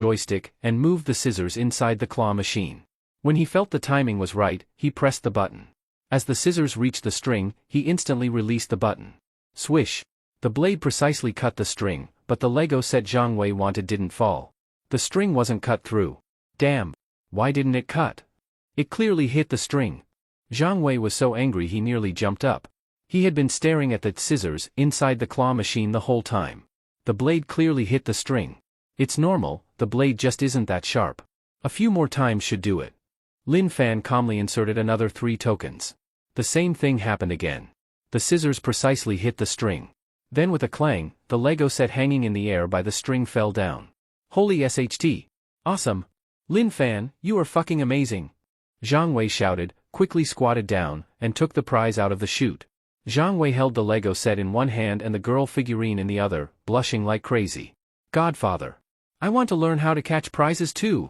joystick and moved the scissors inside the claw machine. When he felt the timing was right, he pressed the button. As the scissors reached the string, he instantly released the button. Swish! The blade precisely cut the string, but the Lego set Zhang Wei wanted didn't fall. The string wasn't cut through. Damn! Why didn't it cut? It clearly hit the string. Zhang Wei was so angry he nearly jumped up. He had been staring at the scissors inside the claw machine the whole time. The blade clearly hit the string. It's normal, the blade just isn't that sharp. A few more times should do it. Lin Fan calmly inserted another 3 tokens. The same thing happened again. The scissors precisely hit the string. Then with a clang, the Lego set hanging in the air by the string fell down. Holy SHT! Awesome! Lin Fan, you are fucking amazing! Zhang Wei shouted, quickly squatted down, and took the prize out of the chute. Zhang Wei held the Lego set in one hand and the girl figurine in the other, blushing like crazy. Godfather! I want to learn how to catch prizes too!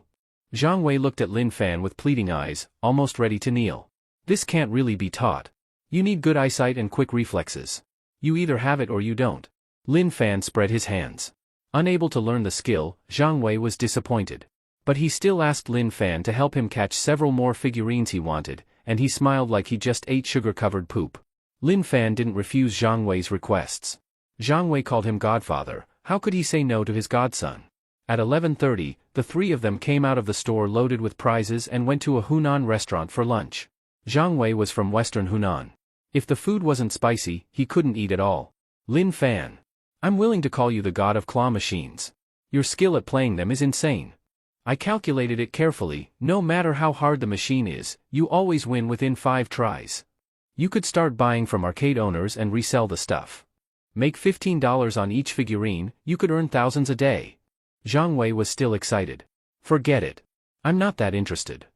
Zhang Wei looked at Lin Fan with pleading eyes, almost ready to kneel. This can't really be taught. You need good eyesight and quick reflexes. You either have it or you don't. Lin Fan spread his hands. Unable to learn the skill, Zhang Wei was disappointed. But he still asked Lin Fan to help him catch several more figurines he wanted, and he smiled like he just ate sugar-covered poop. Lin Fan didn't refuse Zhang Wei's requests. Zhang Wei called him godfather, how could he say no to his godson? At 11:30, the 3 of them came out of the store loaded with prizes and went to a Hunan restaurant for lunch. Zhang Wei was from western Hunan. If the food wasn't spicy, he couldn't eat at all. Lin Fan. I'm willing to call you the god of claw machines. Your skill at playing them is insane. I calculated it carefully, no matter how hard the machine is, you always win within 5 tries. You could start buying from arcade owners and resell the stuff. Make $15 on each figurine, you could earn thousands a day. Zhang Wei was still excited. Forget it. I'm not that interested.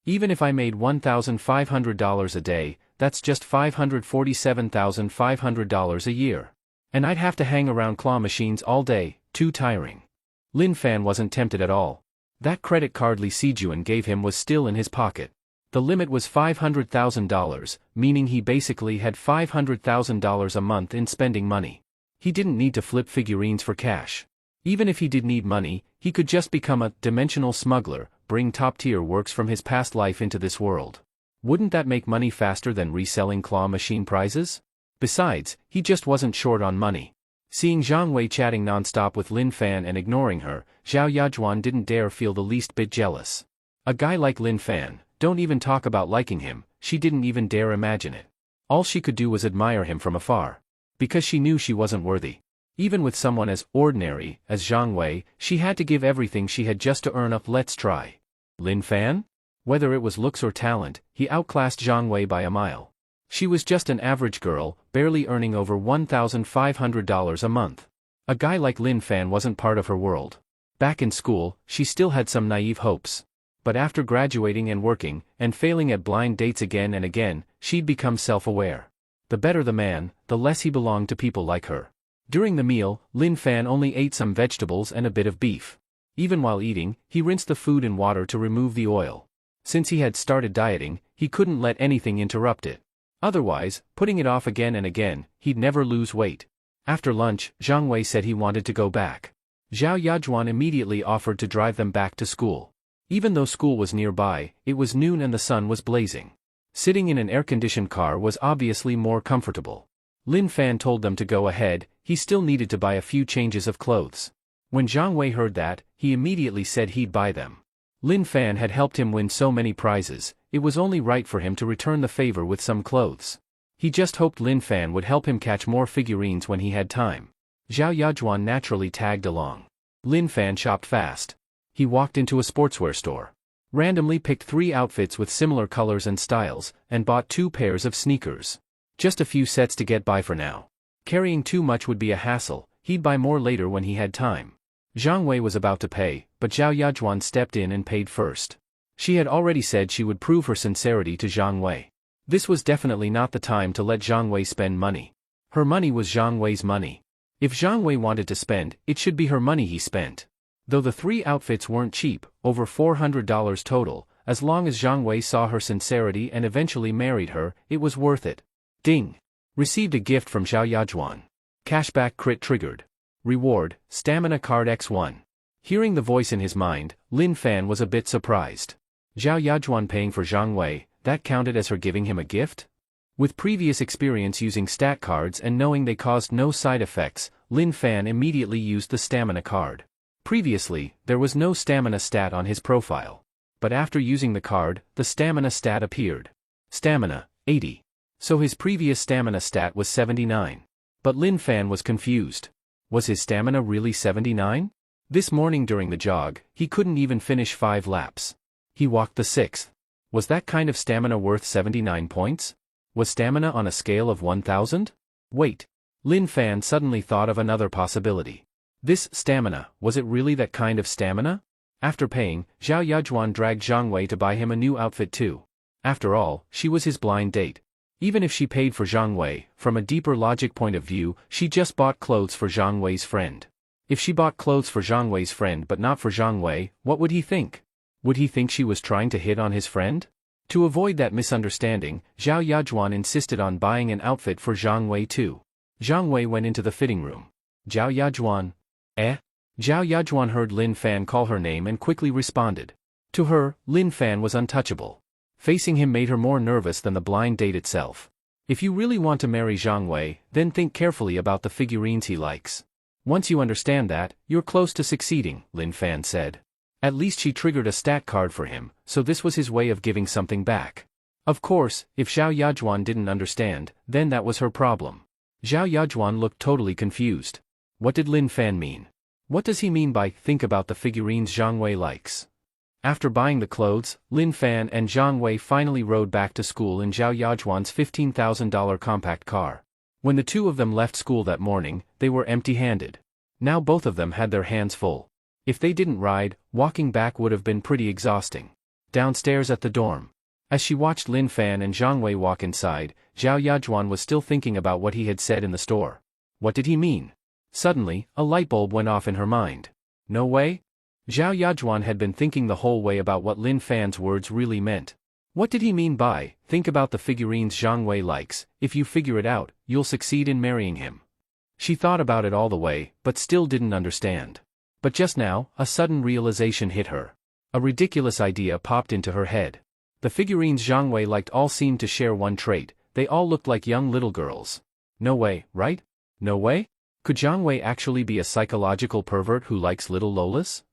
Even if I made $1,500 a day, that's just $547,500 a year. And I'd have to hang around claw machines all day, too tiring. Lin Fan wasn't tempted at all. That credit card Li Sijuan gave him was still in his pocket. The limit was $500,000, meaning he basically had $500,000 a month in spending money. He didn't need to flip figurines for cash. Even if he did need money, he could just become a dimensional smuggler, bring top-tier works from his past life into this world. Wouldn't that make money faster than reselling claw machine prizes? Besides, he just wasn't short on money. Seeing Zhang Wei chatting non-stop with Lin Fan and ignoring her, Zhao Yajuan didn't dare feel the least bit jealous. A guy like Lin Fan, don't even talk about liking him, she didn't even dare imagine it. All she could do was admire him from afar. Because she knew she wasn't worthy. Even with someone as ordinary as Zhang Wei, she had to give everything she had just to earn a let's try. Lin Fan? Whether it was looks or talent, he outclassed Zhang Wei by a mile. She was just an average girl, barely earning over $1,500 a month. A guy like Lin Fan wasn't part of her world. Back in school, she still had some naive hopes. But after graduating and working, and failing at blind dates again and again, she'd become self-aware. The better the man, the less he belonged to people like her. During the meal, Lin Fan only ate some vegetables and a bit of beef. Even while eating, he rinsed the food in water to remove the oil. Since he had started dieting, he couldn't let anything interrupt it. Otherwise, putting it off again and again, he'd never lose weight. After lunch, Zhang Wei said he wanted to go back. Zhao Yajuan immediately offered to drive them back to school. Even though school was nearby, it was noon and the sun was blazing. Sitting in an air-conditioned car was obviously more comfortable. Lin Fan told them to go ahead, he still needed to buy a few changes of clothes. When Zhang Wei heard that, he immediately said he'd buy them. Lin Fan had helped him win so many prizes, it was only right for him to return the favor with some clothes. He just hoped Lin Fan would help him catch more figurines when he had time. Zhao Yajuan naturally tagged along. Lin Fan shopped fast. He walked into a sportswear store. Randomly picked 3 outfits with similar colors and styles, and bought 2 pairs of sneakers. Just a few sets to get by for now. Carrying too much would be a hassle, he'd buy more later when he had time. Zhang Wei was about to pay, but Zhao Yajuan stepped in and paid first. She had already said she would prove her sincerity to Zhang Wei. This was definitely not the time to let Zhang Wei spend money. Her money was Zhang Wei's money. If Zhang Wei wanted to spend, it should be her money he spent. Though the 3 outfits weren't cheap, over $400 total, as long as Zhang Wei saw her sincerity and eventually married her, it was worth it. Ding! Received a gift from Zhao Yajuan. Cashback crit triggered. Reward, Stamina Card X1. Hearing the voice in his mind, Lin Fan was a bit surprised. Zhao Yajuan paying for Zhang Wei, that counted as her giving him a gift? With previous experience using stat cards and knowing they caused no side effects, Lin Fan immediately used the stamina card. Previously, there was no stamina stat on his profile. But after using the card, the stamina stat appeared. Stamina, 80. So his previous stamina stat was 79. But Lin Fan was confused. Was his stamina really 79? This morning during the jog, he couldn't even finish 5 laps. He walked the 6th. Was that kind of stamina worth 79 points? Was stamina on a scale of 1000? Wait. Lin Fan suddenly thought of another possibility. This stamina, was it really that kind of stamina? After paying, Zhao Yajuan dragged Zhang Wei to buy him a new outfit too. After all, she was his blind date. Even if she paid for Zhang Wei, from a deeper logic point of view, she just bought clothes for Zhang Wei's friend. If she bought clothes for Zhang Wei's friend but not for Zhang Wei, what would he think? Would he think she was trying to hit on his friend? To avoid that misunderstanding, Zhao Yajuan insisted on buying an outfit for Zhang Wei too. Zhang Wei went into the fitting room. Zhao Yajuan. Zhao Yajuan heard Lin Fan call her name and quickly responded. To her, Lin Fan was untouchable. Facing him made her more nervous than the blind date itself. If you really want to marry Zhang Wei, then think carefully about the figurines he likes. Once you understand that, you're close to succeeding, Lin Fan said. At least she triggered a stat card for him, so this was his way of giving something back. Of course, if Zhao Yajuan didn't understand, then that was her problem. Zhao Yajuan looked totally confused. What did Lin Fan mean? What does he mean by think about the figurines Zhang Wei likes? After buying the clothes, Lin Fan and Zhang Wei finally rode back to school in Zhao Yajuan's $15,000 compact car. When the two of them left school that morning, they were empty-handed. Now both of them had their hands full. If they didn't ride, walking back would have been pretty exhausting. Downstairs at the dorm. As she watched Lin Fan and Zhang Wei walk inside, Zhao Yajuan was still thinking about what he had said in the store. What did he mean? Suddenly, a light bulb went off in her mind. No way? Zhao Yajuan had been thinking the whole way about what Lin Fan's words really meant. What did he mean by, think about the figurines Zhang Wei likes, if you figure it out, you'll succeed in marrying him? She thought about it all the way, but still didn't understand. But just now, a sudden realization hit her. A ridiculous idea popped into her head. The figurines Zhang Wei liked all seemed to share one trait, they all looked like young little girls. No way, right? No way? Could Zhang Wei actually be a psychological pervert who likes little Lolas?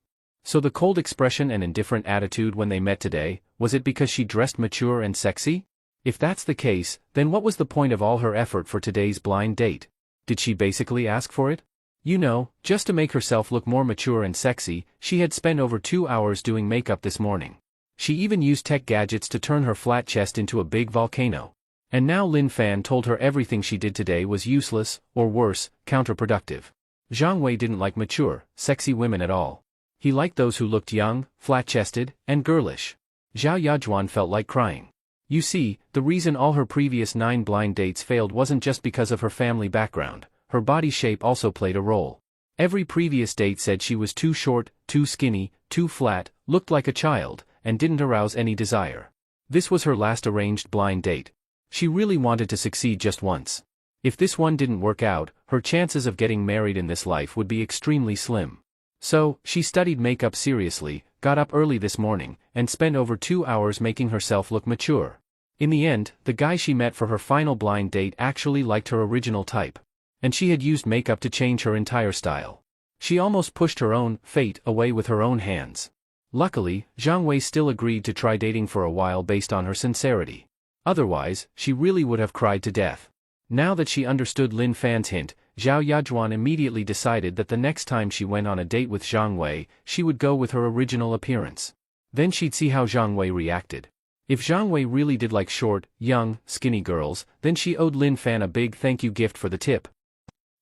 So the cold expression and indifferent attitude when they met today, was it because she dressed mature and sexy? If that's the case, then what was the point of all her effort for today's blind date? Did she basically ask for it? You know, just to make herself look more mature and sexy, she had spent over 2 hours doing makeup this morning. She even used tech gadgets to turn her flat chest into a big volcano. And now Lin Fan told her everything she did today was useless, or worse, counterproductive. Zhang Wei didn't like mature, sexy women at all. He liked those who looked young, flat-chested, and girlish. Zhao Yajuan felt like crying. You see, the reason all her previous 9 blind dates failed wasn't just because of her family background, her body shape also played a role. Every previous date said she was too short, too skinny, too flat, looked like a child, and didn't arouse any desire. This was her last arranged blind date. She really wanted to succeed just once. If this one didn't work out, her chances of getting married in this life would be extremely slim. So, she studied makeup seriously, got up early this morning, and spent over 2 hours making herself look mature. In the end, the guy she met for her final blind date actually liked her original type. And she had used makeup to change her entire style. She almost pushed her own fate away with her own hands. Luckily, Zhang Wei still agreed to try dating for a while based on her sincerity. Otherwise, she really would have cried to death. Now that she understood Lin Fan's hint, Zhao Yajuan immediately decided that the next time she went on a date with Zhang Wei, she would go with her original appearance. Then she'd see how Zhang Wei reacted. If Zhang Wei really did like short, young, skinny girls, then she owed Lin Fan a big thank you gift for the tip.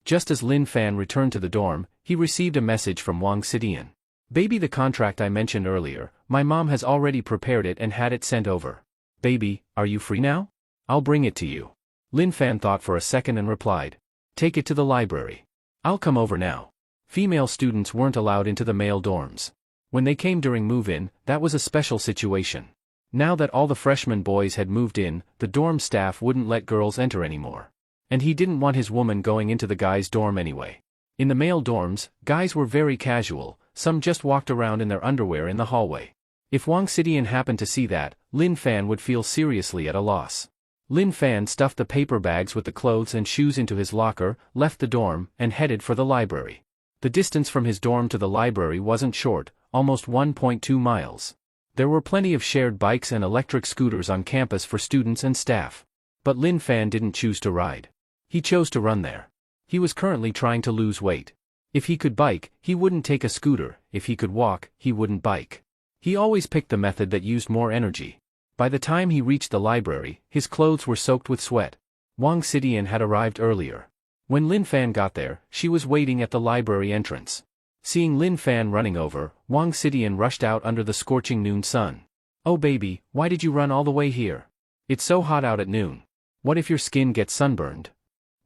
Just as Lin Fan returned to the dorm, he received a message from Wang Sidian. Baby, the contract I mentioned earlier, my mom has already prepared it and had it sent over. Baby, are you free now? I'll bring it to you. Lin Fan thought for a second and replied. Take it to the library. I'll come over now. Female students weren't allowed into the male dorms. When they came during move-in, that was a special situation. Now that all the freshman boys had moved in, the dorm staff wouldn't let girls enter anymore. And he didn't want his woman going into the guys' dorm anyway. In the male dorms, guys were very casual, some just walked around in their underwear in the hallway. If Wang Xidian happened to see that, Lin Fan would feel seriously at a loss. Lin Fan stuffed the paper bags with the clothes and shoes into his locker, left the dorm, and headed for the library. The distance from his dorm to the library wasn't short, almost 1.2 miles. There were plenty of shared bikes and electric scooters on campus for students and staff. But Lin Fan didn't choose to ride. He chose to run there. He was currently trying to lose weight. If he could bike, he wouldn't take a scooter; if he could walk, he wouldn't bike. He always picked the method that used more energy. By the time he reached the library, his clothes were soaked with sweat. Wang Xidian had arrived earlier. When Lin Fan got there, she was waiting at the library entrance. Seeing Lin Fan running over, Wang Xidian rushed out under the scorching noon sun. "Oh baby, why did you run all the way here? It's so hot out at noon. What if your skin gets sunburned?"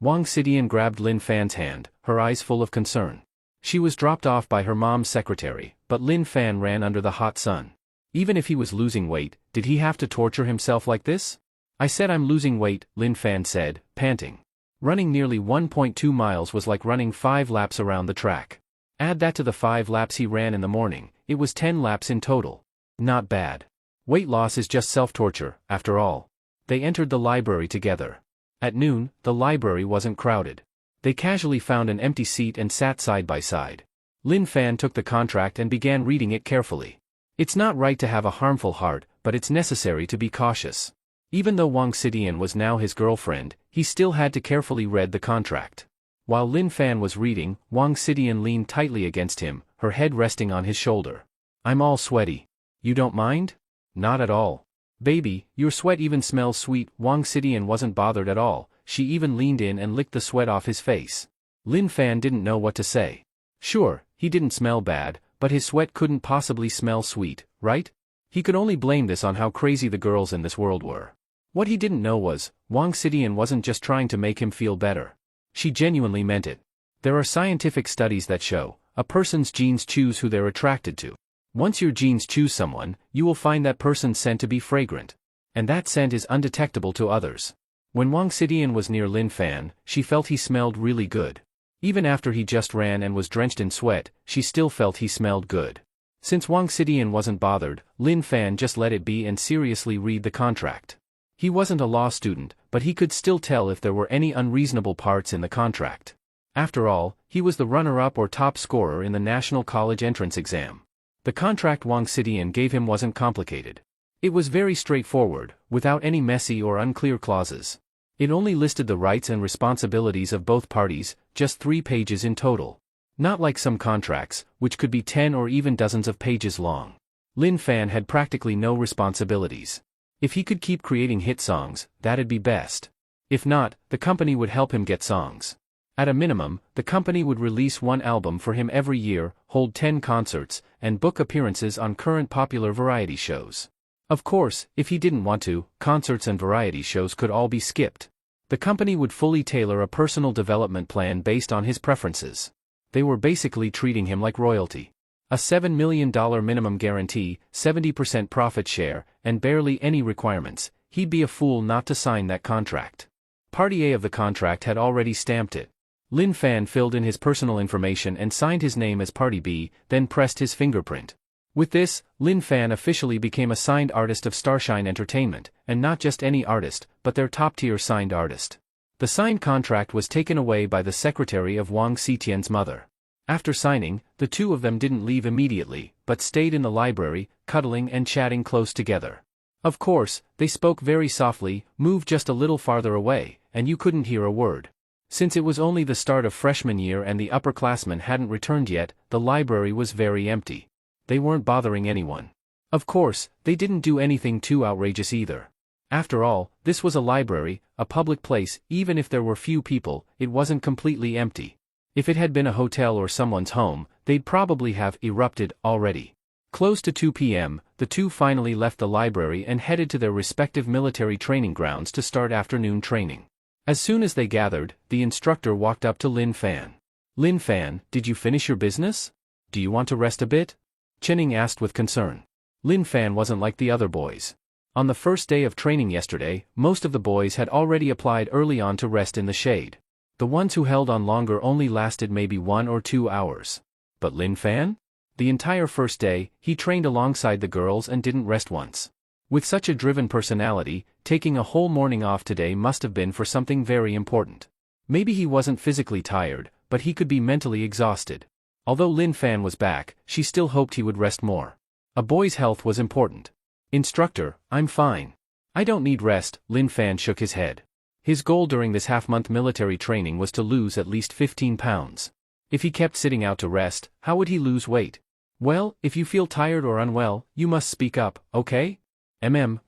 Wang Xidian grabbed Lin Fan's hand, her eyes full of concern. She was dropped off by her mom's secretary, but Lin Fan ran under the hot sun. Even if he was losing weight, did he have to torture himself like this? "I said I'm losing weight," Lin Fan said, panting. Running nearly 1.2 miles was like running 5 laps around the track. Add that to the 5 laps he ran in the morning, it was 10 laps in total. Not bad. Weight loss is just self-torture, after all. They entered the library together. At noon, the library wasn't crowded. They casually found an empty seat and sat side by side. Lin Fan took the contract and began reading it carefully. It's not right to have a harmful heart, but it's necessary to be cautious. Even though Wang Xidian was now his girlfriend, he still had to carefully read the contract. While Lin Fan was reading, Wang Xidian leaned tightly against him, her head resting on his shoulder. "I'm all sweaty. You don't mind?" "Not at all. Baby, your sweat even smells sweet." Wang Xidian wasn't bothered at all, she even leaned in and licked the sweat off his face. Lin Fan didn't know what to say. Sure, he didn't smell bad, but his sweat couldn't possibly smell sweet, right? He could only blame this on how crazy the girls in this world were. What he didn't know was, Wang Xidian wasn't just trying to make him feel better. She genuinely meant it. There are scientific studies that show, a person's genes choose who they're attracted to. Once your genes choose someone, you will find that person's scent to be fragrant. And that scent is undetectable to others. When Wang Xidian was near Lin Fan, she felt he smelled really good. Even after he just ran and was drenched in sweat, she still felt he smelled good. Since Wang Xidian wasn't bothered, Lin Fan just let it be and seriously read the contract. He wasn't a law student, but he could still tell if there were any unreasonable parts in the contract. After all, he was the runner-up or top scorer in the National College entrance exam. The contract Wang Xidian gave him wasn't complicated. It was very straightforward, without any messy or unclear clauses. It only listed the rights and responsibilities of both parties, just 3 pages in total. Not like some contracts, which could be 10 or even dozens of pages long. Lin Fan had practically no responsibilities. If he could keep creating hit songs, that'd be best. If not, the company would help him get songs. At a minimum, the company would release 1 album for him every year, hold 10 concerts, and book appearances on current popular variety shows. Of course, if he didn't want to, concerts and variety shows could all be skipped. The company would fully tailor a personal development plan based on his preferences. They were basically treating him like royalty. A $7 million minimum guarantee, 70% profit share, and barely any requirements. He'd be a fool not to sign that contract. Party A of the contract had already stamped it. Lin Fan filled in his personal information and signed his name as Party B, then pressed his fingerprint. With this, Lin Fan officially became a signed artist of Starshine Entertainment, and not just any artist, but their top-tier signed artist. The signed contract was taken away by the secretary of Wang Xidian's mother. After signing, the two of them didn't leave immediately, but stayed in the library, cuddling and chatting close together. Of course, they spoke very softly, moved just a little farther away, and you couldn't hear a word. Since it was only the start of freshman year and the upperclassmen hadn't returned yet, the library was very empty. They weren't bothering anyone. Of course, they didn't do anything too outrageous either. After all, this was a library, a public place. Even if there were few people, it wasn't completely empty. If it had been a hotel or someone's home, they'd probably have erupted already. Close to 2 p.m., the two finally left the library and headed to their respective military training grounds to start afternoon training. As soon as they gathered, the instructor walked up to Lin Fan. "Lin Fan, did you finish your business? Do you want to rest a bit?" Chenning asked with concern. Lin Fan wasn't like the other boys. On the first day of training yesterday, most of the boys had already applied early on to rest in the shade. The ones who held on longer only lasted maybe 1 or 2 hours. But Lin Fan? The entire first day, he trained alongside the girls and didn't rest once. With such a driven personality, taking a whole morning off today must have been for something very important. Maybe he wasn't physically tired, but he could be mentally exhausted. Although Lin Fan was back, she still hoped he would rest more. A boy's health was important. Instructor, I'm fine. I don't need rest, Lin Fan shook his head. His goal during this half-month military training was to lose at least 15 pounds. If he kept sitting out to rest, how would he lose weight? Well, if you feel tired or unwell, you must speak up, okay?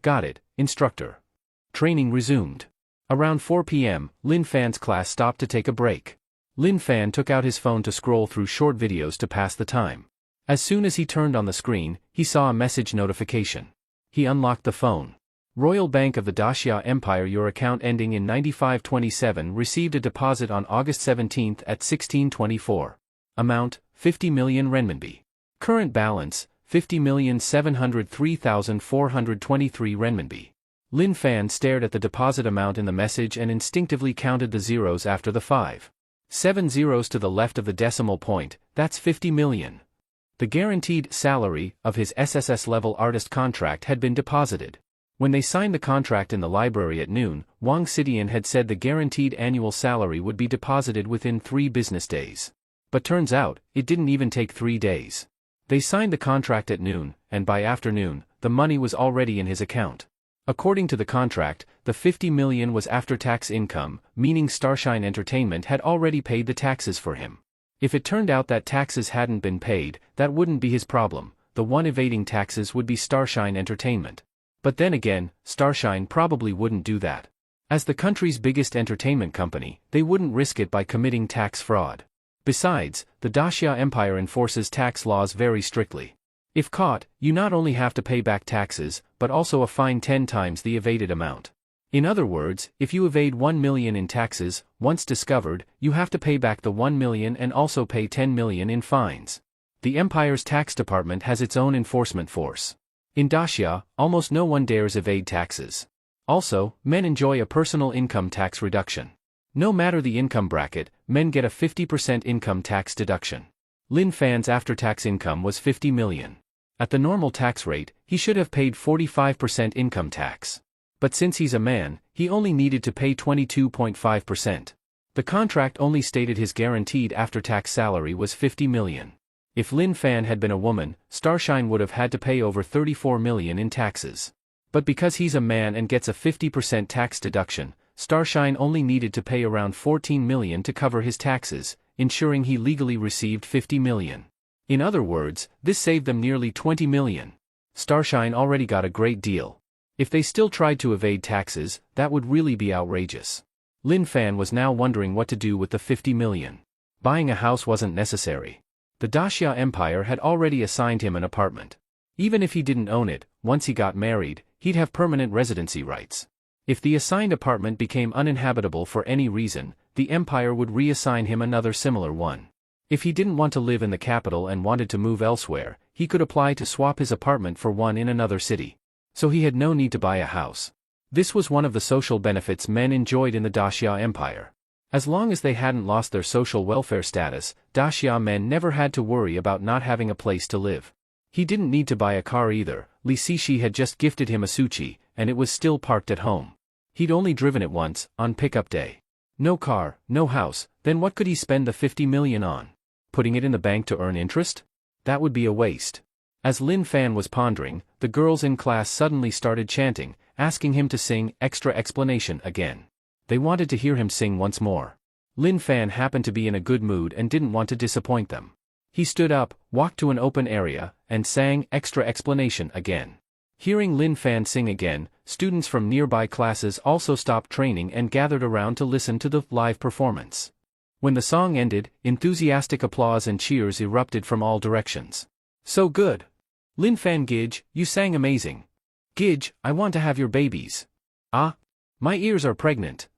Got it, instructor. Training resumed. Around 4 p.m., Lin Fan's class stopped to take a break. Lin Fan took out his phone to scroll through short videos to pass the time. As soon as he turned on the screen, he saw a message notification. He unlocked the phone. Royal Bank of the Daxia Empire. Your account ending in 9527 received a deposit on August 17 at 1624. Amount, 50 million renminbi. Current balance, 50,703,423 renminbi. Lin Fan stared at the deposit amount in the message and instinctively counted the zeros after the 7 zeros to the left of the decimal point. That's 50 million. The guaranteed salary of his SSS-level artist contract had been deposited. When they signed the contract in the library at noon, Wang Xidian had said the guaranteed annual salary would be deposited within 3 business days. But turns out, it didn't even take 3 days. They signed the contract at noon, and by afternoon, the money was already in his account. According to the contract, the 50 million was after-tax income, meaning Starshine Entertainment had already paid the taxes for him. If it turned out that taxes hadn't been paid, that wouldn't be his problem. The one evading taxes would be Starshine Entertainment. But then again, Starshine probably wouldn't do that. As the country's biggest entertainment company, they wouldn't risk it by committing tax fraud. Besides, the Daxia Empire enforces tax laws very strictly. If caught, you not only have to pay back taxes, but also a fine 10 times the evaded amount. In other words, if you evade 1 million in taxes, once discovered, you have to pay back the 1 million and also pay 10 million in fines. The Empire's tax department has its own enforcement force. In Daxia, almost no one dares evade taxes. Also, men enjoy a personal income tax reduction. No matter the income bracket, men get a 50% income tax deduction. Lin Fan's after-tax income was 50 million. At the normal tax rate, he should have paid 45% income tax. But since he's a man, he only needed to pay 22.5%. The contract only stated his guaranteed after-tax salary was 50 million. If Lin Fan had been a woman, Starshine would have had to pay over 34 million in taxes. But because he's a man and gets a 50% tax deduction, Starshine only needed to pay around 14 million to cover his taxes, ensuring he legally received 50 million. In other words, this saved them nearly 20 million. Starshine already got a great deal. If they still tried to evade taxes, that would really be outrageous. Lin Fan was now wondering what to do with the 50 million. Buying a house wasn't necessary. The Daxia Empire had already assigned him an apartment. Even if he didn't own it, once he got married, he'd have permanent residency rights. If the assigned apartment became uninhabitable for any reason, the Empire would reassign him another similar one. If he didn't want to live in the capital and wanted to move elsewhere, he could apply to swap his apartment for one in another city. So he had no need to buy a house. This was one of the social benefits men enjoyed in the Daxia Empire. As long as they hadn't lost their social welfare status, Daxia men never had to worry about not having a place to live. He didn't need to buy a car either. Li Cixi had just gifted him a Suchi, and it was still parked at home. He'd only driven it once, on pickup day. No car, no house, then what could he spend the 50 million on? Putting it in the bank to earn interest? That would be a waste. As Lin Fan was pondering, the girls in class suddenly started chanting, asking him to sing extra explanation again. They wanted to hear him sing once more. Lin Fan happened to be in a good mood and didn't want to disappoint them. He stood up, walked to an open area, and sang extra explanation again. Hearing Lin Fan sing again, students from nearby classes also stopped training and gathered around to listen to the live performance. When the song ended, enthusiastic applause and cheers erupted from all directions. So good! Lin Fan Gij, you sang amazing. Gij, I want to have your babies. Ah! My ears are pregnant.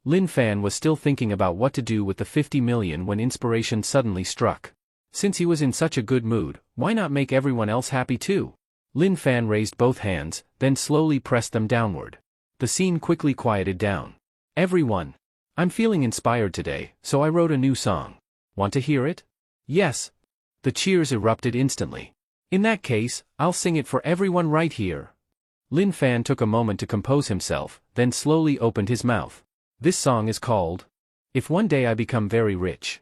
Lin Fan was still thinking about what to do with the 50 million when inspiration suddenly struck. Since he was in such a good mood, why not make everyone else happy too? Lin Fan raised both hands, then slowly pressed them downward. The scene quickly quieted down. Everyone! I'm feeling inspired today, so I wrote a new song. Want to hear it? Yes! The cheers erupted instantly. In that case, I'll sing it for everyone right here. Lin Fan took a moment to compose himself, then slowly opened his mouth. This song is called, If One Day I Become Very Rich.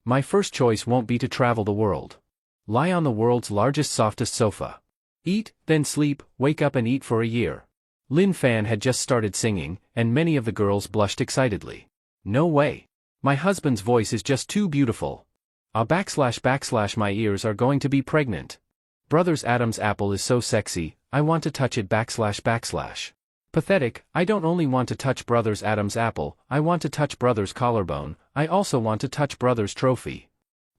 My first choice won't be to travel the world. Lie on the world's largest softest sofa. Eat, then sleep, wake up and eat for a year. Lin Fan had just started singing, and many of the girls blushed excitedly. No way. My husband's voice is just too beautiful. My ears are going to be pregnant. Brothers Adam's apple is so sexy, I want to touch it //. Pathetic, I don't only want to touch Brothers Adam's apple, I want to touch Brothers' collarbone, I also want to touch Brothers' trophy.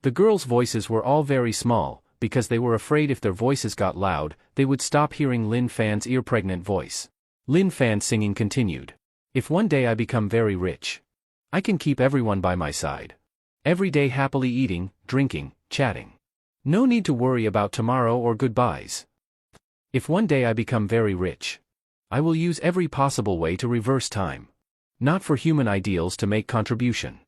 The girls' voices were all very small, because they were afraid if their voices got loud, they would stop hearing Lin Fan's ear-pregnant voice. Lin Fan's singing continued. If one day I become very rich, I can keep everyone by my side. Every day happily eating, drinking, chatting. No need to worry about tomorrow or goodbyes. If one day I become very rich, I will use every possible way to reverse time. Not for human ideals to make contribution.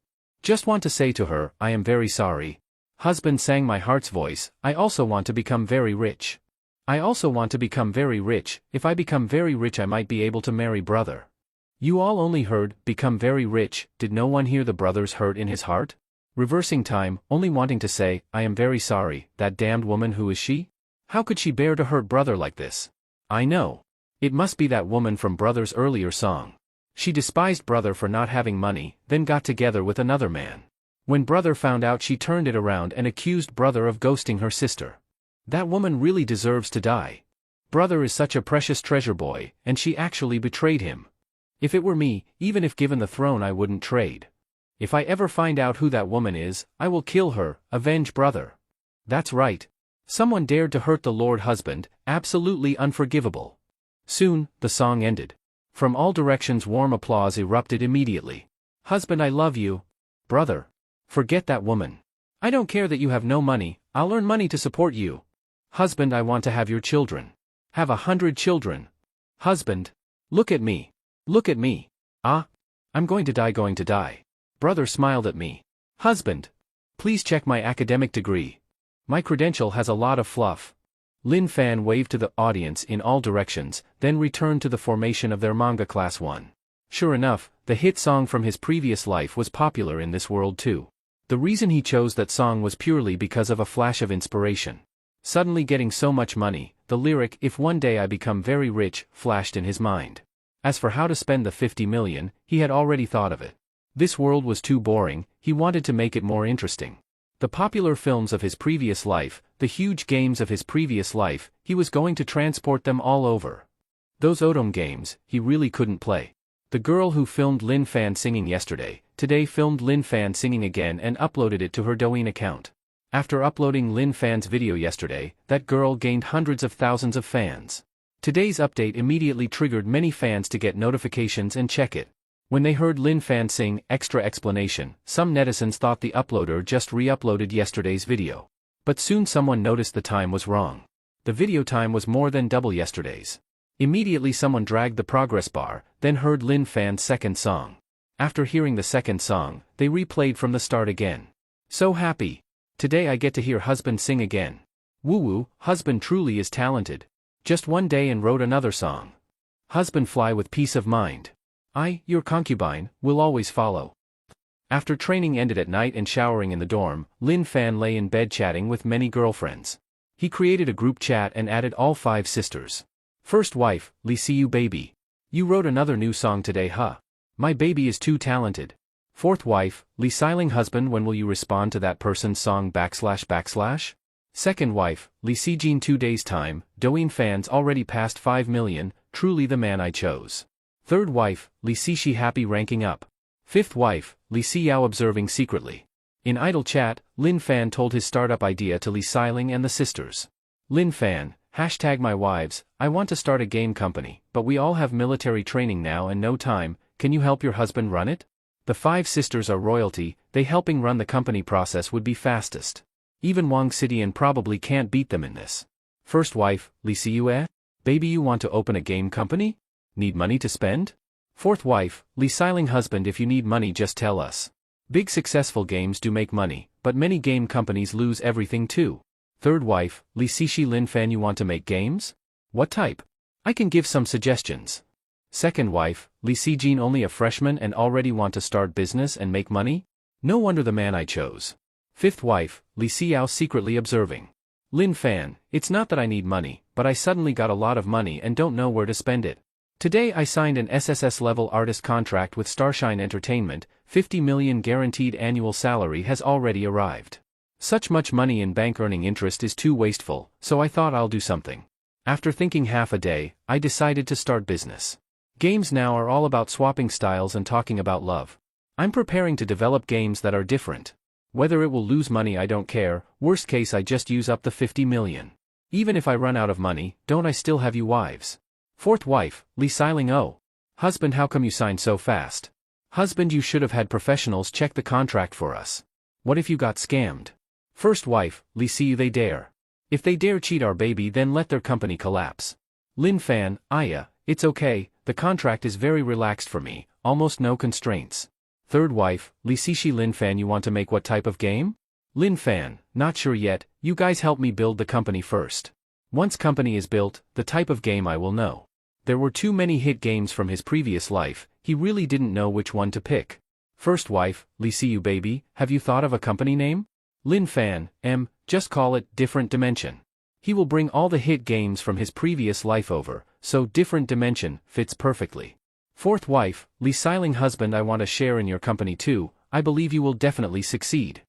Just want to say to her, I am very sorry. Husband sang my heart's voice, I also want to become very rich. I also want to become very rich, if I become very rich I might be able to marry brother. You all only heard, become very rich, did no one hear the brother's hurt in his heart? Reversing time, only wanting to say, I am very sorry, that damned woman who is she? How could she bear to hurt brother like this? I know. It must be that woman from brother's earlier song. She despised brother for not having money, then got together with another man. When brother found out she turned it around and accused brother of ghosting her sister. That woman really deserves to die. Brother is such a precious treasure boy, and she actually betrayed him. If it were me, even if given the throne I wouldn't trade. If I ever find out who that woman is, I will kill her, avenge brother. That's right. Someone dared to hurt the Lord husband, absolutely unforgivable. Soon, the song ended. From all directions warm applause erupted immediately. Husband I love you. Brother. Forget that woman. I don't care that you have no money, I'll earn money to support you. Husband I want to have your children. Have 100 children. Husband. Look at me. Look at me. Ah. I'm going to die. Brother smiled at me. Husband. Please check my academic degree. My credential has a lot of fluff. Lin Fan waved to the audience in all directions, then returned to the formation of their manga class 1. Sure enough, the hit song from his previous life was popular in this world too. The reason he chose that song was purely because of a flash of inspiration. Suddenly getting so much money, the lyric, if one day I become very rich, flashed in his mind. As for how to spend the 50 million, he had already thought of it. This world was too boring, he wanted to make it more interesting. The popular films of his previous life, the huge games of his previous life, he was going to transport them all over. Those Odom games, he really couldn't play. The girl who filmed Lin Fan singing yesterday, today filmed Lin Fan singing again and uploaded it to her Douyin account. After uploading Lin Fan's video yesterday, that girl gained hundreds of thousands of fans. Today's update immediately triggered many fans to get notifications and check it. When they heard Lin Fan sing, extra explanation, some netizens thought the uploader just re-uploaded yesterday's video. But soon someone noticed the time was wrong. The video time was more than double yesterday's. Immediately someone dragged the progress bar, then heard Lin Fan's second song. After hearing the second song, they replayed from the start again. So happy. Today I get to hear husband sing again. Woo-woo, husband truly is talented. Just one day and wrote another song. Husband fly with peace of mind. I, your concubine, will always follow. After training ended at night and showering in the dorm, Lin Fan lay in bed chatting with many girlfriends. He created a group chat and added all 5 sisters. First wife, Li see you baby. You wrote another new song today huh? My baby is too talented. Fourth wife, Li Siling husband when will you respond to that person's song //? Second wife, Li Si Jin 2 days time, Douyin fans already passed 5 million, truly the man I chose. Third wife, Li Si Shi happy ranking up. Fifth wife, Li Si Yao observing secretly. In idle chat, Lin Fan told his startup idea to Li Siling and the sisters. Lin Fan, #my wives, I want to start a game company, but we all have military training now and no time, can you help your husband run it? The 5 sisters are royalty, they helping run the company process would be fastest. Even Wang Xidian probably can't beat them in this. First wife, Li Si you baby you want to open a game company? Need money to spend? Fourth wife, Li Siling husband if you need money just tell us. Big successful games do make money, but many game companies lose everything too. Third wife, Li Sishi Lin Fan, you want to make games? What type? I can give some suggestions. Second wife, Li Sijin, only a freshman and already want to start business and make money? No wonder the man I chose. Fifth wife, Li Xiao, secretly observing. Lin Fan, it's not that I need money, but I suddenly got a lot of money and don't know where to spend it. Today I signed an SSS-level artist contract with Starshine Entertainment, 50 million guaranteed annual salary has already arrived. Such much money in bank earning interest is too wasteful, so I thought I'll do something. After thinking half a day, I decided to start business. Games now are all about swapping styles and talking about love. I'm preparing to develop games that are different. Whether it will lose money I don't care, worst case I just use up the 50 million. Even if I run out of money, don't I still have you wives? Fourth wife, Li Xiling, oh. Husband, how come you signed so fast? Husband, you should have had professionals check the contract for us. What if you got scammed? First wife, Li Siyu, they dare. If they dare cheat our baby, then let their company collapse. Lin Fan, Aya, it's okay, the contract is very relaxed for me, almost no constraints. Third wife, Li Sishi Lin Fan, you want to make what type of game? Lin Fan, not sure yet, you guys help me build the company first. Once company is built, the type of game I will know. There were too many hit games from his previous life, he really didn't know which one to pick. First wife, Li Siyu, baby, have you thought of a company name? Lin Fan, just call it Different Dimension. He will bring all the hit games from his previous life over, so Different Dimension fits perfectly. Fourth wife, Li Xiling, husband, I want to share in your company too, I believe you will definitely succeed.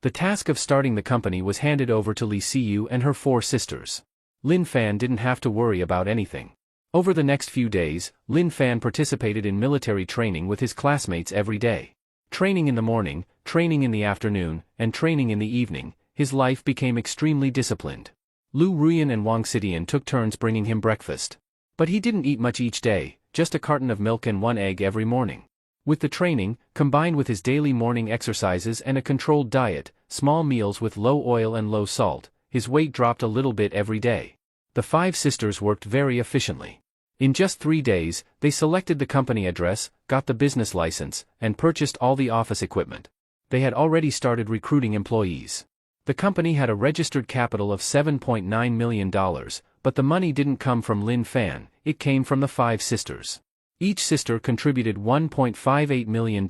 The task of starting the company was handed over to Li Siyu and her 4 sisters. Lin Fan didn't have to worry about anything. Over the next few days, Lin Fan participated in military training with his classmates every day. Training in the morning, training in the afternoon, and training in the evening, his life became extremely disciplined. Lu Ruyan and Wang Xidian took turns bringing him breakfast. But he didn't eat much each day, just a carton of milk and 1 egg every morning. With the training, combined with his daily morning exercises and a controlled diet, small meals with low oil and low salt, his weight dropped a little bit every day. The 5 sisters worked very efficiently. In just 3 days, they selected the company address, got the business license, and purchased all the office equipment. They had already started recruiting employees. The company had a registered capital of $7.9 million, but the money didn't come from Lin Fan, it came from the 5 sisters. Each sister contributed $1.58 million,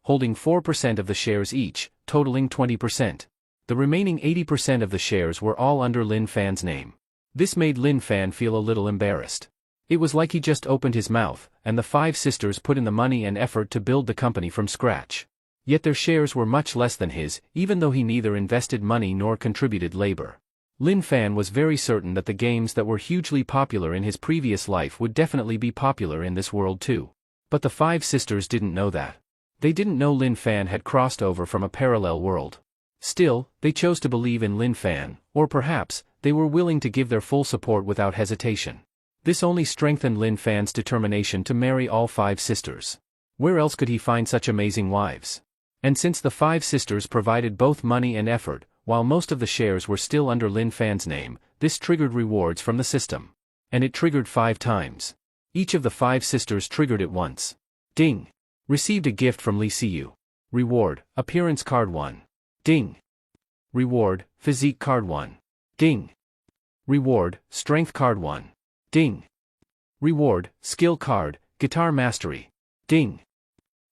holding 4% of the shares each, totaling 20%. The remaining 80% of the shares were all under Lin Fan's name. This made Lin Fan feel a little embarrassed. It was like he just opened his mouth, and the 5 sisters put in the money and effort to build the company from scratch. Yet their shares were much less than his, even though he neither invested money nor contributed labor. Lin Fan was very certain that the games that were hugely popular in his previous life would definitely be popular in this world too. But the 5 sisters didn't know that. They didn't know Lin Fan had crossed over from a parallel world. Still, they chose to believe in Lin Fan, or perhaps, they were willing to give their full support without hesitation. This only strengthened Lin Fan's determination to marry all 5 sisters. Where else could he find such amazing wives? And since the 5 sisters provided both money and effort, while most of the shares were still under Lin Fan's name, this triggered rewards from the system. And it triggered 5 times. Each of the 5 sisters triggered it once. Ding! Received a gift from Li Siyu. Reward, Appearance Card 1. Ding! Reward, Physique Card 1. Ding! Reward, Strength Card 1. Ding! Reward, Skill Card, Guitar Mastery. Ding!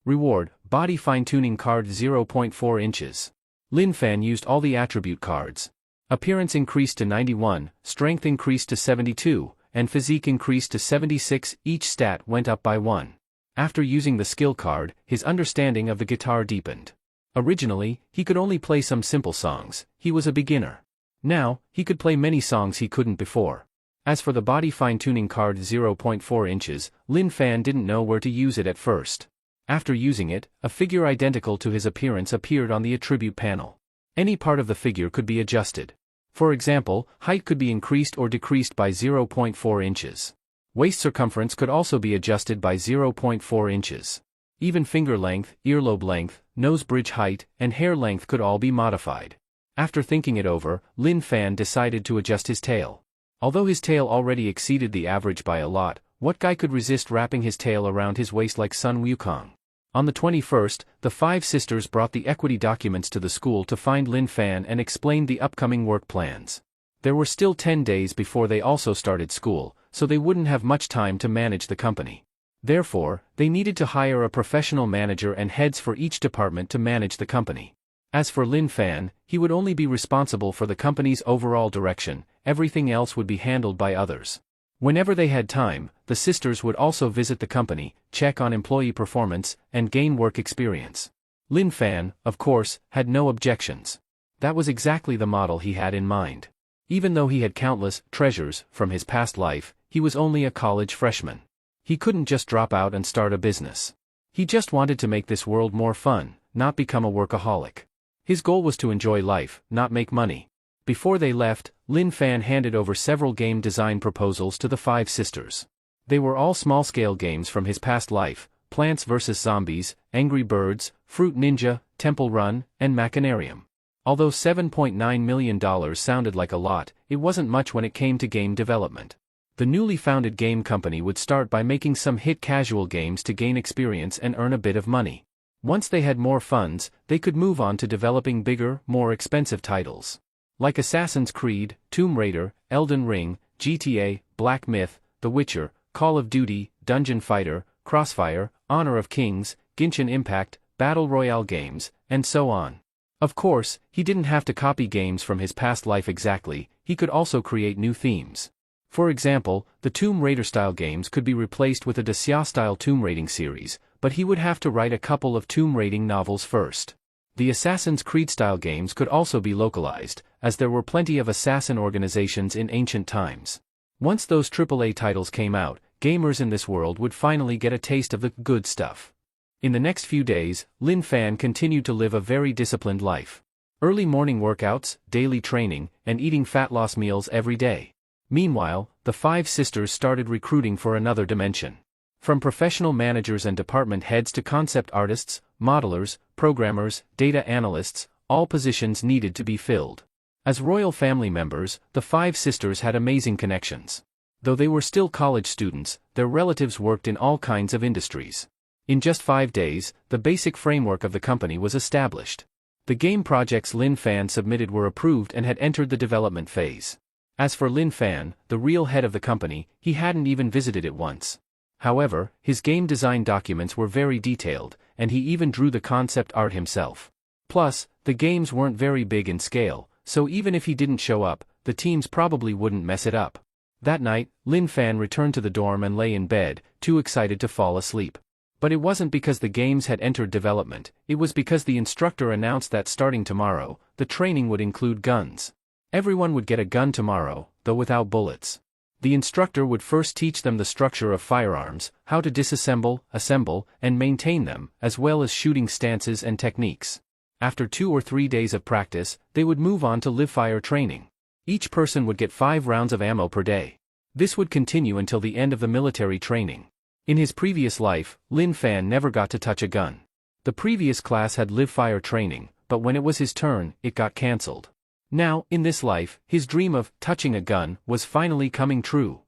Reward, Body Fine-Tuning Card 0.4 inches. Lin Fan used all the attribute cards. Appearance increased to 91, Strength increased to 72, and Physique increased to 76, each stat went up by 1. After using the skill card, his understanding of the guitar deepened. Originally, he could only play some simple songs, he was a beginner. Now, he could play many songs he couldn't before. As for the body fine-tuning card 0.4 inches, Lin Fan didn't know where to use it at first. After using it, a figure identical to his appearance appeared on the attribute panel. Any part of the figure could be adjusted. For example, height could be increased or decreased by 0.4 inches. Waist circumference could also be adjusted by 0.4 inches. Even finger length, earlobe length, nose bridge height, and hair length could all be modified. After thinking it over, Lin Fan decided to adjust his tail. Although his tail already exceeded the average by a lot, what guy could resist wrapping his tail around his waist like Sun Wukong? On the 21st, the 5 sisters brought the equity documents to the school to find Lin Fan and explained the upcoming work plans. There were still 10 days before they also started school, so they wouldn't have much time to manage the company. Therefore, they needed to hire a professional manager and heads for each department to manage the company. As for Lin Fan, he would only be responsible for the company's overall direction, everything else would be handled by others. Whenever they had time, the sisters would also visit the company, check on employee performance, and gain work experience. Lin Fan, of course, had no objections. That was exactly the model he had in mind. Even though he had countless treasures from his past life, he was only a college freshman. He couldn't just drop out and start a business. He just wanted to make this world more fun, not become a workaholic. His goal was to enjoy life, not make money. Before they left, Lin Fan handed over several game design proposals to the 5 sisters. They were all small-scale games from his past life: Plants vs. Zombies, Angry Birds, Fruit Ninja, Temple Run, and Machinarium. Although $7.9 million sounded like a lot, it wasn't much when it came to game development. The newly founded game company would start by making some hit casual games to gain experience and earn a bit of money. Once they had more funds, they could move on to developing bigger, more expensive titles. Like Assassin's Creed, Tomb Raider, Elden Ring, GTA, Black Myth, The Witcher, Call of Duty, Dungeon Fighter, Crossfire, Honor of Kings, Genshin Impact, Battle Royale games, and so on. Of course, he didn't have to copy games from his past life exactly, he could also create new themes. For example, the Tomb Raider-style games could be replaced with a Dacia-style tomb raiding series, but he would have to write a couple of tomb raiding novels first. The Assassin's Creed-style games could also be localized, as there were plenty of assassin organizations in ancient times. Once those AAA titles came out, gamers in this world would finally get a taste of the good stuff. In the next few days, Lin Fan continued to live a very disciplined life. Early morning workouts, daily training, and eating fat-loss meals every day. Meanwhile, the 5 sisters started recruiting for another dimension. From professional managers and department heads to concept artists, modelers, programmers, data analysts, all positions needed to be filled. As royal family members, the 5 sisters had amazing connections. Though they were still college students, their relatives worked in all kinds of industries. In just 5 days, the basic framework of the company was established. The game projects Lin Fan submitted were approved and had entered the development phase. As for Lin Fan, the real head of the company, he hadn't even visited it once. However, his game design documents were very detailed, and he even drew the concept art himself. Plus, the games weren't very big in scale, so even if he didn't show up, the teams probably wouldn't mess it up. That night, Lin Fan returned to the dorm and lay in bed, too excited to fall asleep. But it wasn't because the games had entered development, it was because the instructor announced that starting tomorrow, the training would include guns. Everyone would get a gun tomorrow, though without bullets. The instructor would first teach them the structure of firearms, how to disassemble, assemble, and maintain them, as well as shooting stances and techniques. After 2 or 3 days of practice, they would move on to live-fire training. Each person would get 5 rounds of ammo per day. This would continue until the end of the military training. In his previous life, Lin Fan never got to touch a gun. The previous class had live-fire training, but when it was his turn, it got cancelled. Now, in this life, his dream of touching a gun was finally coming true.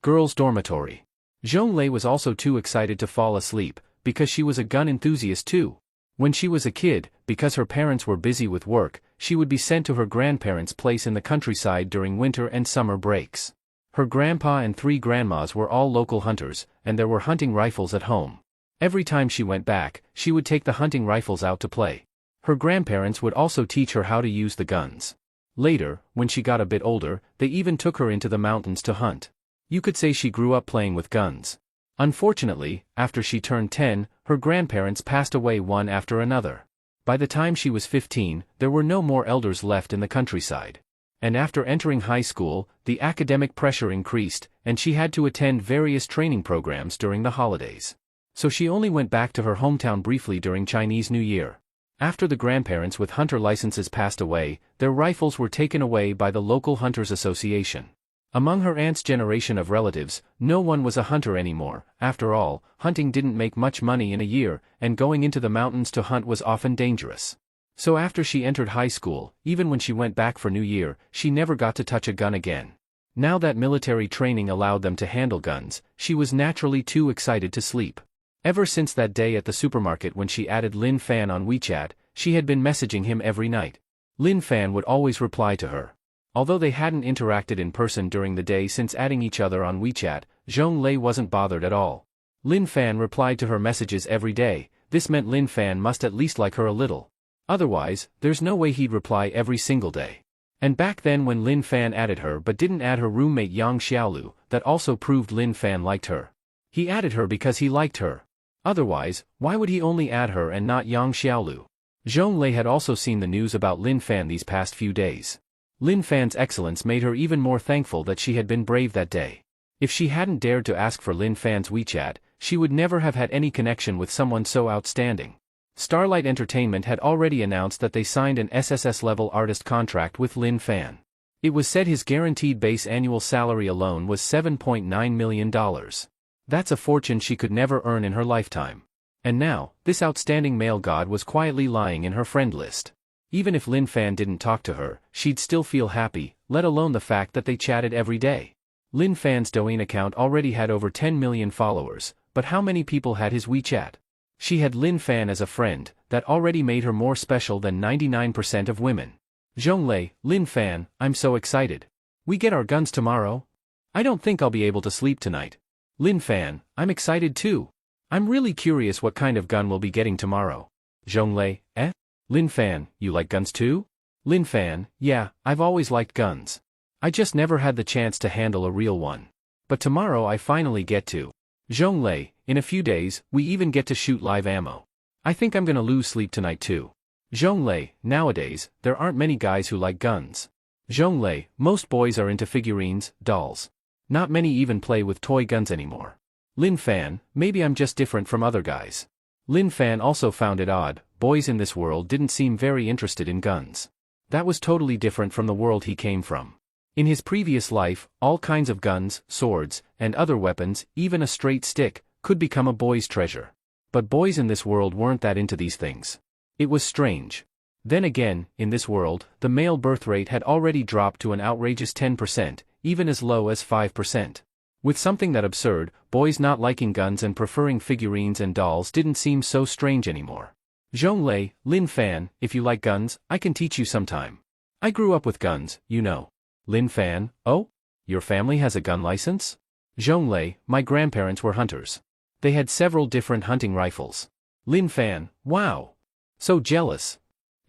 Girls' dormitory. Zhonglei was also too excited to fall asleep, because she was a gun enthusiast too. When she was a kid, because her parents were busy with work, she would be sent to her grandparents' place in the countryside during winter and summer breaks. Her grandpa and 3 grandmas were all local hunters, and there were hunting rifles at home. Every time she went back, she would take the hunting rifles out to play. Her grandparents would also teach her how to use the guns. Later, when she got a bit older, they even took her into the mountains to hunt. You could say she grew up playing with guns. Unfortunately, after she turned 10, her grandparents passed away one after another. By the time she was 15, there were no more elders left in the countryside. And after entering high school, the academic pressure increased, and she had to attend various training programs during the holidays. So she only went back to her hometown briefly during Chinese New Year. After the grandparents with hunter licenses passed away, their rifles were taken away by the local Hunters Association. Among her aunt's generation of relatives, no one was a hunter anymore. After all, hunting didn't make much money in a year, and going into the mountains to hunt was often dangerous. So after she entered high school, even when she went back for New Year, she never got to touch a gun again. Now that military training allowed them to handle guns, she was naturally too excited to sleep. Ever since that day at the supermarket when she added Lin Fan on WeChat, she had been messaging him every night. Lin Fan would always reply to her. Although they hadn't interacted in person during the day since adding each other on WeChat, Zhong Lei wasn't bothered at all. Lin Fan replied to her messages every day. This meant Lin Fan must at least like her a little. Otherwise, there's no way he'd reply every single day. And back then when Lin Fan added her but didn't add her roommate Yang Xiaolu, that also proved Lin Fan liked her. He added her because he liked her. Otherwise, why would he only add her and not Yang Xiaolu? Zhong Lei had also seen the news about Lin Fan these past few days. Lin Fan's excellence made her even more thankful that she had been brave that day. If she hadn't dared to ask for Lin Fan's WeChat, she would never have had any connection with someone so outstanding. Starlight Entertainment had already announced that they signed an SSS-level artist contract with Lin Fan. It was said his guaranteed base annual salary alone was $7.9 million. That's a fortune she could never earn in her lifetime. And now, this outstanding male god was quietly lying in her friend list. Even if Lin Fan didn't talk to her, she'd still feel happy, let alone the fact that they chatted every day. Lin Fan's Douyin account already had over 10 million followers, but how many people had his WeChat? She had Lin Fan as a friend, that already made her more special than 99% of women. Zhong Lei, Lin Fan, I'm so excited. We get our guns tomorrow? I don't think I'll be able to sleep tonight. Lin Fan, I'm excited too. I'm really curious what kind of gun we'll be getting tomorrow. Zhong Lei, eh? Lin Fan, you like guns too? Lin Fan, yeah, I've always liked guns. I just never had the chance to handle a real one. But tomorrow I finally get to. Zhong Lei, in a few days, we even get to shoot live ammo. I think I'm gonna lose sleep tonight too. Zhong Lei, nowadays, there aren't many guys who like guns. Zhong Lei, most boys are into figurines, dolls. Not many even play with toy guns anymore. Lin Fan, maybe I'm just different from other guys. Lin Fan also found it odd, boys in this world didn't seem very interested in guns. That was totally different from the world he came from. In his previous life, all kinds of guns, swords, and other weapons, even a straight stick, could become a boy's treasure. But boys in this world weren't that into these things. It was strange. Then again, in this world, the male birth rate had already dropped to an outrageous 10%, even as low as 5%. With something that absurd, boys not liking guns and preferring figurines and dolls didn't seem so strange anymore. Zhong Lei, Lin Fan, if you like guns, I can teach you sometime. I grew up with guns, you know. Lin Fan, oh? Your family has a gun license? Zhong Lei, my grandparents were hunters. They had several different hunting rifles. Lin Fan, wow. So jealous.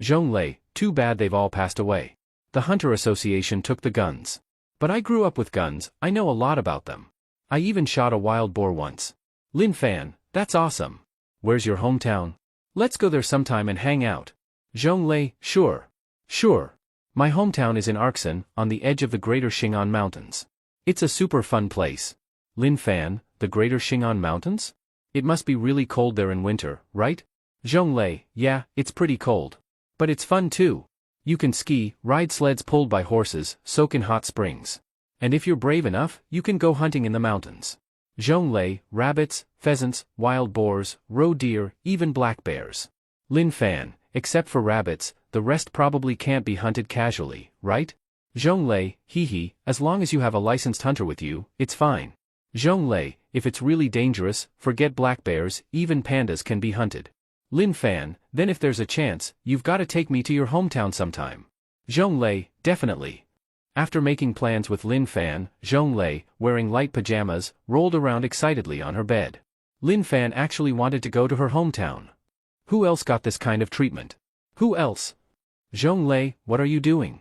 Zhong Lei, too bad they've all passed away. The Hunter Association took the guns. But I grew up with guns, I know a lot about them. I even shot a wild boar once. Lin Fan, that's awesome. Where's your hometown? Let's go there sometime and hang out. Zhong Lei, sure. Sure. My hometown is in Arksan, on the edge of the Greater Xing'an Mountains. It's a super fun place. Lin Fan, the Greater Xing'an Mountains? It must be really cold there in winter, right? Zhong Lei, yeah, it's pretty cold. But it's fun too. You can ski, ride sleds pulled by horses, soak in hot springs. And if you're brave enough, you can go hunting in the mountains. Zhong Lei, rabbits, pheasants, wild boars, roe deer, even black bears. Lin Fan, except for rabbits, the rest probably can't be hunted casually, right? Zhong Lei, hee hee, as long as you have a licensed hunter with you, it's fine. Zhong Lei, if it's really dangerous, forget black bears, even pandas can be hunted. Lin Fan, then if there's a chance, you've got to take me to your hometown sometime. Zhong Lei, definitely. After making plans with Lin Fan, Zhong Lei, wearing light pajamas, rolled around excitedly on her bed. Lin Fan actually wanted to go to her hometown. Who else got this kind of treatment? Who else? Zhong Lei, what are you doing?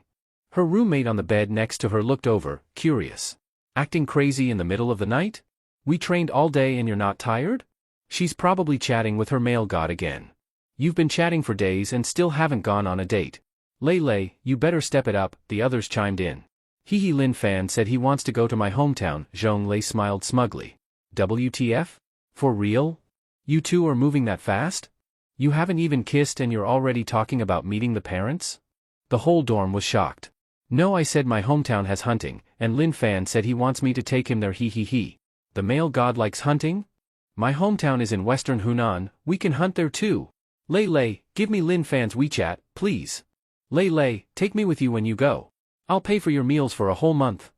Her roommate on the bed next to her looked over, curious. Acting crazy in the middle of the night? We trained all day and you're not tired? She's probably chatting with her male god again. You've been chatting for days and still haven't gone on a date. Lei Lei, you better step it up, the others chimed in. Hee hee, Lin Fan said he wants to go to my hometown. Zhong Lei smiled smugly. WTF? For real? You two are moving that fast? You haven't even kissed and you're already talking about meeting the parents? The whole dorm was shocked. No, I said my hometown has hunting, and Lin Fan said he wants me to take him there. Hee hee hee. The male god likes hunting? My hometown is in western Hunan, we can hunt there too. Lei Lei, give me Lin Fan's WeChat, please. Lei Lei, take me with you when you go. I'll pay for your meals for a whole month.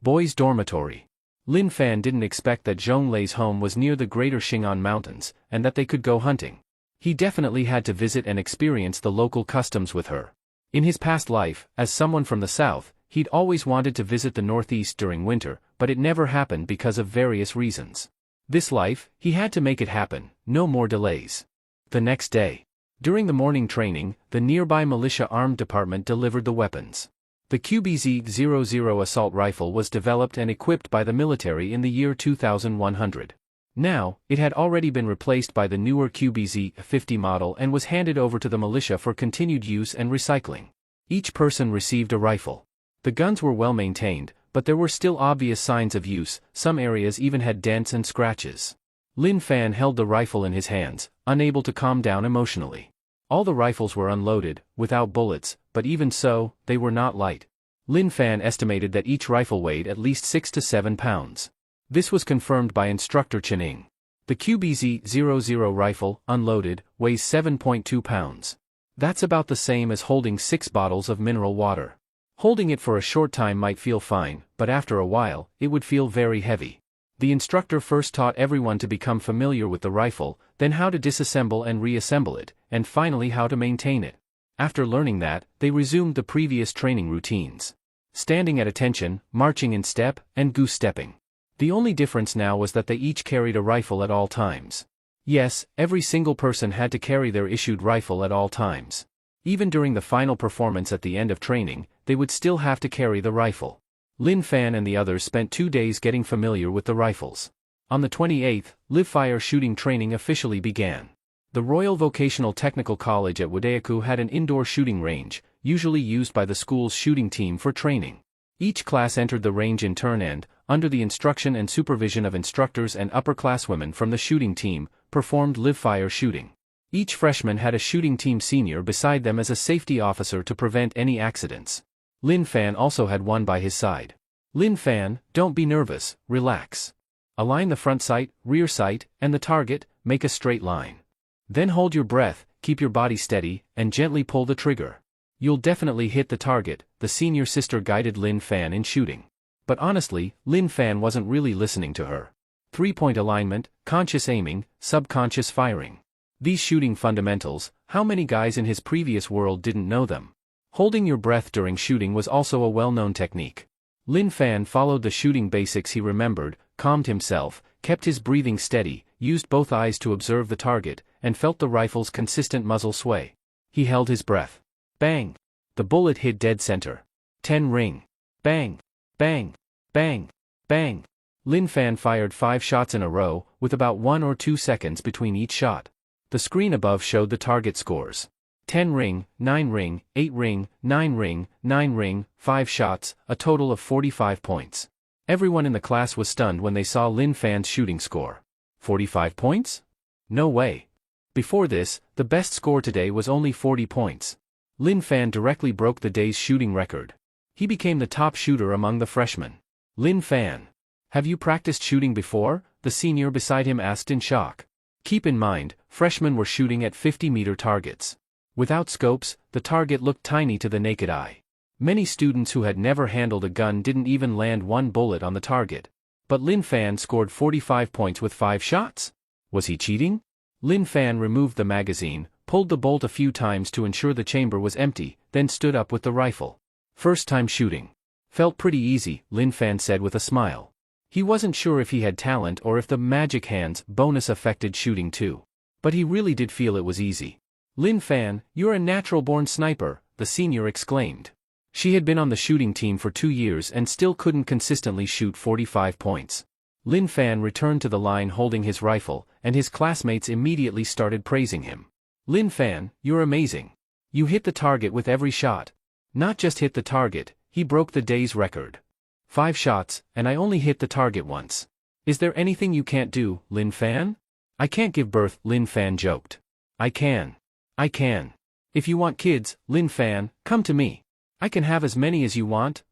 Boys' dormitory. Lin Fan didn't expect that Zhonglei's home was near the Greater Xing'an Mountains, and that they could go hunting. He definitely had to visit and experience the local customs with her. In his past life, as someone from the south, he'd always wanted to visit the northeast during winter, but it never happened because of various reasons. This life, he had to make it happen, no more delays. The next day, during the morning training, the nearby militia armed department delivered the weapons. The QBZ-00 assault rifle was developed and equipped by the military in the year 2100. Now, it had already been replaced by the newer QBZ-50 model and was handed over to the militia for continued use and recycling. Each person received a rifle. The guns were well maintained, but there were still obvious signs of use, some areas even had dents and scratches. Lin Fan held the rifle in his hands, unable to calm down emotionally. All the rifles were unloaded, without bullets, but even so, they were not light. Lin Fan estimated that each rifle weighed at least 6 to 7 pounds. This was confirmed by instructor Chening. The QBZ-00 rifle, unloaded, weighs 7.2 pounds. That's about the same as holding 6 bottles of mineral water. Holding it for a short time might feel fine, but after a while, it would feel very heavy. The instructor first taught everyone to become familiar with the rifle, then how to disassemble and reassemble it, and finally how to maintain it. After learning that, they resumed the previous training routines. Standing at attention, marching in step, and goose-stepping. The only difference now was that they each carried a rifle at all times. Yes, every single person had to carry their issued rifle at all times. Even during the final performance at the end of training, they would still have to carry the rifle. Lin Fan and the others spent 2 days getting familiar with the rifles. On the 28th, live-fire shooting training officially began. The Royal Vocational Technical College at Wadayaku had an indoor shooting range, usually used by the school's shooting team for training. Each class entered the range in turn and, under the instruction and supervision of instructors and upperclasswomen from the shooting team, performed live-fire shooting. Each freshman had a shooting team senior beside them as a safety officer to prevent any accidents. Lin Fan also had one by his side. Lin Fan, don't be nervous, relax. Align the front sight, rear sight, and the target, make a straight line. Then hold your breath, keep your body steady, and gently pull the trigger. You'll definitely hit the target, the senior sister guided Lin Fan in shooting. But honestly, Lin Fan wasn't really listening to her. 3-point alignment, conscious aiming, subconscious firing. These shooting fundamentals, how many guys in his previous world didn't know them? Holding your breath during shooting was also a well-known technique. Lin Fan followed the shooting basics he remembered, calmed himself, kept his breathing steady, used both eyes to observe the target, and felt the rifle's consistent muzzle sway. He held his breath. Bang! The bullet hit dead center. 10 ring. Bang! Bang! Bang! Bang! Lin Fan fired 5 shots in a row, with about 1 or 2 seconds between each shot. The screen above showed the target scores. 10 ring, 9 ring, 8 ring, 9 ring, 9 ring, 5 shots, a total of 45 points. Everyone in the class was stunned when they saw Lin Fan's shooting score. 45 points? No way. Before this, the best score today was only 40 points. Lin Fan directly broke the day's shooting record. He became the top shooter among the freshmen. Lin Fan. Have you practiced shooting before? The senior beside him asked in shock. Keep in mind, freshmen were shooting at 50-meter targets. Without scopes, the target looked tiny to the naked eye. Many students who had never handled a gun didn't even land 1 bullet on the target. But Lin Fan scored 45 points with 5 shots? Was he cheating? Lin Fan removed the magazine, pulled the bolt a few times to ensure the chamber was empty, then stood up with the rifle. First time shooting. Felt pretty easy, Lin Fan said with a smile. He wasn't sure if he had talent or if the magic hands bonus affected shooting too. But he really did feel it was easy. Lin Fan, you're a natural-born sniper, the senior exclaimed. She had been on the shooting team for 2 years and still couldn't consistently shoot 45 points. Lin Fan returned to the line holding his rifle, and his classmates immediately started praising him. Lin Fan, you're amazing. You hit the target with every shot. Not just hit the target, he broke the day's record. 5 shots, and I only hit the target once. Is there anything you can't do, Lin Fan? I can't give birth, Lin Fan joked. I can. I can. If you want kids, Lin Fan, come to me. I can have as many as you want.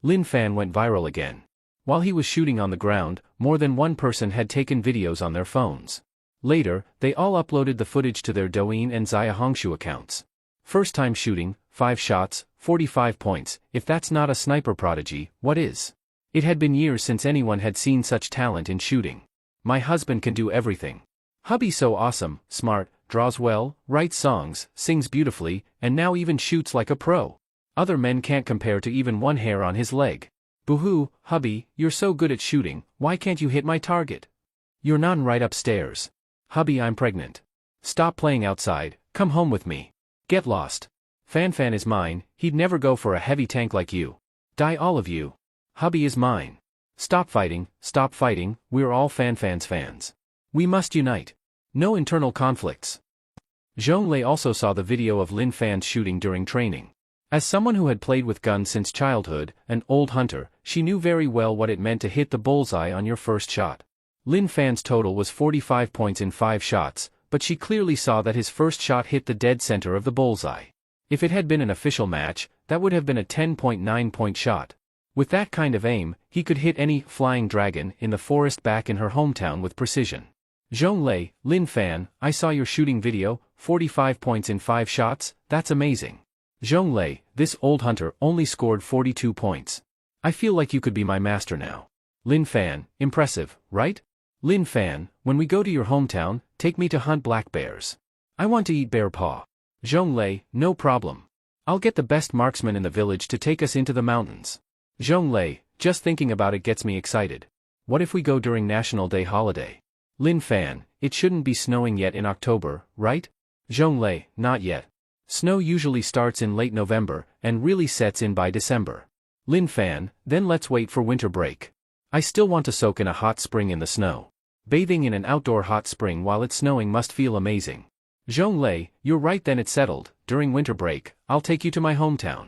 Lin Fan went viral again. While he was shooting on the ground, more than one person had taken videos on their phones. Later, they all uploaded the footage to their Douyin and Xiaohongshu accounts. First time shooting, 5 shots, 45 points, if that's not a sniper prodigy, what is? It had been years since anyone had seen such talent in shooting. My husband can do everything. Hubby's so awesome, smart, draws well, writes songs, sings beautifully, and now even shoots like a pro. Other men can't compare to even one hair on his leg. Boo-hoo, hubby, you're so good at shooting, why can't you hit my target? You're not right upstairs. Hubby, I'm pregnant. Stop playing outside, come home with me. Get lost. Fan is mine, he'd never go for a heavy tank like you. Die all of you. Hubby is mine. Stop fighting, we're all fans. We must unite. No internal conflicts. Zhonglei also saw the video of Lin Fan's shooting during training. As someone who had played with guns since childhood, an old hunter, she knew very well what it meant to hit the bullseye on your first shot. Lin Fan's total was 45 points in 5 shots, but she clearly saw that his first shot hit the dead center of the bullseye. If it had been an official match, that would have been a 10.9-point shot. With that kind of aim, he could hit any flying dragon in the forest back in her hometown with precision. Zhonglei, Lin Fan, I saw your shooting video, 45 points in 5 shots, that's amazing. Zhonglei, this old hunter only scored 42 points. I feel like you could be my master now. Lin Fan, impressive, right? Lin Fan, when we go to your hometown, take me to hunt black bears. I want to eat bear paw. Zhonglei, no problem. I'll get the best marksman in the village to take us into the mountains. Zhonglei, just thinking about it gets me excited. What if we go during National Day holiday? Lin Fan, it shouldn't be snowing yet in October, right? Zhonglei, not yet. Snow usually starts in late November, and really sets in by December. Lin Fan, then let's wait for winter break. I still want to soak in a hot spring in the snow. Bathing in an outdoor hot spring while it's snowing must feel amazing. Zhonglei, you're right, then it's settled, during winter break, I'll take you to my hometown.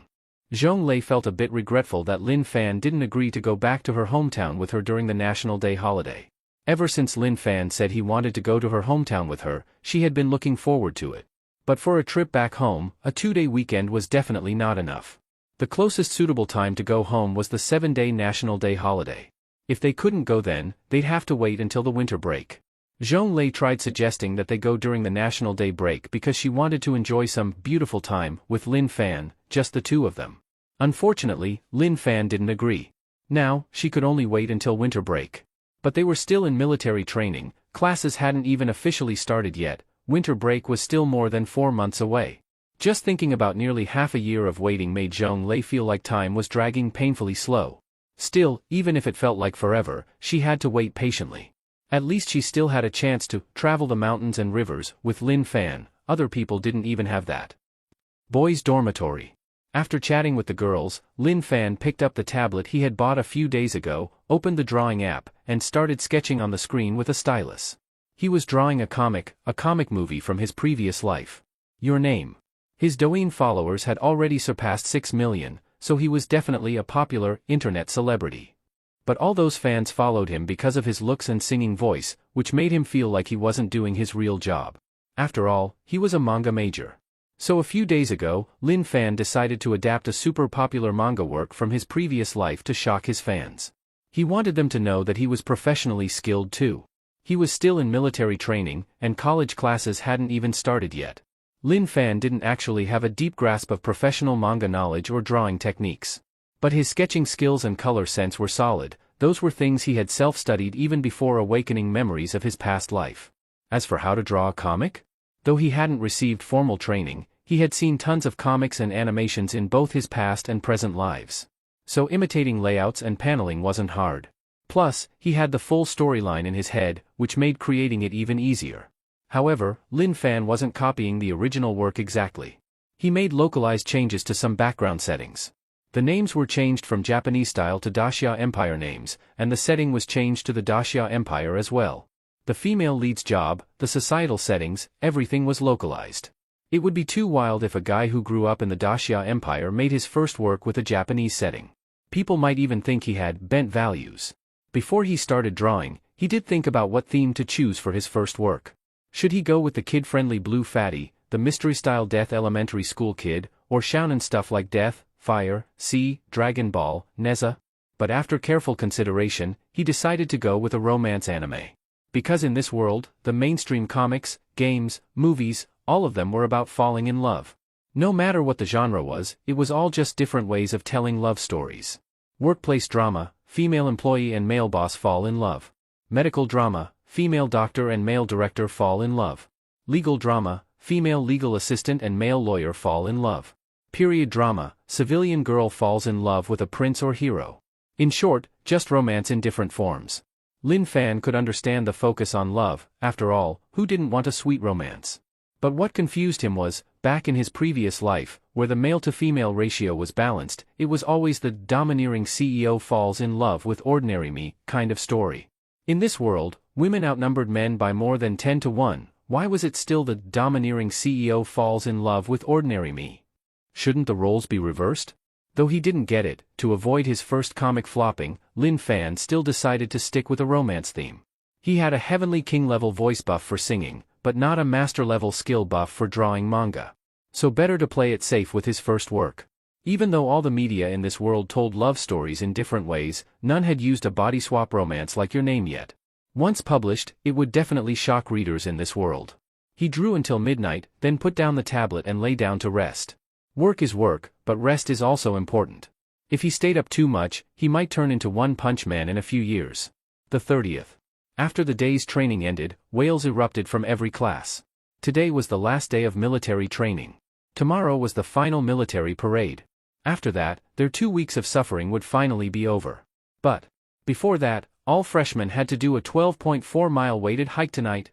Zhonglei felt a bit regretful that Lin Fan didn't agree to go back to her hometown with her during the National Day holiday. Ever since Lin Fan said he wanted to go to her hometown with her, she had been looking forward to it. But for a trip back home, a 2-day weekend was definitely not enough. The closest suitable time to go home was the 7-day National Day holiday. If they couldn't go then, they'd have to wait until the winter break. Zhonglei tried suggesting that they go during the National Day break because she wanted to enjoy some beautiful time with Lin Fan, just the two of them. Unfortunately, Lin Fan didn't agree. Now, she could only wait until winter break. But they were still in military training, classes hadn't even officially started yet, winter break was still more than 4 months away. Just thinking about nearly half a year of waiting made Zhonglei feel like time was dragging painfully slow. Still, even if it felt like forever, she had to wait patiently. At least she still had a chance to travel the mountains and rivers with Lin Fan. Other people didn't even have that. Boys' dormitory. After chatting with the girls, Lin Fan picked up the tablet he had bought a few days ago, opened the drawing app, and started sketching on the screen with a stylus. He was drawing a comic movie from his previous life. Your name. His Douyin followers had already surpassed 6 million, so he was definitely a popular internet celebrity. But all those fans followed him because of his looks and singing voice, which made him feel like he wasn't doing his real job. After all, he was a manga major. So a few days ago, Lin Fan decided to adapt a super popular manga work from his previous life to shock his fans. He wanted them to know that he was professionally skilled too. He was still in military training, and college classes hadn't even started yet. Lin Fan didn't actually have a deep grasp of professional manga knowledge or drawing techniques. But his sketching skills and color sense were solid. Those were things he had self-studied even before awakening memories of his past life. As for how to draw a comic? Though he hadn't received formal training, he had seen tons of comics and animations in both his past and present lives. So imitating layouts and paneling wasn't hard. Plus, he had the full storyline in his head, which made creating it even easier. However, Lin Fan wasn't copying the original work exactly. He made localized changes to some background settings. The names were changed from Japanese style to Daxia Empire names, and the setting was changed to the Daxia Empire as well. The female lead's job, the societal settings, everything was localized. It would be too wild if a guy who grew up in the Daxia Empire made his first work with a Japanese setting. People might even think he had bent values. Before he started drawing, he did think about what theme to choose for his first work. Should he go with the kid-friendly blue fatty, the mystery-style Death Elementary School kid, or shounen stuff like Death, Fire, Sea, Dragon Ball, Neza? But after careful consideration, he decided to go with a romance anime. Because in this world, the mainstream comics, games, movies, all of them were about falling in love. No matter what the genre was, it was all just different ways of telling love stories. Workplace drama, female employee and male boss fall in love. Medical drama, female doctor and male director fall in love. Legal drama, female legal assistant and male lawyer fall in love. Period drama, civilian girl falls in love with a prince or hero. In short, just romance in different forms. Lin Fan could understand the focus on love. After all, who didn't want a sweet romance? But what confused him was, back in his previous life, where the male-to-female ratio was balanced, it was always the domineering CEO falls in love with ordinary me kind of story. In this world, women outnumbered men by more than 10 to 1, why was it still the domineering CEO falls in love with ordinary me? Shouldn't the roles be reversed? Though he didn't get it, to avoid his first comic flopping, Lin Fan still decided to stick with a romance theme. He had a Heavenly King-level voice buff for singing, but not a master-level skill buff for drawing manga. So better to play it safe with his first work. Even though all the media in this world told love stories in different ways, none had used a body swap romance like Your Name yet. Once published, it would definitely shock readers in this world. He drew until midnight, then put down the tablet and lay down to rest. Work is work, but rest is also important. If he stayed up too much, he might turn into One Punch Man in a few years. The 30th. After the day's training ended, wails erupted from every class. Today was the last day of military training. Tomorrow was the final military parade. After that, their 2 weeks of suffering would finally be over. But before that, all freshmen had to do a 12.4-mile weighted hike tonight.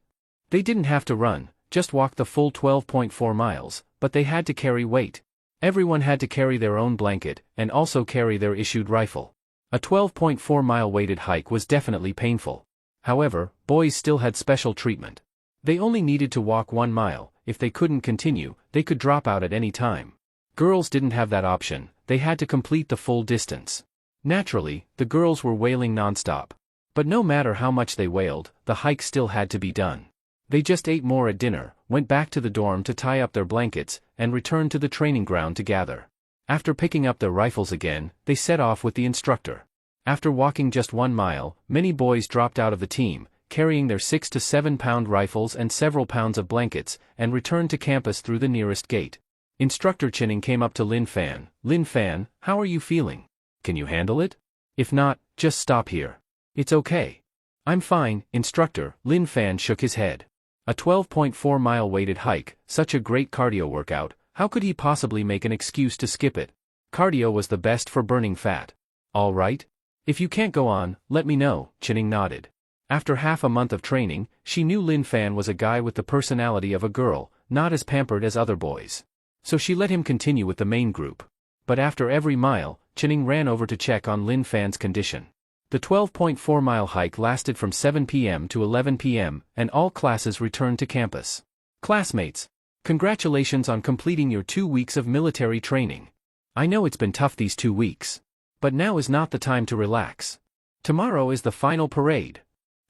They didn't have to run, just walk the full 12.4 miles, but they had to carry weight. Everyone had to carry their own blanket, and also carry their issued rifle. A 12.4-mile weighted hike was definitely painful. However, boys still had special treatment. They only needed to walk 1 mile. If they couldn't continue, they could drop out at any time. Girls didn't have that option, they had to complete the full distance. Naturally, the girls were wailing nonstop. But no matter how much they wailed, the hike still had to be done. They just ate more at dinner, went back to the dorm to tie up their blankets, and returned to the training ground to gather. After picking up their rifles again, they set off with the instructor. After walking just 1 mile, many boys dropped out of the team, carrying their 6 to 7 pound rifles and several pounds of blankets, and returned to campus through the nearest gate. Instructor Chinning came up to Lin Fan. Lin Fan, how are you feeling? Can you handle it? If not, just stop here. It's okay. I'm fine, instructor. Lin Fan shook his head. A 12.4-mile weighted hike, such a great cardio workout, how could he possibly make an excuse to skip it? Cardio was the best for burning fat. All right. If you can't go on, let me know, Chinning nodded. After half a month of training, she knew Lin Fan was a guy with the personality of a girl, not as pampered as other boys. So she let him continue with the main group. But after every mile, Chinning ran over to check on Lin Fan's condition. The 12.4-mile hike lasted from 7 p.m. to 11 p.m., and all classes returned to campus. Classmates, congratulations on completing your 2 weeks of military training. I know it's been tough these 2 weeks. But now is not the time to relax. Tomorrow is the final parade.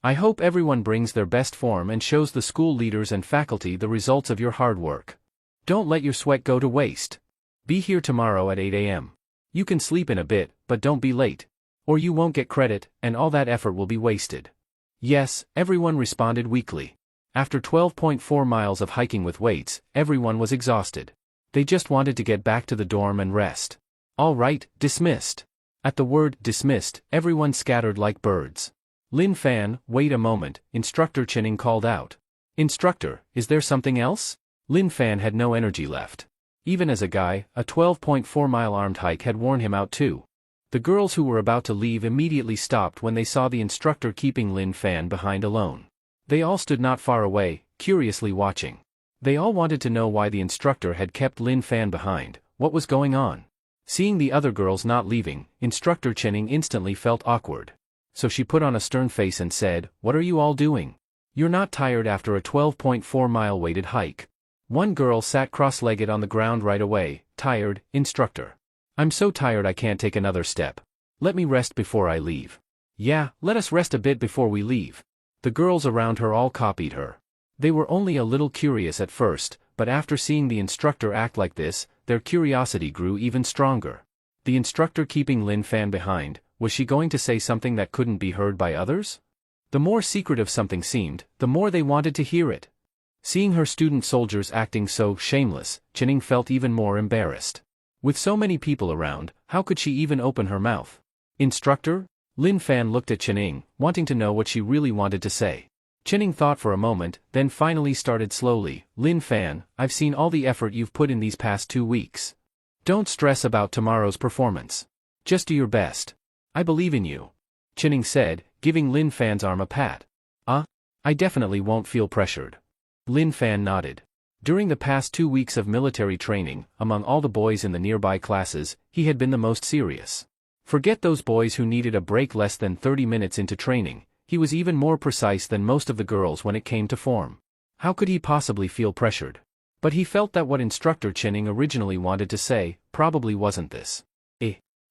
I hope everyone brings their best form and shows the school leaders and faculty the results of your hard work. Don't let your sweat go to waste. Be here tomorrow at 8 a.m. You can sleep in a bit, but don't be late. Or you won't get credit, and all that effort will be wasted. Yes, everyone responded weakly. After 12.4 miles of hiking with weights, everyone was exhausted. They just wanted to get back to the dorm and rest. All right, dismissed. At the word dismissed, everyone scattered like birds. Lin Fan, wait a moment, Instructor Chinning called out. Instructor, is there something else? Lin Fan had no energy left. Even as a guy, a 12.4-mile armed hike had worn him out too. The girls who were about to leave immediately stopped when they saw the instructor keeping Lin Fan behind alone. They all stood not far away, curiously watching. They all wanted to know why the instructor had kept Lin Fan behind, what was going on. Seeing the other girls not leaving, Instructor Chinning instantly felt awkward. So she put on a stern face and said, "What are you all doing? You're not tired after a 12.4-mile weighted hike." One girl sat cross-legged on the ground right away. Tired, instructor. I'm so tired I can't take another step. Let me rest before I leave. Yeah, let us rest a bit before we leave. The girls around her all copied her. They were only a little curious at first, but after seeing the instructor act like this, their curiosity grew even stronger. The instructor keeping Lin Fan behind, was she going to say something that couldn't be heard by others? The more secretive something seemed, the more they wanted to hear it. Seeing her student soldiers acting so shameless, Chinning felt even more embarrassed. With so many people around, how could she even open her mouth? Instructor? Lin Fan looked at Chen, wanting to know what she really wanted to say. Chen thought for a moment, then finally started slowly. Lin Fan, I've seen all the effort you've put in these past 2 weeks. Don't stress about tomorrow's performance. Just do your best. I believe in you. Chen said, giving Lin Fan's arm a pat. I definitely won't feel pressured. Lin Fan nodded. During the past 2 weeks of military training, among all the boys in the nearby classes, he had been the most serious. Forget those boys who needed a break less than 30 minutes into training, he was even more precise than most of the girls when it came to form. How could he possibly feel pressured? But he felt that what Instructor Chen originally wanted to say, probably wasn't this.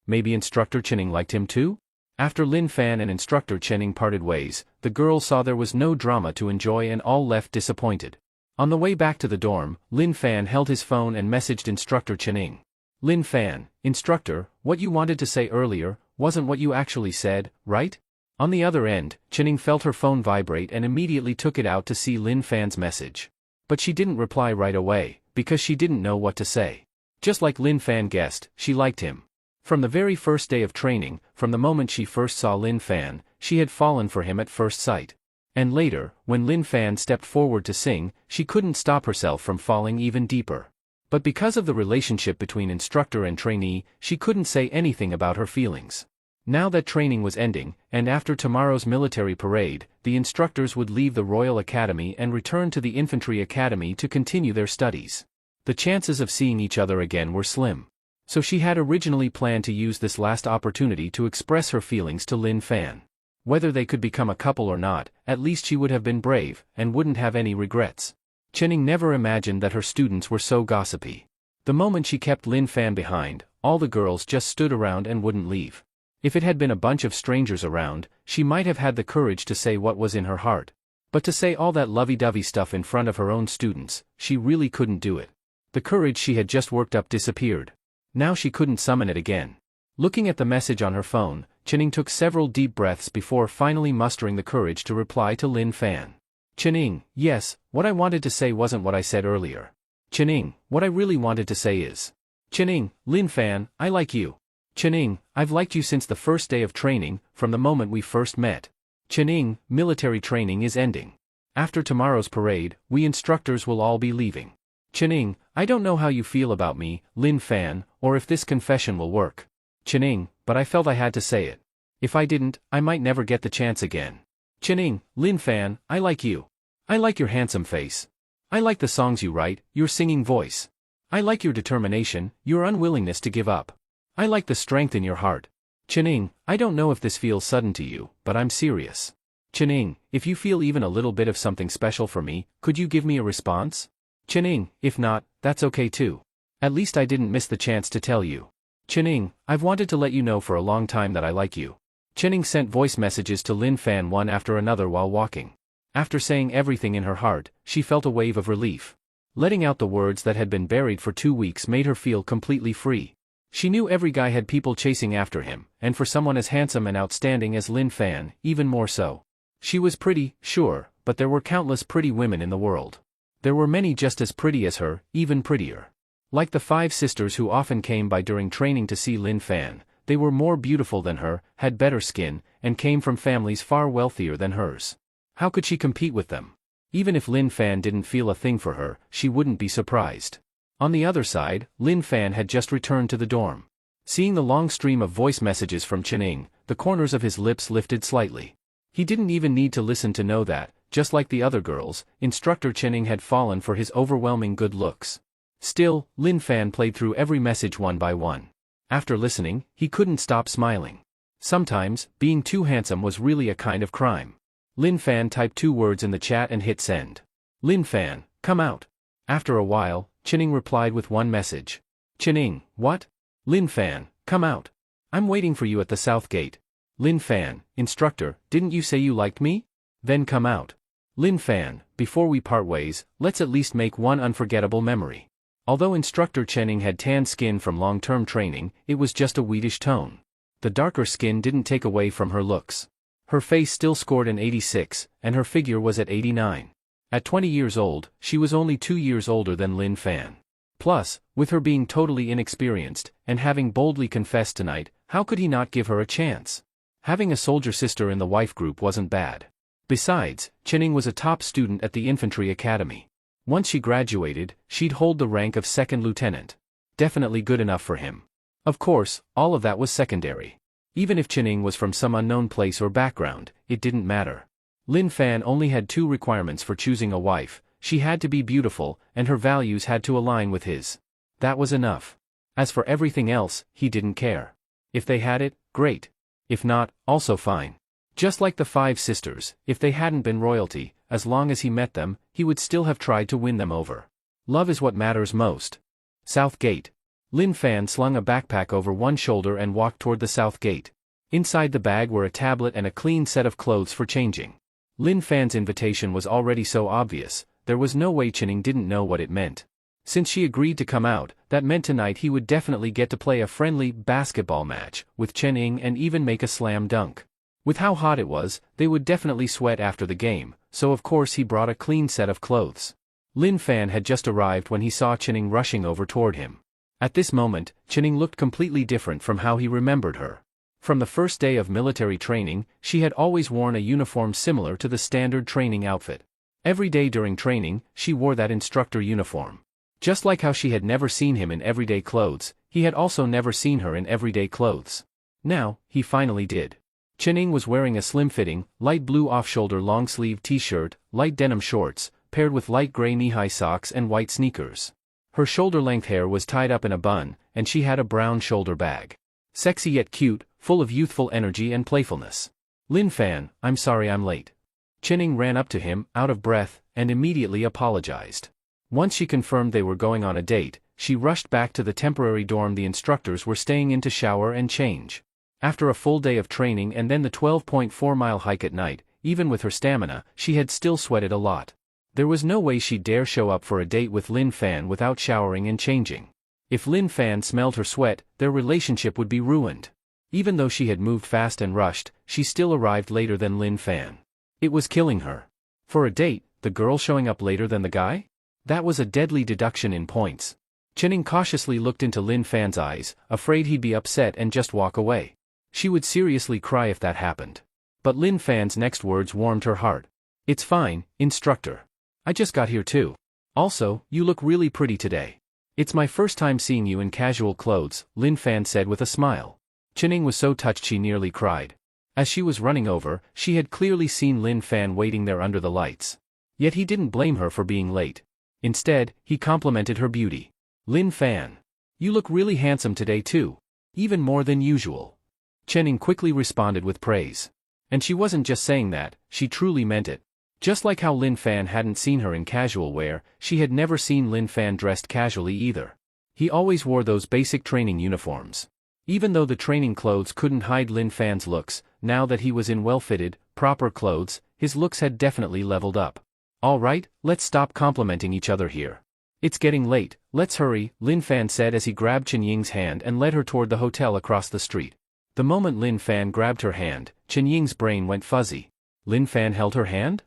Maybe Instructor Chen liked him too? After Lin Fan and Instructor Chen parted ways, the girls saw there was no drama to enjoy and all left disappointed. On the way back to the dorm, Lin Fan held his phone and messaged Instructor Chen. Lin Fan, Instructor, what you wanted to say earlier, wasn't what you actually said, right? On the other end, Chen felt her phone vibrate and immediately took it out to see Lin Fan's message. But she didn't reply right away, because she didn't know what to say. Just like Lin Fan guessed, she liked him. From the very first day of training, from the moment she first saw Lin Fan, she had fallen for him at first sight. And later, when Lin Fan stepped forward to sing, she couldn't stop herself from falling even deeper. But because of the relationship between instructor and trainee, she couldn't say anything about her feelings. Now that training was ending, and after tomorrow's military parade, the instructors would leave the Royal Academy and return to the Infantry Academy to continue their studies. The chances of seeing each other again were slim. So she had originally planned to use this last opportunity to express her feelings to Lin Fan. Whether they could become a couple or not, at least she would have been brave, and wouldn't have any regrets. Chen never imagined that her students were so gossipy. The moment she kept Lin Fan behind, all the girls just stood around and wouldn't leave. If it had been a bunch of strangers around, she might have had the courage to say what was in her heart. But to say all that lovey-dovey stuff in front of her own students, she really couldn't do it. The courage she had just worked up disappeared. Now she couldn't summon it again. Looking at the message on her phone, Chen took several deep breaths before finally mustering the courage to reply to Lin Fan. Chen, yes, what I wanted to say wasn't what I said earlier. Chen, what I really wanted to say is. Chen, Lin Fan, I like you. Chen, I've liked you since the first day of training, from the moment we first met. Chen, military training is ending. After tomorrow's parade, we instructors will all be leaving. Chen, I don't know how you feel about me, Lin Fan, or if this confession will work. Chen, but I felt I had to say it. If I didn't, I might never get the chance again. Chen, Lin Fan, I like you. I like your handsome face. I like the songs you write, your singing voice. I like your determination, your unwillingness to give up. I like the strength in your heart. Chen, I don't know if this feels sudden to you, but I'm serious. Chen, if you feel even a little bit of something special for me, could you give me a response? Chen, if not, that's okay too. At least I didn't miss the chance to tell you. Chen, I've wanted to let you know for a long time that I like you. Chen sent voice messages to Lin Fan one after another while walking. After saying everything in her heart, she felt a wave of relief. Letting out the words that had been buried for 2 weeks made her feel completely free. She knew every guy had people chasing after him, and for someone as handsome and outstanding as Lin Fan, even more so. She was pretty, sure, but there were countless pretty women in the world. There were many just as pretty as her, even prettier. Like the 5 sisters who often came by during training to see Lin Fan, they were more beautiful than her, had better skin, and came from families far wealthier than hers. How could she compete with them? Even if Lin Fan didn't feel a thing for her, she wouldn't be surprised. On the other side, Lin Fan had just returned to the dorm. Seeing the long stream of voice messages from Chen, the corners of his lips lifted slightly. He didn't even need to listen to know that, just like the other girls, Instructor Chen had fallen for his overwhelming good looks. Still, Lin Fan played through every message one by one. After listening, he couldn't stop smiling. Sometimes, being too handsome was really a kind of crime. Lin Fan typed 2 words in the chat and hit send. Lin Fan, come out. After a while, Chen replied with 1 message. Chen, what? Lin Fan, come out. I'm waiting for you at the south gate. Lin Fan, Instructor, didn't you say you liked me? Then come out. Lin Fan, before we part ways, let's at least make one unforgettable memory. Although Instructor Chen had tan skin from long-term training, it was just a wheatish tone. The darker skin didn't take away from her looks. Her face still scored an 86, and her figure was at 89. At 20 years old, she was only 2 years older than Lin Fan. Plus, with her being totally inexperienced, and having boldly confessed tonight, how could he not give her a chance? Having a soldier sister in the wife group wasn't bad. Besides, Chinning was a top student at the infantry academy. Once she graduated, she'd hold the rank of second lieutenant. Definitely good enough for him. Of course, all of that was secondary. Even if Chinning was from some unknown place or background, it didn't matter. Lin Fan only had two requirements for choosing a wife: she had to be beautiful, and her values had to align with his. That was enough. As for everything else, he didn't care. If they had it, great. If not, also fine. Just like the five sisters, if they hadn't been royalty, as long as he met them, he would still have tried to win them over. Love is what matters most. South Gate. Lin Fan slung a backpack over one shoulder and walked toward the south gate. Inside the bag were a tablet and a clean set of clothes for changing. Lin Fan's invitation was already so obvious, there was no way Chinning didn't know what it meant. Since she agreed to come out, that meant tonight he would definitely get to play a friendly basketball match with Chinning and even make a slam dunk. With how hot it was, they would definitely sweat after the game, so of course he brought a clean set of clothes. Lin Fan had just arrived when he saw Chinning rushing over toward him. At this moment, Chinning looked completely different from how he remembered her. From the first day of military training, she had always worn a uniform similar to the standard training outfit. Every day during training, she wore that instructor uniform. Just like how she had never seen him in everyday clothes, he had also never seen her in everyday clothes. Now, he finally did. Chinning was wearing a slim-fitting, light blue off-shoulder long-sleeve t-shirt, light denim shorts, paired with light gray knee-high socks and white sneakers. Her shoulder-length hair was tied up in a bun, and she had a brown shoulder bag. Sexy yet cute, full of youthful energy and playfulness. Lin Fan, I'm sorry I'm late. Chinning ran up to him, out of breath, and immediately apologized. Once she confirmed they were going on a date, she rushed back to the temporary dorm the instructors were staying in to shower and change. After a full day of training and then the 12.4-mile hike at night, even with her stamina, she had still sweated a lot. There was no way she'd dare show up for a date with Lin Fan without showering and changing. If Lin Fan smelled her sweat, their relationship would be ruined. Even though she had moved fast and rushed, she still arrived later than Lin Fan. It was killing her. For a date, the girl showing up later than the guy? That was a deadly deduction in points. Chinning cautiously looked into Lin Fan's eyes, afraid he'd be upset and just walk away. She would seriously cry if that happened. But Lin Fan's next words warmed her heart. It's fine, instructor. I just got here too. Also, you look really pretty today. It's my first time seeing you in casual clothes, Lin Fan said with a smile. Chinning was so touched she nearly cried. As she was running over, she had clearly seen Lin Fan waiting there under the lights. Yet he didn't blame her for being late. Instead, he complimented her beauty. Lin Fan. You look really handsome today too. Even more than usual. Chinning quickly responded with praise. And she wasn't just saying that, she truly meant it. Just like how Lin Fan hadn't seen her in casual wear, she had never seen Lin Fan dressed casually either. He always wore those basic training uniforms. Even though the training clothes couldn't hide Lin Fan's looks, now that he was in well-fitted, proper clothes, his looks had definitely leveled up. Alright, let's stop complimenting each other here. It's getting late, let's hurry, Lin Fan said as he grabbed Chen Ying's hand and led her toward the hotel across the street. The moment Lin Fan grabbed her hand, Chen Ying's brain went fuzzy. Lin Fan held her hand?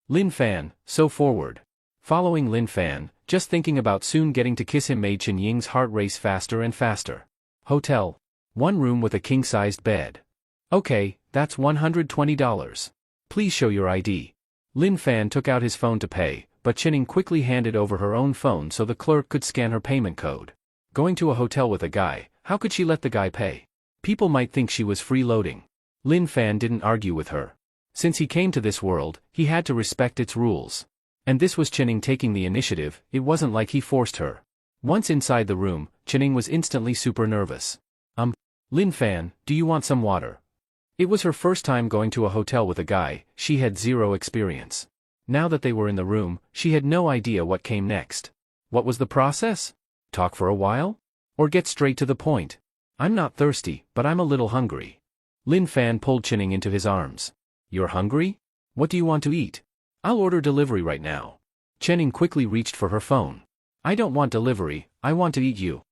Lin Fan, so forward. Following Lin Fan, just thinking about soon getting to kiss him made Chen Ying's heart race faster and faster. Hotel. One room with a king-sized bed. Okay, that's $120. Please show your ID. Lin Fan took out his phone to pay, but Chinning quickly handed over her own phone so the clerk could scan her payment code. Going to a hotel with a guy, how could she let the guy pay? People might think she was freeloading. Lin Fan didn't argue with her. Since he came to this world, he had to respect its rules. And this was Chinning taking the initiative, it wasn't like he forced her. Once inside the room, Chinning was instantly super nervous. Lin Fan, do you want some water? It was her first time going to a hotel with a guy, she had zero experience. Now that they were in the room, she had no idea what came next. What was the process? Talk for a while? Or get straight to the point? I'm not thirsty, but I'm a little hungry. Lin Fan pulled Chinning into his arms. You're hungry? What do you want to eat? I'll order delivery right now. Chinning quickly reached for her phone. I don't want delivery, I want to eat you.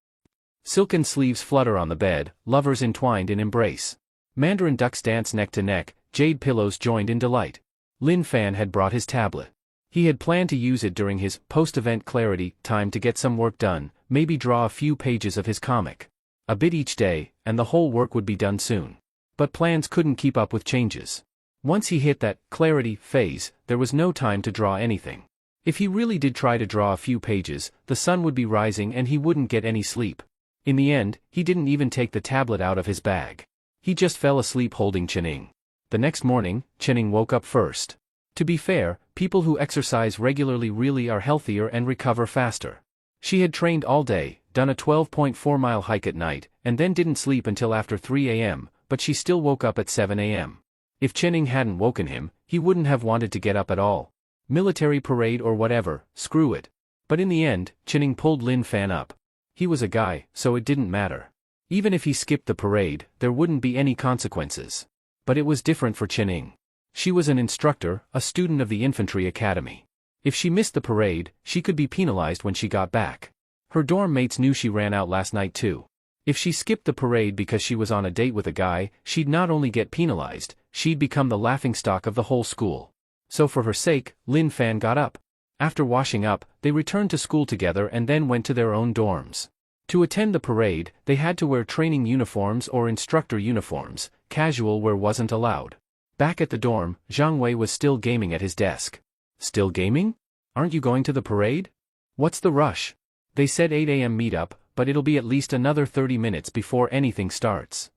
Silken sleeves flutter on the bed, lovers entwined in embrace. Mandarin ducks dance neck to neck, jade pillows joined in delight. Lin Fan had brought his tablet. He had planned to use it during his post-event clarity time to get some work done, maybe draw a few pages of his comic. A bit each day, and the whole work would be done soon. But plans couldn't keep up with changes. Once he hit that clarity phase, there was no time to draw anything. If he really did try to draw a few pages, the sun would be rising and he wouldn't get any sleep. In the end, he didn't even take the tablet out of his bag. He just fell asleep holding Chenning. The next morning, Chenning woke up first. To be fair, people who exercise regularly really are healthier and recover faster. She had trained all day, done a 12.4-mile hike at night, and then didn't sleep until after 3 a.m., but she still woke up at 7 a.m. If Chenning hadn't woken him, he wouldn't have wanted to get up at all. Military parade or whatever, screw it. But in the end, Chenning pulled Lin Fan up. He was a guy, so it didn't matter. Even if he skipped the parade, there wouldn't be any consequences. But it was different for Chenning. She was an instructor, a student of the infantry academy. If she missed the parade, she could be penalized when she got back. Her dorm mates knew she ran out last night too. If she skipped the parade because she was on a date with a guy, she'd not only get penalized, she'd become the laughingstock of the whole school. So for her sake, Lin Fan got up. After washing up, they returned to school together and then went to their own dorms. To attend the parade, they had to wear training uniforms or instructor uniforms. Casual wear wasn't allowed. Back at the dorm, Zhang Wei was still gaming at his desk. Still gaming? Aren't you going to the parade? What's the rush? They said 8 a.m. meetup, but it'll be at least another 30 minutes before anything starts.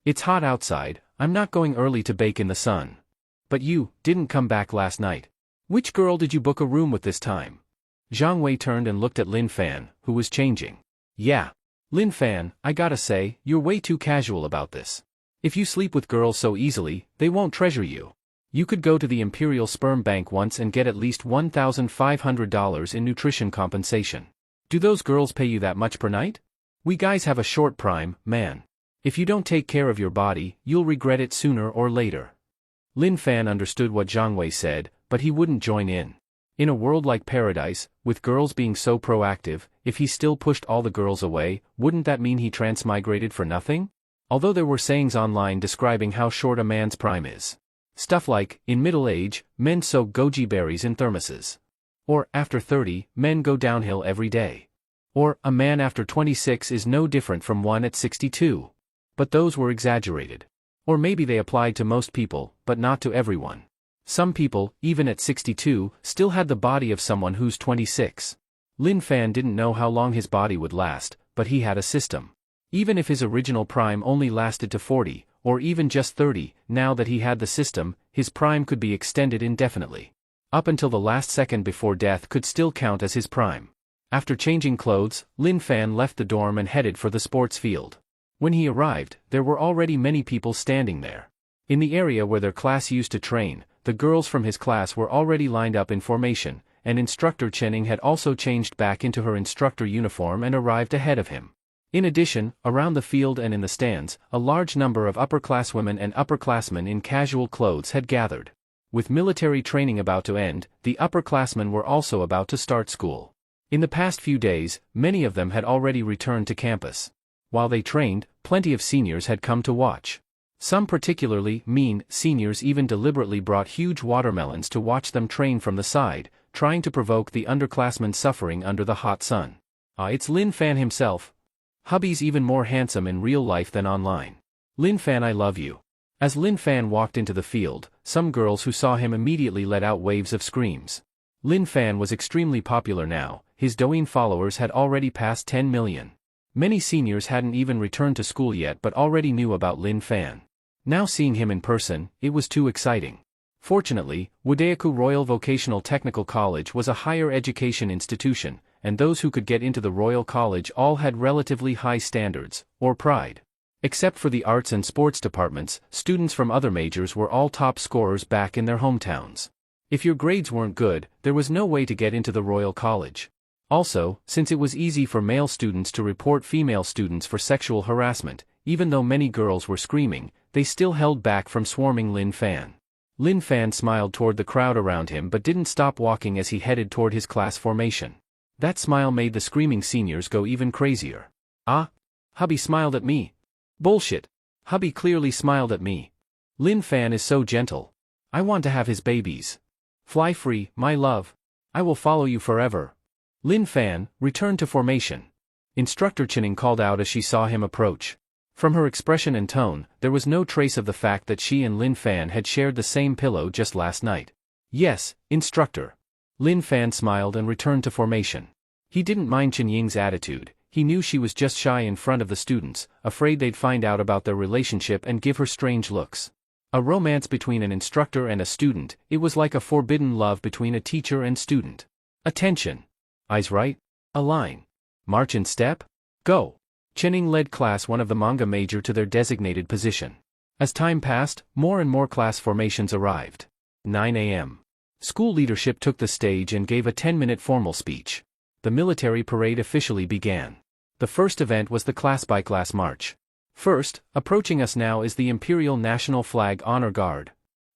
It's hot outside, I'm not going early to bake in the sun. But you didn't come back last night. Which girl did you book a room with this time? Zhang Wei turned and looked at Lin Fan, who was changing. Yeah. Lin Fan, I gotta say, you're way too casual about this. If you sleep with girls so easily, they won't treasure you. You could go to the Imperial Sperm Bank once and get at least $1,500 in nutrition compensation. Do those girls pay you that much per night? We guys have a short prime, man. If you don't take care of your body, you'll regret it sooner or later. Lin Fan understood what Zhang Wei said, but he wouldn't join in. In a world like paradise, with girls being so proactive, if he still pushed all the girls away, wouldn't that mean he transmigrated for nothing? Although there were sayings online describing how short a man's prime is. Stuff like, in middle age, men soak goji berries in thermoses. Or, after 30, men go downhill every day. Or, a man after 26 is no different from one at 62. But those were exaggerated. Or maybe they applied to most people, but not to everyone. Some people, even at 62, still had the body of someone who's 26. Lin Fan didn't know how long his body would last, but he had a system. Even if his original prime only lasted to 40, or even just 30, now that he had the system, his prime could be extended indefinitely. Up until the last second before death could still count as his prime. After changing clothes, Lin Fan left the dorm and headed for the sports field. When he arrived, there were already many people standing there. In the area where their class used to train, the girls from his class were already lined up in formation, and instructor Chenning had also changed back into her instructor uniform and arrived ahead of him. In addition, around the field and in the stands, a large number of upper-class women and upperclassmen in casual clothes had gathered. With military training about to end, the upperclassmen were also about to start school. In the past few days, many of them had already returned to campus. While they trained, plenty of seniors had come to watch. Some particularly mean seniors even deliberately brought huge watermelons to watch them train from the side, trying to provoke the underclassmen suffering under the hot sun. It's Lin Fan himself. Hubby's even more handsome in real life than online. Lin Fan, I love you. As Lin Fan walked into the field, some girls who saw him immediately let out waves of screams. Lin Fan was extremely popular now, his Douyin followers had already passed 10 million. Many seniors hadn't even returned to school yet but already knew about Lin Fan. Now seeing him in person, it was too exciting. Fortunately, Wudayaku Royal Vocational Technical College was a higher education institution, and those who could get into the Royal College all had relatively high standards, or pride. Except for the arts and sports departments, students from other majors were all top scorers back in their hometowns. If your grades weren't good, there was no way to get into the Royal College. Also, since it was easy for male students to report female students for sexual harassment, even though many girls were screaming, they still held back from swarming Lin Fan. Lin Fan smiled toward the crowd around him but didn't stop walking as he headed toward his class formation. That smile made the screaming seniors go even crazier. Hubby smiled at me. Bullshit. Hubby clearly smiled at me. Lin Fan is so gentle. I want to have his babies. Fly free, my love. I will follow you forever. Lin Fan, return to formation. Instructor Chenning called out as she saw him approach. From her expression and tone, there was no trace of the fact that she and Lin Fan had shared the same pillow just last night. Yes, instructor. Lin Fan smiled and returned to formation. He didn't mind Chen Ying's attitude. He knew she was just shy in front of the students, afraid they'd find out about their relationship and give her strange looks. A romance between an instructor and a student, it was like a forbidden love between a teacher and student. Attention! Eyes right. Align. March in step. Go. Chening led class 1 of the manga major to their designated position. As time passed, more and more class formations arrived. 9 a.m. School leadership took the stage and gave a 10-minute formal speech. The military parade officially began. The first event was the class-by-class march. First, approaching us now is the Imperial National Flag Honor Guard.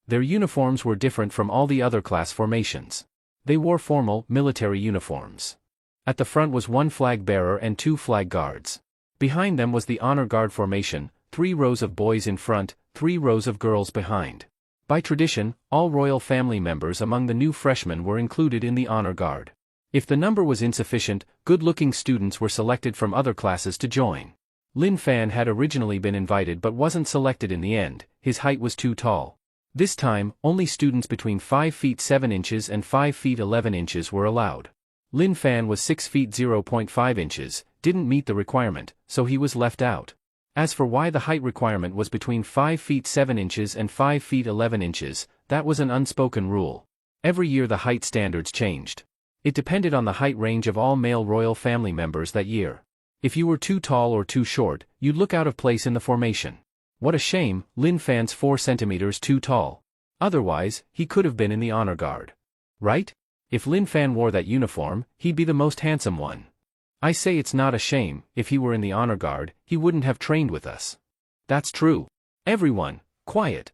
Their uniforms were different from all the other class formations. They wore formal, military uniforms. At the front was 1 flag bearer and 2 flag guards. Behind them was the Honor Guard formation, 3 rows of boys in front, 3 rows of girls behind. By tradition, all royal family members among the new freshmen were included in the Honor Guard. If the number was insufficient, good-looking students were selected from other classes to join. Lin Fan had originally been invited but wasn't selected in the end. His height was too tall. This time, only students between 5 feet 7 inches and 5 feet 11 inches were allowed. Lin Fan was 6 feet 0.5 inches, didn't meet the requirement, so he was left out. As for why the height requirement was between 5 feet 7 inches and 5 feet 11 inches, that was an unspoken rule. Every year the height standards changed. It depended on the height range of all male royal family members that year. If you were too tall or too short, you'd look out of place in the formation. What a shame, Lin Fan's 4 centimeters too tall. Otherwise, he could have been in the Honor Guard. Right? If Lin Fan wore that uniform, he'd be the most handsome one. I say it's not a shame. If he were in the Honor Guard, he wouldn't have trained with us. That's true. Everyone, quiet.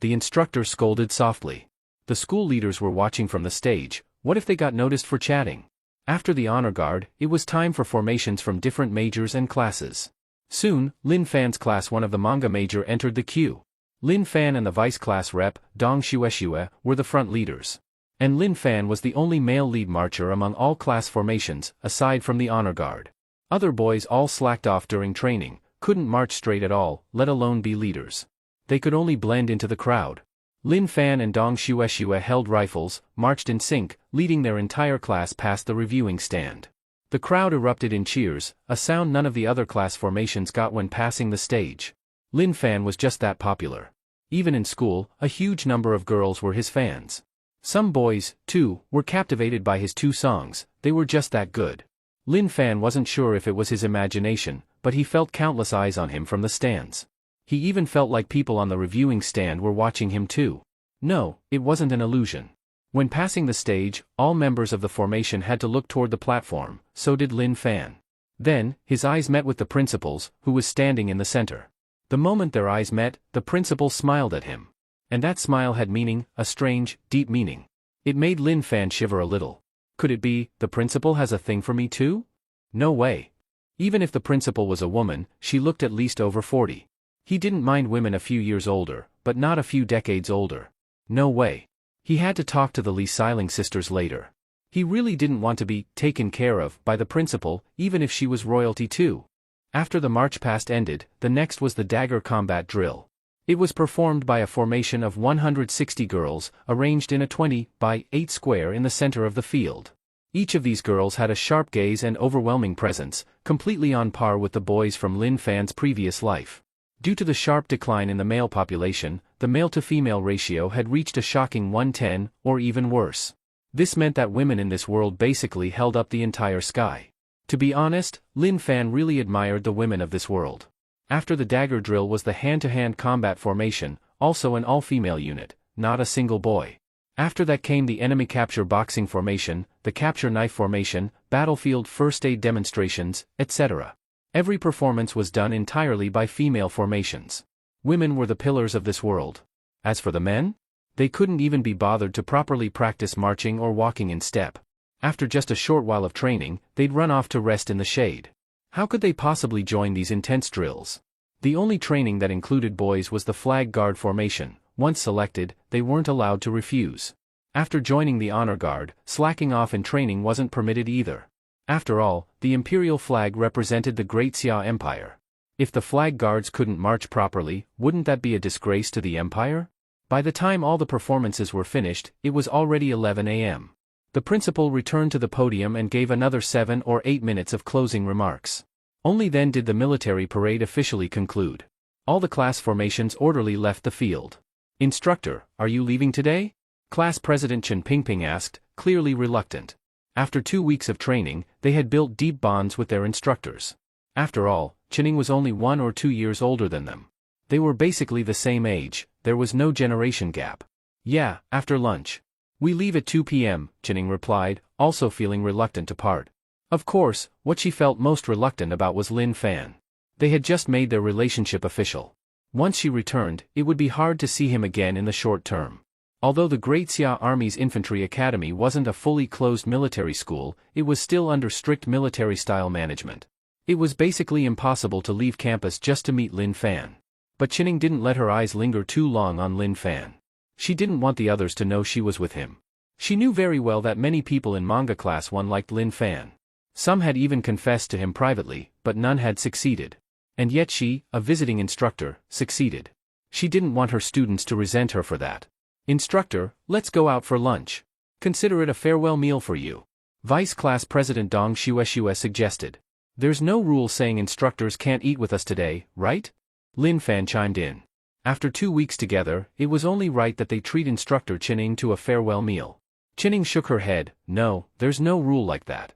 The instructor scolded softly. The school leaders were watching from the stage. What if they got noticed for chatting? After the Honor Guard, it was time for formations from different majors and classes. Soon, Lin Fan's class 1 of the manga major entered the queue. Lin Fan and the vice class rep, Dong Xuexue, were the front leaders. And Lin Fan was the only male lead marcher among all class formations, aside from the Honor Guard. Other boys all slacked off during training, couldn't march straight at all, let alone be leaders. They could only blend into the crowd. Lin Fan and Dong Xuexue held rifles, marched in sync, leading their entire class past the reviewing stand. The crowd erupted in cheers, a sound none of the other class formations got when passing the stage. Lin Fan was just that popular. Even in school, a huge number of girls were his fans. Some boys, too, were captivated by his 2 songs. They were just that good. Lin Fan wasn't sure if it was his imagination, but he felt countless eyes on him from the stands. He even felt like people on the reviewing stand were watching him too. No, it wasn't an illusion. When passing the stage, all members of the formation had to look toward the platform, so did Lin Fan. Then, his eyes met with the principal's, who was standing in the center. The moment their eyes met, the principal smiled at him. And that smile had meaning, a strange, deep meaning. It made Lin Fan shiver a little. Could it be, the principal has a thing for me too? No way. Even if the principal was a woman, she looked at least over 40. He didn't mind women a few years older, but not a few decades older. No way. He had to talk to the Li Xiling sisters later. He really didn't want to be taken care of by the principal, even if she was royalty too. After the march past ended, the next was the dagger combat drill. It was performed by a formation of 160 girls, arranged in a 20 by 8 square in the center of the field. Each of these girls had a sharp gaze and overwhelming presence, completely on par with the boys from Lin Fan's previous life. Due to the sharp decline in the male population, the male-to-female ratio had reached a shocking 1:10, or even worse. This meant that women in this world basically held up the entire sky. To be honest, Lin Fan really admired the women of this world. After the dagger drill was the hand-to-hand combat formation, also an all-female unit, not a single boy. After that came the enemy capture boxing formation, the capture knife formation, battlefield first aid demonstrations, etc. Every performance was done entirely by female formations. Women were the pillars of this world. As for the men? They couldn't even be bothered to properly practice marching or walking in step. After just a short while of training, they'd run off to rest in the shade. How could they possibly join these intense drills? The only training that included boys was the flag guard formation. Once selected, they weren't allowed to refuse. After joining the Honor Guard, slacking off in training wasn't permitted either. After all, the imperial flag represented the Great Xia Empire. If the flag guards couldn't march properly, wouldn't that be a disgrace to the empire? By the time all the performances were finished, it was already 11 a.m. The principal returned to the podium and gave another 7 or 8 minutes of closing remarks. Only then did the military parade officially conclude. All the class formations orderly left the field. "Instructor, are you leaving today?" Class President Chen Pingping asked, clearly reluctant. After 2 weeks of training, they had built deep bonds with their instructors. After all, Chening was only 1 or 2 years older than them. They were basically the same age, there was no generation gap. "Yeah, after lunch. We leave at 2 p.m., Chening replied, also feeling reluctant to part. Of course, what she felt most reluctant about was Lin Fan. They had just made their relationship official. Once she returned, it would be hard to see him again in the short term. Although the Great Xia Army's infantry academy wasn't a fully closed military school, it was still under strict military-style management. It was basically impossible to leave campus just to meet Lin Fan. But Chening didn't let her eyes linger too long on Lin Fan. She didn't want the others to know she was with him. She knew very well that many people in manga class 1 liked Lin Fan. Some had even confessed to him privately, but none had succeeded. And yet she, a visiting instructor, succeeded. She didn't want her students to resent her for that. "Instructor, let's go out for lunch. Consider it a farewell meal for you," Vice Class President Dong Shueshue suggested. "There's no rule saying instructors can't eat with us today, right?" Lin Fan chimed in. After 2 weeks together, it was only right that they treat instructor Chening to a farewell meal. Chening shook her head. "No, there's no rule like that."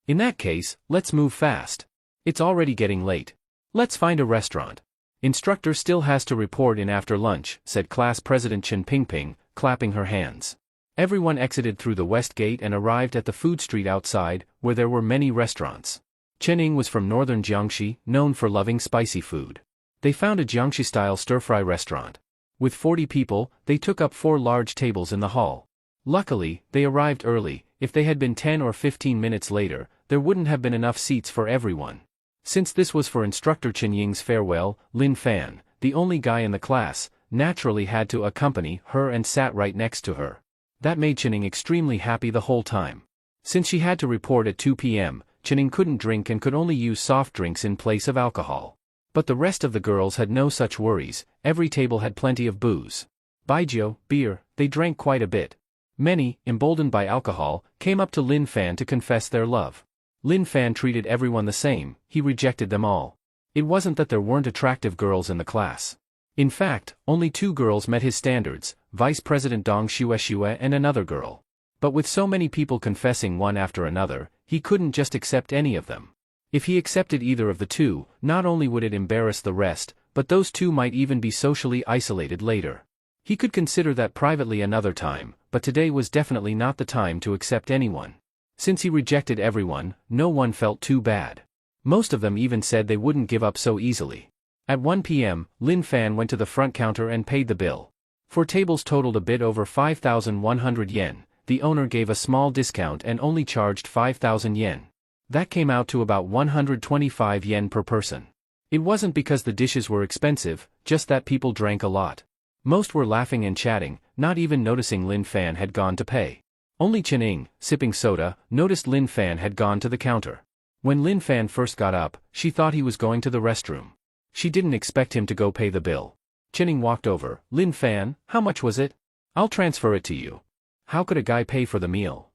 "In that case, let's move fast. It's already getting late. Let's find a restaurant." "Instructor still has to report in after lunch," said Class President Chen Pingping, clapping her hands. Everyone exited through the west gate and arrived at the food street outside, where there were many restaurants. Chening was from northern Jiangxi, known for loving spicy food. They found a Jiangxi-style stir-fry restaurant. With 40 people, they took up 4 large tables in the hall. Luckily, they arrived early. If they had been 10 or 15 minutes later, there wouldn't have been enough seats for everyone. Since this was for Instructor Chen Ying's farewell, Lin Fan, the only guy in the class, naturally had to accompany her and sat right next to her. That made Chening extremely happy the whole time. Since she had to report at 2 p.m., Chening couldn't drink and could only use soft drinks in place of alcohol. But the rest of the girls had no such worries. Every table had plenty of booze. Baijiu, beer, they drank quite a bit. Many, emboldened by alcohol, came up to Lin Fan to confess their love. Lin Fan treated everyone the same, he rejected them all. It wasn't that there weren't attractive girls in the class. In fact, only 2 girls met his standards, Vice President Dong Shueshue and another girl. But with so many people confessing one after another, he couldn't just accept any of them. If he accepted either of the 2, not only would it embarrass the rest, but those 2 might even be socially isolated later. He could consider that privately another time, but today was definitely not the time to accept anyone. Since he rejected everyone, no one felt too bad. Most of them even said they wouldn't give up so easily. At 1 p.m., Lin Fan went to the front counter and paid the bill. 4 tables totaled a bit over 5,100 yen, the owner gave a small discount and only charged 5,000 yen. That came out to about 125 yen per person. It wasn't because the dishes were expensive, just that people drank a lot. Most were laughing and chatting, not even noticing Lin Fan had gone to pay. Only Chening, sipping soda, noticed Lin Fan had gone to the counter. When Lin Fan first got up, she thought he was going to the restroom. She didn't expect him to go pay the bill. Chening walked over. "Lin Fan, how much was it? I'll transfer it to you." "How could a guy pay for the meal?"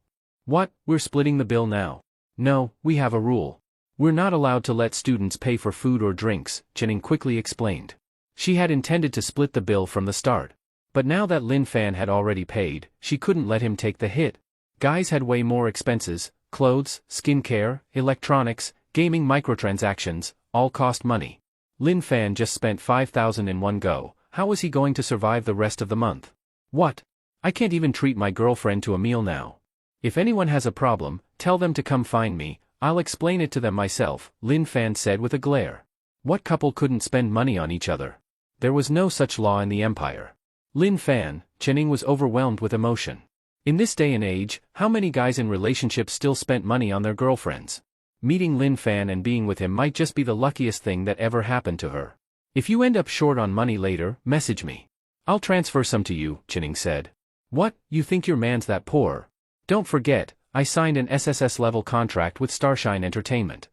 "What, we're splitting the bill now?" "No, we have a rule. We're not allowed to let students pay for food or drinks," Chening quickly explained. She had intended to split the bill from the start. But now that Lin Fan had already paid, she couldn't let him take the hit. Guys had way more expenses: clothes, skincare, electronics, gaming, microtransactions, all cost money. Lin Fan just spent 5,000 in one go. How was he going to survive the rest of the month? "What? I can't even treat my girlfriend to a meal now. If anyone has a problem, tell them to come find me, I'll explain it to them myself," Lin Fan said with a glare. What couple couldn't spend money on each other? There was no such law in the empire. Lin Fan, Chening was overwhelmed with emotion. In this day and age, how many guys in relationships still spent money on their girlfriends? Meeting Lin Fan and being with him might just be the luckiest thing that ever happened to her. "If you end up short on money later, message me. I'll transfer some to you," Chening said. "What, you think your man's that poor? Don't forget, I signed an SSS-level contract with Starshine Entertainment.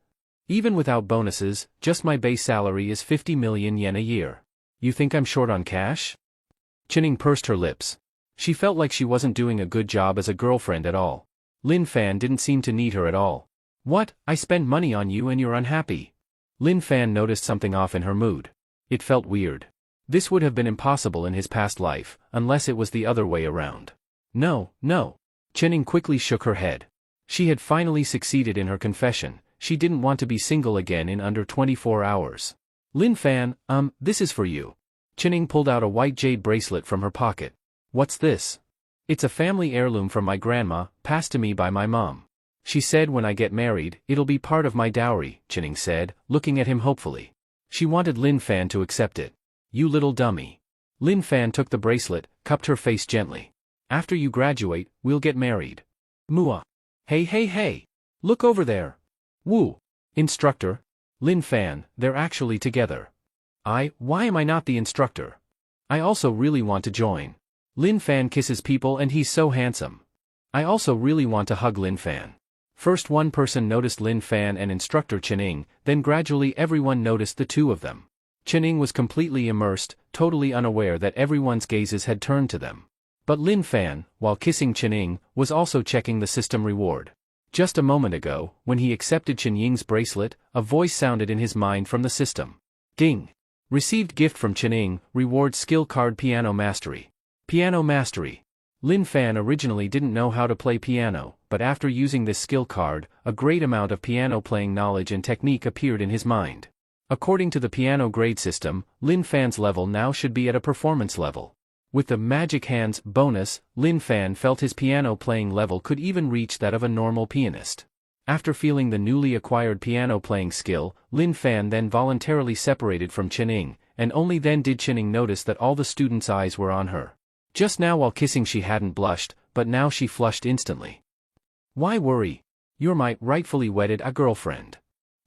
Even without bonuses, just my base salary is 50 million yen a year. You think I'm short on cash? Chining pursed her lips. She felt like she wasn't doing a good job as a girlfriend at all. Lin Fan didn't seem to need her at all. What, I spend money on you and you're unhappy? Lin Fan noticed something off in her mood. It felt weird. This would have been impossible in his past life, unless it was the other way around. No, no. Chining quickly shook her head. She had finally succeeded in her confession. She didn't want to be single again in under 24 hours. Lin Fan, this is for you. Chining pulled out a white jade bracelet from her pocket. What's this? It's a family heirloom from my grandma, passed to me by my mom. She said when I get married, it'll be part of my dowry, Chining said, looking at him hopefully. She wanted Lin Fan to accept it. You little dummy. Lin Fan took the bracelet, cupped her face gently. After you graduate, we'll get married. Mua. Hey. Look over there. Woo. Instructor. Lin Fan, they're actually together. Why am I not the instructor? I also really want to join. Lin Fan kisses people and he's so handsome. I also really want to hug Lin Fan. First one person noticed Lin Fan and instructor Chining, then gradually everyone noticed the two of them. Chining was completely immersed, totally unaware that everyone's gazes had turned to them. But Lin Fan, while kissing Chining, was also checking the system reward. Just a moment ago, when he accepted Chinying's bracelet, a voice sounded in his mind from the system. Ding! Received gift from Chining, reward skill card piano mastery. Piano mastery. Lin Fan originally didn't know how to play piano, but after using this skill card, a great amount of piano playing knowledge and technique appeared in his mind. According to the piano grade system, Lin Fan's level now should be at a performance level. With the Magic Hands bonus, Lin Fan felt his piano playing level could even reach that of a normal pianist. After feeling the newly acquired piano playing skill, Lin Fan then voluntarily separated from Chining, and only then did Chining notice that all the students' eyes were on her. Just now while kissing she hadn't blushed, but now she flushed instantly. Why worry? You're my rightfully wedded girlfriend.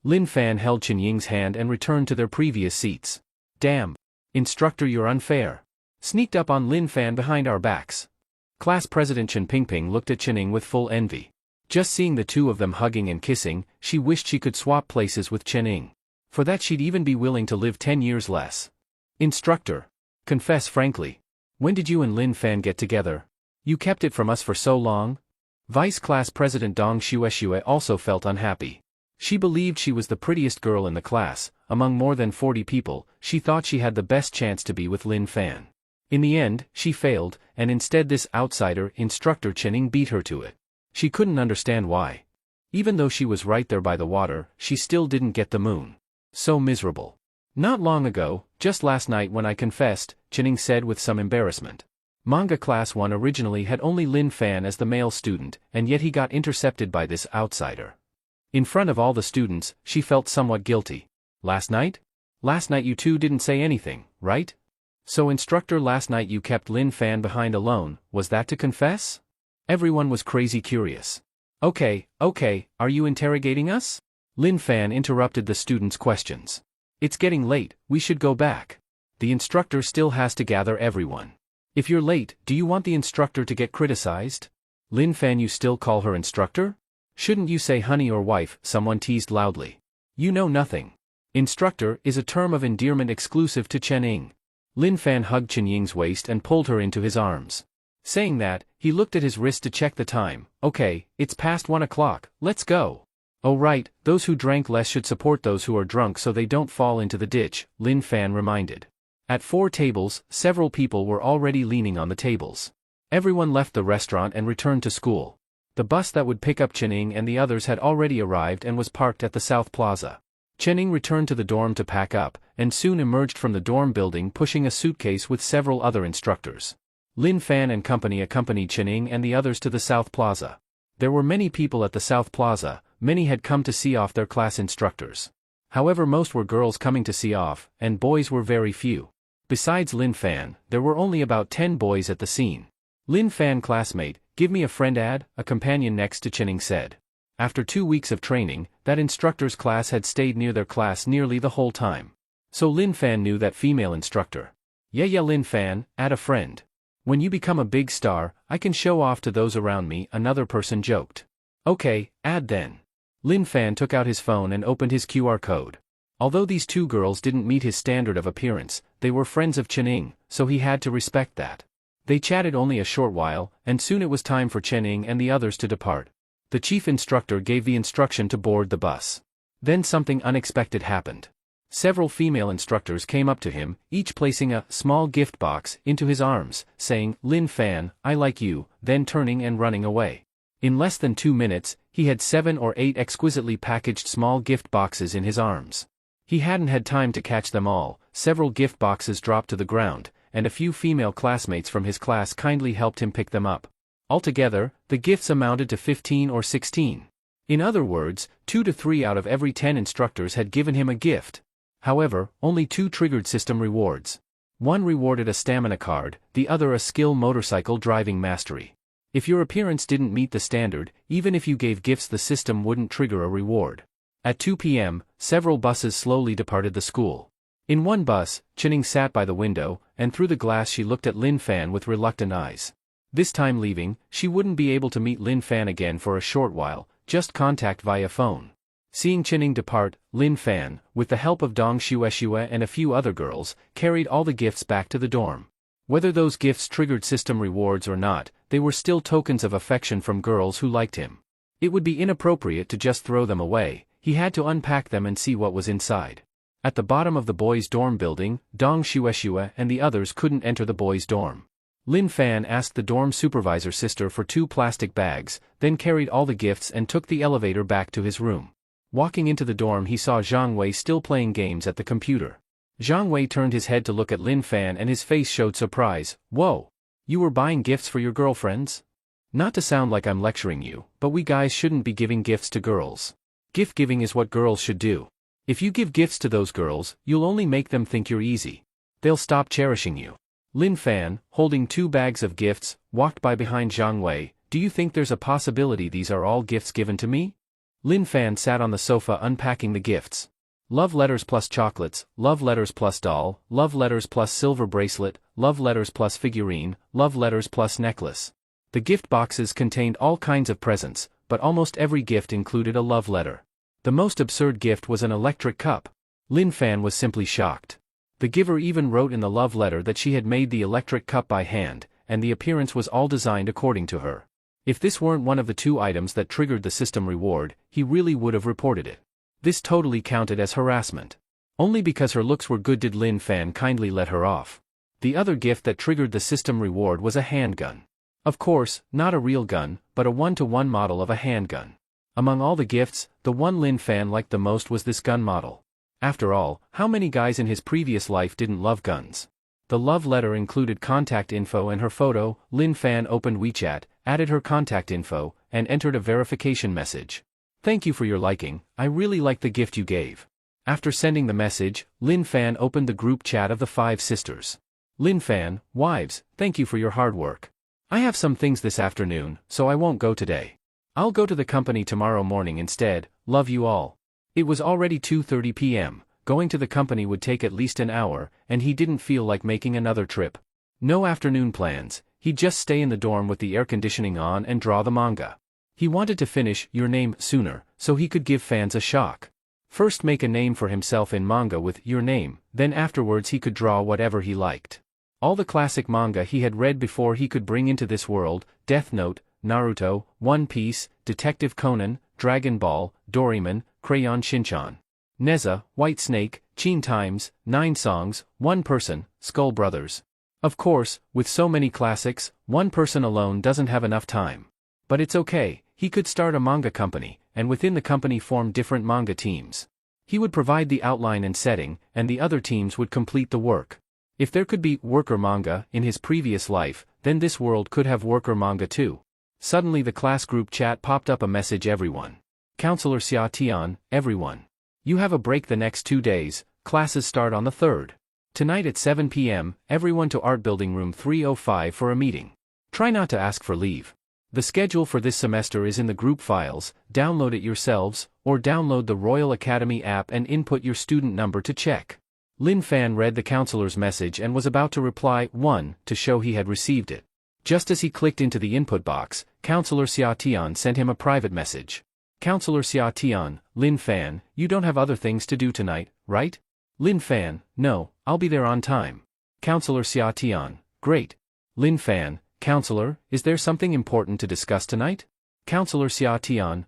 Lin Fan held Chinying's hand and returned to their previous seats. Damn. Instructor, you're unfair. Sneaked up on Lin Fan behind our backs. Class President Chen Pingping looked at Chining with full envy. Just seeing the two of them hugging and kissing, she wished she could swap places with Chining. For that she'd even be willing to live 10 years less. Instructor. Confess frankly. When did you and Lin Fan get together? You kept it from us for so long? Vice Class President Dong Shueshue also felt unhappy. She believed she was the prettiest girl in the class. Among more than 40 people, she thought she had the best chance to be with Lin Fan. In the end, she failed, and instead this outsider, instructor Chining, beat her to it. She couldn't understand why. Even though she was right there by the water, she still didn't get the moon. So miserable. Not long ago, just last night when I confessed, Chining said with some embarrassment. Manga Class 1 originally had only Lin Fan as the male student, and yet he got intercepted by this outsider. In front of all the students, she felt somewhat guilty. Last night? Last night you two didn't say anything, right? So instructor, last night you kept Lin Fan behind alone, was that to confess? Everyone was crazy curious. Okay, are you interrogating us? Lin Fan interrupted the students' questions. It's getting late, we should go back. The instructor still has to gather everyone. If you're late, do you want the instructor to get criticized? Lin Fan, you still call her instructor? Shouldn't you say honey or wife? Someone teased loudly. You know nothing. Instructor is a term of endearment exclusive to Chining. Lin Fan hugged Chinying's waist and pulled her into his arms. Saying that, he looked at his wrist to check the time. Okay, it's past 1 o'clock, let's go. Oh right, those who drank less should support those who are drunk so they don't fall into the ditch, Lin Fan reminded. At 4 tables, several people were already leaning on the tables. Everyone left the restaurant and returned to school. The bus that would pick up Chining and the others had already arrived and was parked at the South Plaza. Chining returned to the dorm to pack up, and soon emerged from the dorm building pushing a suitcase with several other instructors. Lin Fan and company accompanied Chining and the others to the South Plaza. There were many people at the South Plaza, many had come to see off their class instructors. However, most were girls coming to see off, and boys were very few. Besides Lin Fan, there were only about 10 boys at the scene. Lin Fan classmate, give me a friend a companion next to Chining said. After 2 weeks of training, that instructor's class had stayed near their class nearly the whole time. So Lin Fan knew that female instructor. Yeah Lin Fan, add a friend. When you become a big star, I can show off to those around me, another person joked. Okay, add then. Lin Fan took out his phone and opened his QR code. Although these two girls didn't meet his standard of appearance, they were friends of Chen, so he had to respect that. They chatted only a short while, and soon it was time for Chen and the others to depart. The chief instructor gave the instruction to board the bus. Then something unexpected happened. Several female instructors came up to him, each placing a small gift box into his arms, saying, "Lin Fan, I like you," then turning and running away. In less than 2 minutes, he had 7 or 8 exquisitely packaged small gift boxes in his arms. He hadn't had time to catch them all, several gift boxes dropped to the ground, and a few female classmates from his class kindly helped him pick them up. Altogether, the gifts amounted to 15 or 16. In other words, 2 to 3 out of every 10 instructors had given him a gift. However, only 2 triggered system rewards. One rewarded a stamina card, the other a skill motorcycle driving mastery. If your appearance didn't meet the standard, even if you gave gifts the system wouldn't trigger a reward. At 2 p.m., several buses slowly departed the school. In one bus, Chen sat by the window, and through the glass she looked at Lin Fan with reluctant eyes. This time leaving, she wouldn't be able to meet Lin Fan again for a short while, just contact via phone. Seeing Chen depart, Lin Fan, with the help of Dong Xuexue and a few other girls, carried all the gifts back to the dorm. Whether those gifts triggered system rewards or not, they were still tokens of affection from girls who liked him. It would be inappropriate to just throw them away, he had to unpack them and see what was inside. At the bottom of the boys' dorm building, Dong Xuexue and the others couldn't enter the boys' dorm. Lin Fan asked the dorm supervisor sister for 2 plastic bags, then carried all the gifts and took the elevator back to his room. Walking into the dorm he saw Zhang Wei still playing games at the computer. Zhang Wei turned his head to look at Lin Fan and his face showed surprise. "Whoa! You were buying gifts for your girlfriends? Not to sound like I'm lecturing you, but we guys shouldn't be giving gifts to girls. Gift giving is what girls should do. If you give gifts to those girls, you'll only make them think you're easy. They'll stop cherishing you." Lin Fan, holding 2 bags of gifts, walked by behind Zhang Wei. "Do you think there's a possibility these are all gifts given to me?" Lin Fan sat on the sofa unpacking the gifts. Love letters plus chocolates, love letters plus doll, love letters plus silver bracelet, love letters plus figurine, love letters plus necklace. The gift boxes contained all kinds of presents, but almost every gift included a love letter. The most absurd gift was an electric cup. Lin Fan was simply shocked. The giver even wrote in the love letter that she had made the electric cup by hand, and the appearance was all designed according to her. If this weren't one of the 2 items that triggered the system reward, he really would have reported it. This totally counted as harassment. Only because her looks were good did Lin Fan kindly let her off. The other gift that triggered the system reward was a handgun. Of course, not a real gun, but a 1-to-1 model of a handgun. Among all the gifts, the one Lin Fan liked the most was this gun model. After all, how many guys in his previous life didn't love guns? The love letter included contact info and her photo. Lin Fan opened WeChat, added her contact info, and entered a verification message. "Thank you for your liking, I really like the gift you gave." After sending the message, Lin Fan opened the group chat of the 5 sisters. "Lin Fan, wives, thank you for your hard work. I have some things this afternoon, so I won't go today. I'll go to the company tomorrow morning instead, love you all." It was already 2:30 p.m., going to the company would take at least an hour, and he didn't feel like making another trip. No afternoon plans, he'd just stay in the dorm with the air conditioning on and draw the manga. He wanted to finish Your Name sooner, so he could give fans a shock. First make a name for himself in manga with Your Name, then afterwards he could draw whatever he liked. All the classic manga he had read before he could bring into this world: Death Note, Naruto, One Piece, Detective Conan, Dragon Ball, Doraemon, Crayon Shinchan, Neza, White Snake, Teen Times, 9 Songs, One Person, Skull Brothers. Of course, with so many classics, one person alone doesn't have enough time. But it's okay, he could start a manga company, and within the company form different manga teams. He would provide the outline and setting, and the other teams would complete the work. If there could be worker manga in his previous life, then this world could have worker manga too. Suddenly the class group chat popped up a message: everyone. Counselor Xia Tian, everyone. You have a break the next 2 days, classes start on the 3rd. Tonight at 7 p.m., everyone to Art Building Room 305 for a meeting. Try not to ask for leave. The schedule for this semester is in the group files, download it yourselves, or download the Royal Academy app and input your student number to check. Lin Fan read the counselor's message and was about to reply 1 to show he had received it. Just as he clicked into the input box, Counselor Xia Tian sent him a private message. Counselor Xia Tian, Lin Fan, you don't have other things to do tonight, right? Lin Fan, no, I'll be there on time. Counselor Xia Tian, great. Lin Fan, Counselor, is there something important to discuss tonight? Counselor Xia Tian,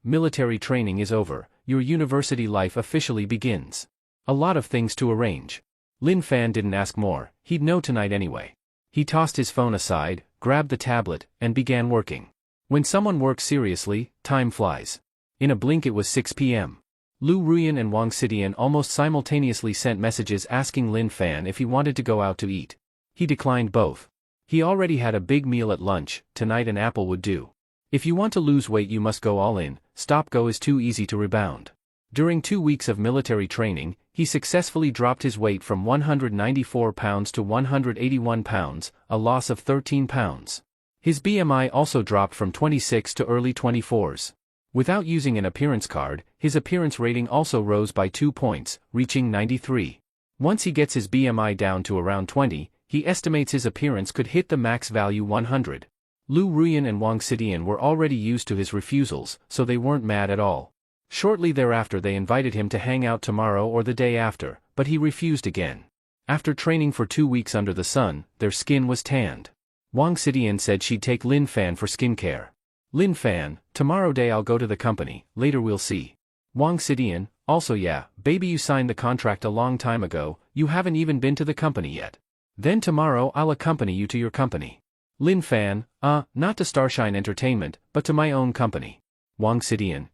military training is over, your university life officially begins. A lot of things to arrange. Lin Fan didn't ask more, he'd know tonight anyway. He tossed his phone aside, grabbed the tablet, and began working. When someone works seriously, time flies. In a blink it was 6 p.m. Lu Ruyan and Wang Xidian almost simultaneously sent messages asking Lin Fan if he wanted to go out to eat. He declined both. He already had a big meal at lunch, tonight an apple would do. If you want to lose weight you must go all in, stop-go is too easy to rebound. During 2 weeks of military training, he successfully dropped his weight from 194 pounds to 181 pounds, a loss of 13 pounds. His BMI also dropped from 26 to early 24s. Without using an appearance card, his appearance rating also rose by 2 points, reaching 93. Once he gets his BMI down to around 20, he estimates his appearance could hit the max value 100. Lu Ruyan and Wang Xidian were already used to his refusals, so they weren't mad at all. Shortly thereafter they invited him to hang out tomorrow or the day after, but he refused again. After training for 2 weeks under the sun, their skin was tanned. Wang Xidian said she'd take Lin Fan for skincare. Lin Fan, tomorrow day I'll go to the company, later we'll see. Wang Xidian, also yeah, baby you signed the contract a long time ago, you haven't even been to the company yet. Then tomorrow I'll accompany you to your company. Lin Fan, not to Starshine Entertainment, but to my own company. Wang Xidian,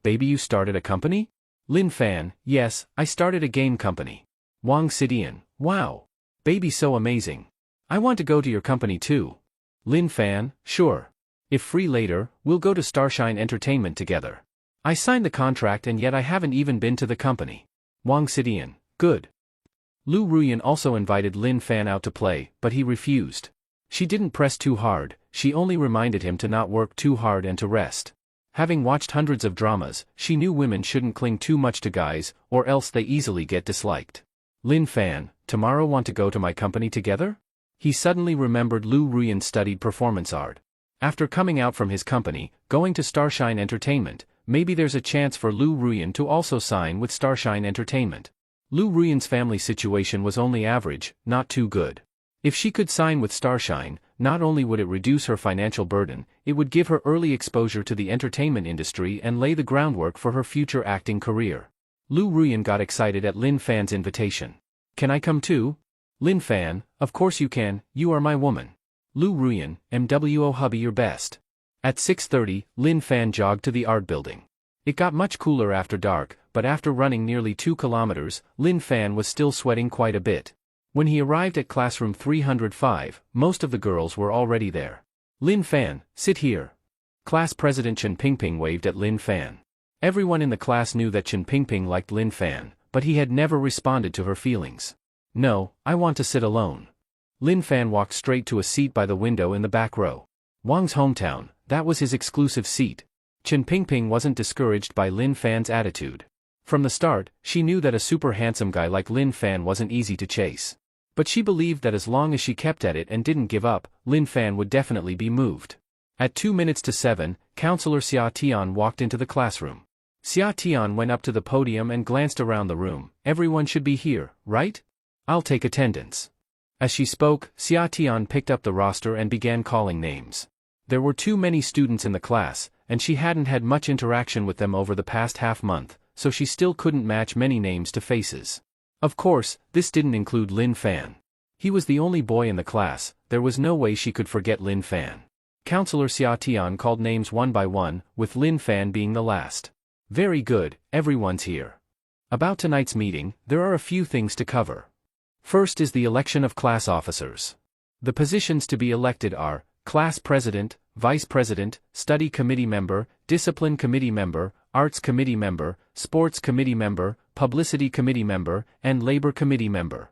Baby you started a company? Lin Fan, yes, I started a game company. Wang Xidian, wow. Baby so amazing. I want to go to your company too. Lin Fan, sure. If free later, we'll go to Starshine Entertainment together. I signed the contract and yet I haven't even been to the company. Wang Xidian, good. Lu Ruyan also invited Lin Fan out to play, but he refused. She didn't press too hard, she only reminded him to not work too hard and to rest. Having watched hundreds of dramas, she knew women shouldn't cling too much to guys, or else they easily get disliked. Lin Fan, tomorrow want to go to my company together? He suddenly remembered Lu Ruyan studied performance art. After coming out from his company, going to Starshine Entertainment, maybe there's a chance for Lu Ruyan to also sign with Starshine Entertainment. Lu Ruyan's family situation was only average, not too good. If she could sign with Starshine, not only would it reduce her financial burden, it would give her early exposure to the entertainment industry and lay the groundwork for her future acting career. Lu Ruyan got excited at Lin Fan's invitation. Can I come too? Lin Fan, of course you can, you are my woman. Lu Ruyan, MWO hubby your best. At 6:30, Lin Fan jogged to the art building. It got much cooler after dark, but after running nearly 2 kilometers, Lin Fan was still sweating quite a bit. When he arrived at classroom 305, most of the girls were already there. Lin Fan, sit here. Class president Chen Pingping waved at Lin Fan. Everyone in the class knew that Chen Pingping liked Lin Fan, but he had never responded to her feelings. No, I want to sit alone. Lin Fan walked straight to a seat by the window in the back row. Wang's hometown, that was his exclusive seat. Chen Pingping wasn't discouraged by Lin Fan's attitude. From the start, she knew that a super handsome guy like Lin Fan wasn't easy to chase. But she believed that as long as she kept at it and didn't give up, Lin Fan would definitely be moved. At 2 minutes to 7, Counselor Xia Tian walked into the classroom. Xia Tian went up to the podium and glanced around the room. Everyone should be here, right? I'll take attendance. As she spoke, Xia Tian picked up the roster and began calling names. There were too many students in the class, and she hadn't had much interaction with them over the past half-month, so she still couldn't match many names to faces. Of course, this didn't include Lin Fan. He was the only boy in the class, there was no way she could forget Lin Fan. Counselor Xia Tian called names one by one, with Lin Fan being the last. Very good, everyone's here. About tonight's meeting, there are a few things to cover. First is the election of class officers. The positions to be elected are class president, vice president, study committee member, discipline committee member, arts committee member, sports committee member, publicity committee member, and labor committee member.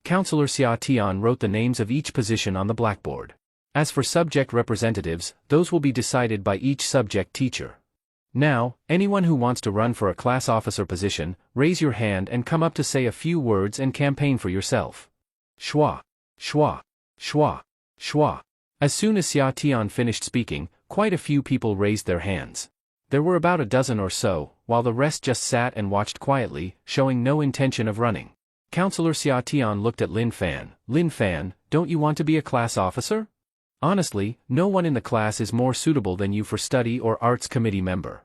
Counselor Xia Tian wrote the names of each position on the blackboard. As for subject representatives, those will be decided by each subject teacher. Now, anyone who wants to run for a class officer position, raise your hand and come up to say a few words and campaign for yourself. Schwa. Schwa. Schwa. Schwa. As soon as Xia Tian finished speaking, quite a few people raised their hands. There were about a dozen or so, while the rest just sat and watched quietly, showing no intention of running. Counselor Xia Tian looked at Lin Fan. Lin Fan, don't you want to be a class officer? Honestly, no one in the class is more suitable than you for study or arts committee member.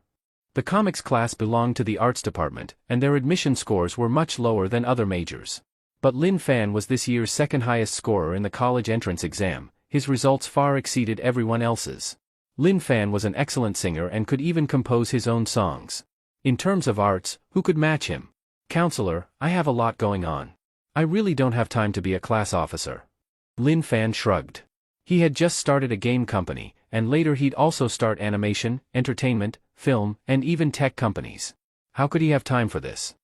The comics class belonged to the arts department, and their admission scores were much lower than other majors. But Lin Fan was this year's second highest scorer in the college entrance exam. His results far exceeded everyone else's. Lin Fan was an excellent singer and could even compose his own songs. In terms of arts, who could match him? Counselor, I have a lot going on. I really don't have time to be a class officer. Lin Fan shrugged. He had just started a game company, and later he'd also start animation, entertainment, film, and even tech companies. How could he have time for this?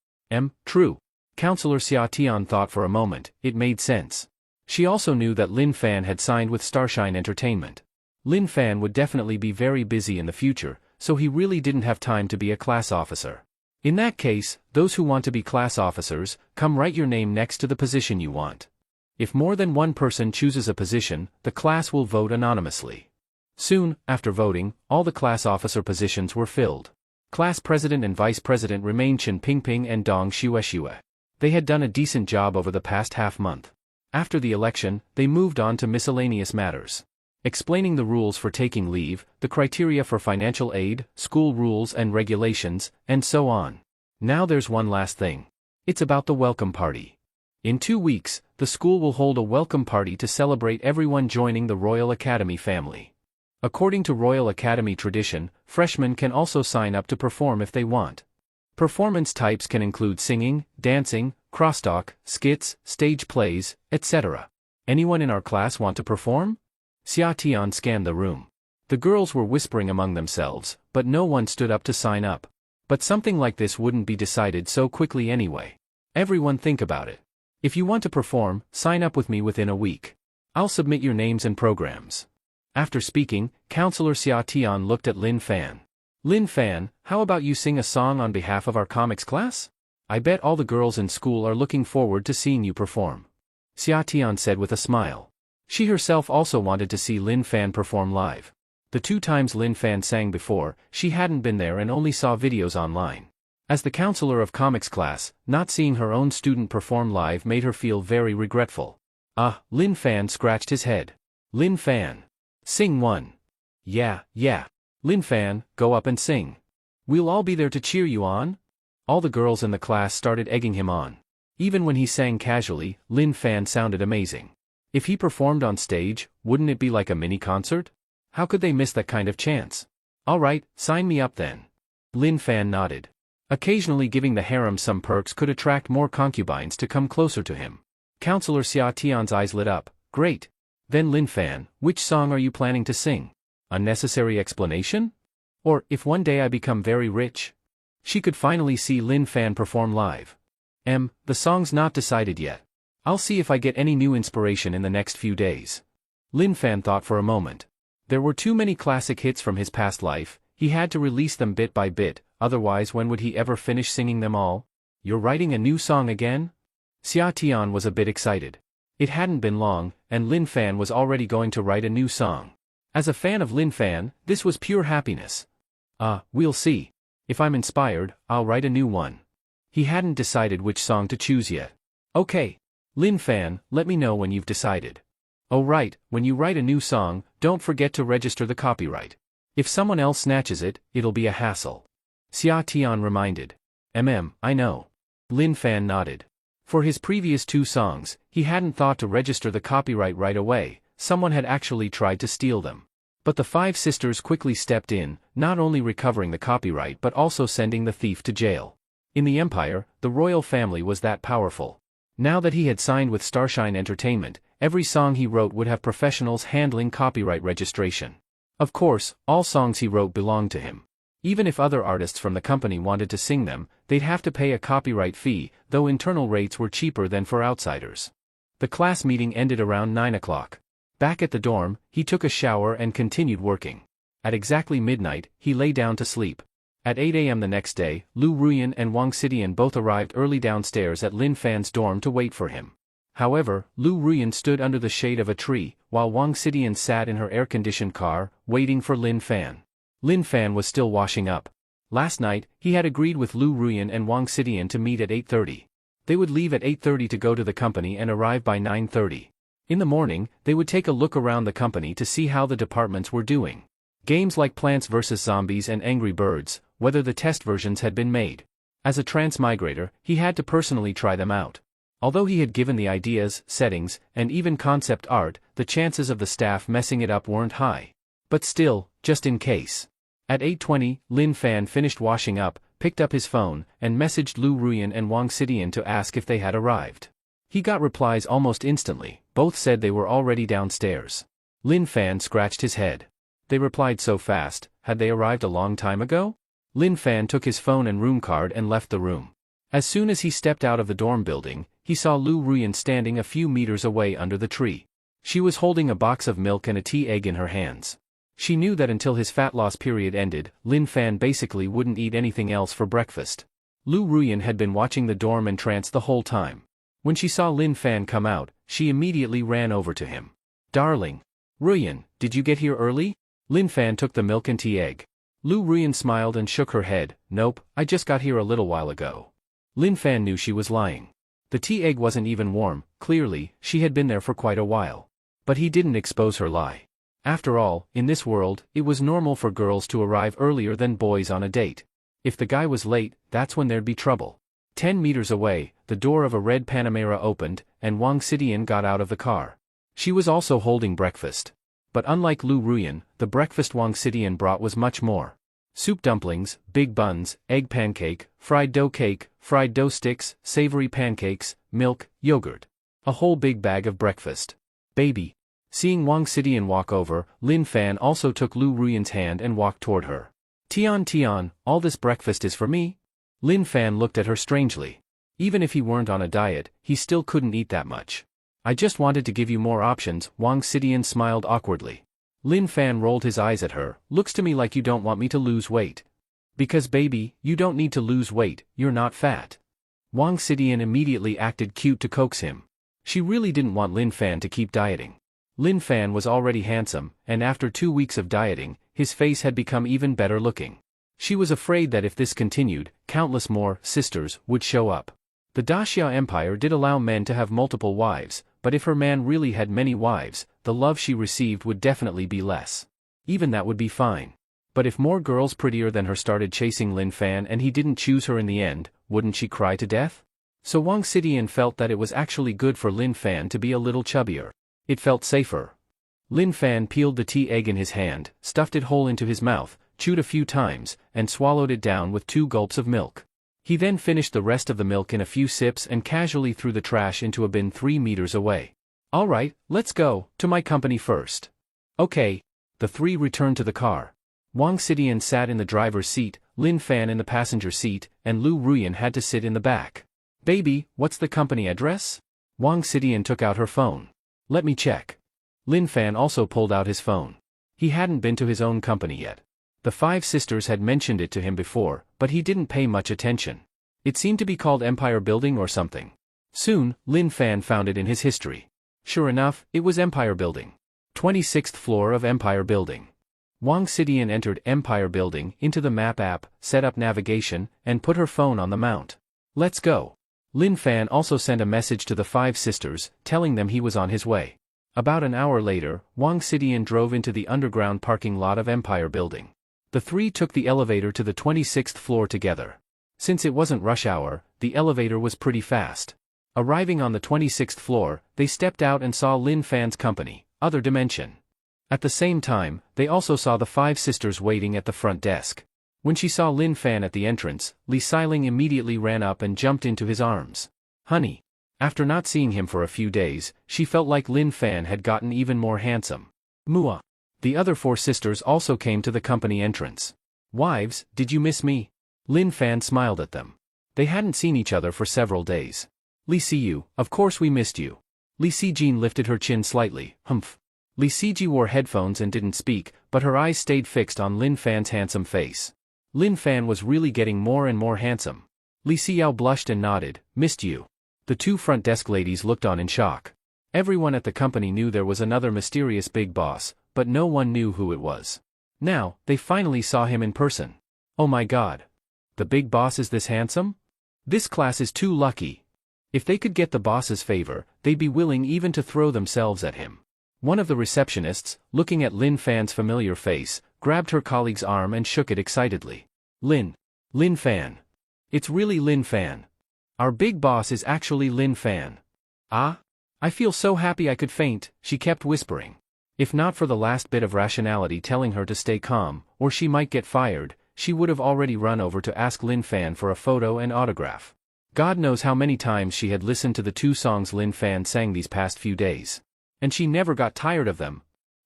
True. Counselor Xia Tian thought for a moment. It made sense. She also knew that Lin Fan had signed with Starshine Entertainment. Lin Fan would definitely be very busy in the future, so he really didn't have time to be a class officer. In that case, those who want to be class officers, come write your name next to the position you want. If more than one person chooses a position, the class will vote anonymously. Soon, after voting, all the class officer positions were filled. Class president and vice president remained Chen Pingping and Dong Xuexue. They had done a decent job over the past half-month. After the election, they moved on to miscellaneous matters. Explaining the rules for taking leave, the criteria for financial aid, school rules and regulations, and so on. Now there's one last thing. It's about the welcome party. In 2 weeks, the school will hold a welcome party to celebrate everyone joining the Royal Academy family. According to Royal Academy tradition, freshmen can also sign up to perform if they want. Performance types can include singing, dancing, crosstalk, skits, stage plays, etc. Anyone in our class want to perform? Xia Tian scanned the room. The girls were whispering among themselves, but no one stood up to sign up. But something like this wouldn't be decided so quickly anyway. Everyone think about it. If you want to perform, sign up with me within a week. I'll submit your names and programs. After speaking, Counselor Xia Tian looked at Lin Fan. Lin Fan, how about you sing a song on behalf of our comics class? I bet all the girls in school are looking forward to seeing you perform. Xia Tian said with a smile. She herself also wanted to see Lin Fan perform live. The 2 times Lin Fan sang before, she hadn't been there and only saw videos online. As the counselor of comics class, not seeing her own student perform live made her feel very regretful. Lin Fan scratched his head. Lin Fan. Sing one. Yeah. Lin Fan, go up and sing. We'll all be there to cheer you on. All the girls in the class started egging him on. Even when he sang casually, Lin Fan sounded amazing. If he performed on stage, wouldn't it be like a mini-concert? How could they miss that kind of chance? All right, sign me up then. Lin Fan nodded. Occasionally giving the harem some perks could attract more concubines to come closer to him. Counselor Xia Tian's eyes lit up. Great. Then Lin Fan, which song are you planning to sing? Unnecessary explanation? Or, if one day I become very rich? She could finally see Lin Fan perform live. The song's not decided yet. I'll see if I get any new inspiration in the next few days. Lin Fan thought for a moment. There were too many classic hits from his past life, he had to release them bit by bit, otherwise when would he ever finish singing them all? You're writing a new song again? Xia Tian was a bit excited. It hadn't been long, and Lin Fan was already going to write a new song. As a fan of Lin Fan, this was pure happiness. We'll see. If I'm inspired, I'll write a new one. He hadn't decided which song to choose yet. Okay. Lin Fan, let me know when you've decided. Oh right, when you write a new song, don't forget to register the copyright. If someone else snatches it, it'll be a hassle. Xia Tian reminded. I know. Lin Fan nodded. For his previous 2 songs, he hadn't thought to register the copyright right away, someone had actually tried to steal them. But the 5 sisters quickly stepped in, not only recovering the copyright but also sending the thief to jail. In the Empire, the royal family was that powerful. Now that he had signed with Starshine Entertainment, every song he wrote would have professionals handling copyright registration. Of course, all songs he wrote belonged to him. Even if other artists from the company wanted to sing them, they'd have to pay a copyright fee, though internal rates were cheaper than for outsiders. The class meeting ended around 9 o'clock. Back at the dorm, he took a shower and continued working. At exactly midnight, he lay down to sleep. At 8 a.m. the next day, Lu Ruyan and Wang Xidian both arrived early downstairs at Lin Fan's dorm to wait for him. However, Lu Ruyan stood under the shade of a tree, while Wang Xidian sat in her air-conditioned car, waiting for Lin Fan. Lin Fan was still washing up. Last night, he had agreed with Lu Ruyan and Wang Xidian to meet at 8:30. They would leave at 8:30 to go to the company and arrive by 9:30. In the morning, they would take a look around the company to see how the departments were doing. Games like Plants vs. Zombies and Angry Birds, whether the test versions had been made. As a transmigrator, he had to personally try them out. Although he had given the ideas, settings, and even concept art, the chances of the staff messing it up weren't high. But still, just in case. At 8:20, Lin Fan finished washing up, picked up his phone, and messaged Lu Ruyan and Wang Xidian to ask if they had arrived. He got replies almost instantly, both said they were already downstairs. Lin Fan scratched his head. They replied so fast, had they arrived a long time ago? Lin Fan took his phone and room card and left the room. As soon as he stepped out of the dorm building, he saw Lu Ruyan standing a few meters away under the tree. She was holding a box of milk and a tea egg in her hands. She knew that until his fat loss period ended, Lin Fan basically wouldn't eat anything else for breakfast. Lu Ruyan had been watching the dorm entrance the whole time. When she saw Lin Fan come out, she immediately ran over to him. "Darling. Ruyan, did you get here early?" Lin Fan took the milk and tea egg. Lu Ruyan smiled and shook her head. "Nope, I just got here a little while ago." Lin Fan knew she was lying. The tea egg wasn't even warm, clearly, she had been there for quite a while. But he didn't expose her lie. After all, in this world, it was normal for girls to arrive earlier than boys on a date. If the guy was late, that's when there'd be trouble. 10 meters away, the door of a red Panamera opened, and Wang Xidian got out of the car. She was also holding breakfast. But unlike Lu Ruyan, the breakfast Wang Xidian brought was much more. Soup dumplings, big buns, egg pancake, fried dough cake, fried dough sticks, savory pancakes, milk, yogurt. A whole big bag of breakfast. "Baby." Seeing Wang Xidian walk over, Lin Fan also took Lu Ruyan's hand and walked toward her. Tian, all this breakfast is for me?" Lin Fan looked at her strangely. Even if he weren't on a diet, he still couldn't eat that much. "I just wanted to give you more options," Wang Xidian smiled awkwardly. Lin Fan rolled his eyes at her. "Looks to me like you don't want me to lose weight." "Because baby, you don't need to lose weight, you're not fat." Wang Xidian immediately acted cute to coax him. She really didn't want Lin Fan to keep dieting. Lin Fan was already handsome, and after 2 weeks of dieting, his face had become even better looking. She was afraid that if this continued, countless more sisters would show up. The Daxia Empire did allow men to have multiple wives, but if her man really had many wives, the love she received would definitely be less. Even that would be fine. But if more girls prettier than her started chasing Lin Fan and he didn't choose her in the end, wouldn't she cry to death? So Wang Xidian felt that it was actually good for Lin Fan to be a little chubbier. It felt safer. Lin Fan peeled the tea egg in his hand, stuffed it whole into his mouth, chewed a few times, and swallowed it down with 2 gulps of milk. He then finished the rest of the milk in a few sips and casually threw the trash into a bin 3 meters away. "All right, let's go, to my company first." "Okay." The three returned to the car. Wang Xidian sat in the driver's seat, Lin Fan in the passenger seat, and Lu Ruyan had to sit in the back. "Baby, what's the company address?" Wang Xidian took out her phone. "Let me check." Lin Fan also pulled out his phone. He hadn't been to his own company yet. The 5 sisters had mentioned it to him before, but he didn't pay much attention. It seemed to be called Empire Building or something. Soon, Lin Fan found it in his history. Sure enough, it was Empire Building. 26th floor of Empire Building. Wang Xidian entered Empire Building into the map app, set up navigation, and put her phone on the mount. "Let's go." Lin Fan also sent a message to the 5 sisters, telling them he was on his way. About an hour later, Wang Xidian drove into the underground parking lot of Empire Building. The 3 took the elevator to the 26th floor together. Since it wasn't rush hour, the elevator was pretty fast. Arriving on the 26th floor, they stepped out and saw Lin Fan's company, Other Dimension. At the same time, they also saw the 5 sisters waiting at the front desk. When she saw Lin Fan at the entrance, Li Xiling immediately ran up and jumped into his arms. "Honey." After not seeing him for a few days, she felt like Lin Fan had gotten even more handsome. "Mua." The other 4 sisters also came to the company entrance. "Wives, did you miss me?" Lin Fan smiled at them. They hadn't seen each other for several days. "Li Siyu, of course we missed you." Li Sijin lifted her chin slightly. "Humph." Li Siji wore headphones and didn't speak, but her eyes stayed fixed on Lin Fan's handsome face. Lin Fan was really getting more and more handsome. Li Xiao blushed and nodded. "Missed you." The 2 front desk ladies looked on in shock. Everyone at the company knew there was another mysterious big boss, but no one knew who it was. Now, they finally saw him in person. Oh my god. The big boss is this handsome? This class is too lucky. If they could get the boss's favor, they'd be willing even to throw themselves at him. One of the receptionists, looking at Lin Fan's familiar face, grabbed her colleague's arm and shook it excitedly. Lin Fan. It's really Lin Fan. Our big boss is actually Lin Fan. Ah? I feel so happy I could faint, she kept whispering. If not for the last bit of rationality telling her to stay calm, or she might get fired, she would have already run over to ask Lin Fan for a photo and autograph. God knows how many times she had listened to the 2 songs Lin Fan sang these past few days. And she never got tired of them.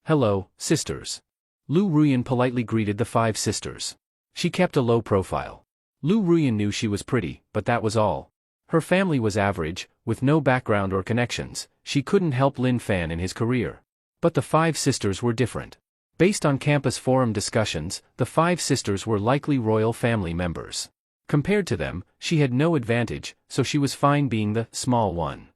Hello, sisters. Lu Ruyan politely greeted the 5 sisters. She kept a low profile. Lu Ruyan knew she was pretty, but that was all. Her family was average, with no background or connections. She couldn't help Lin Fan in his career. But the 5 sisters were different. Based on campus forum discussions, the 5 sisters were likely royal family members. Compared to them, she had no advantage, so she was fine being the small one.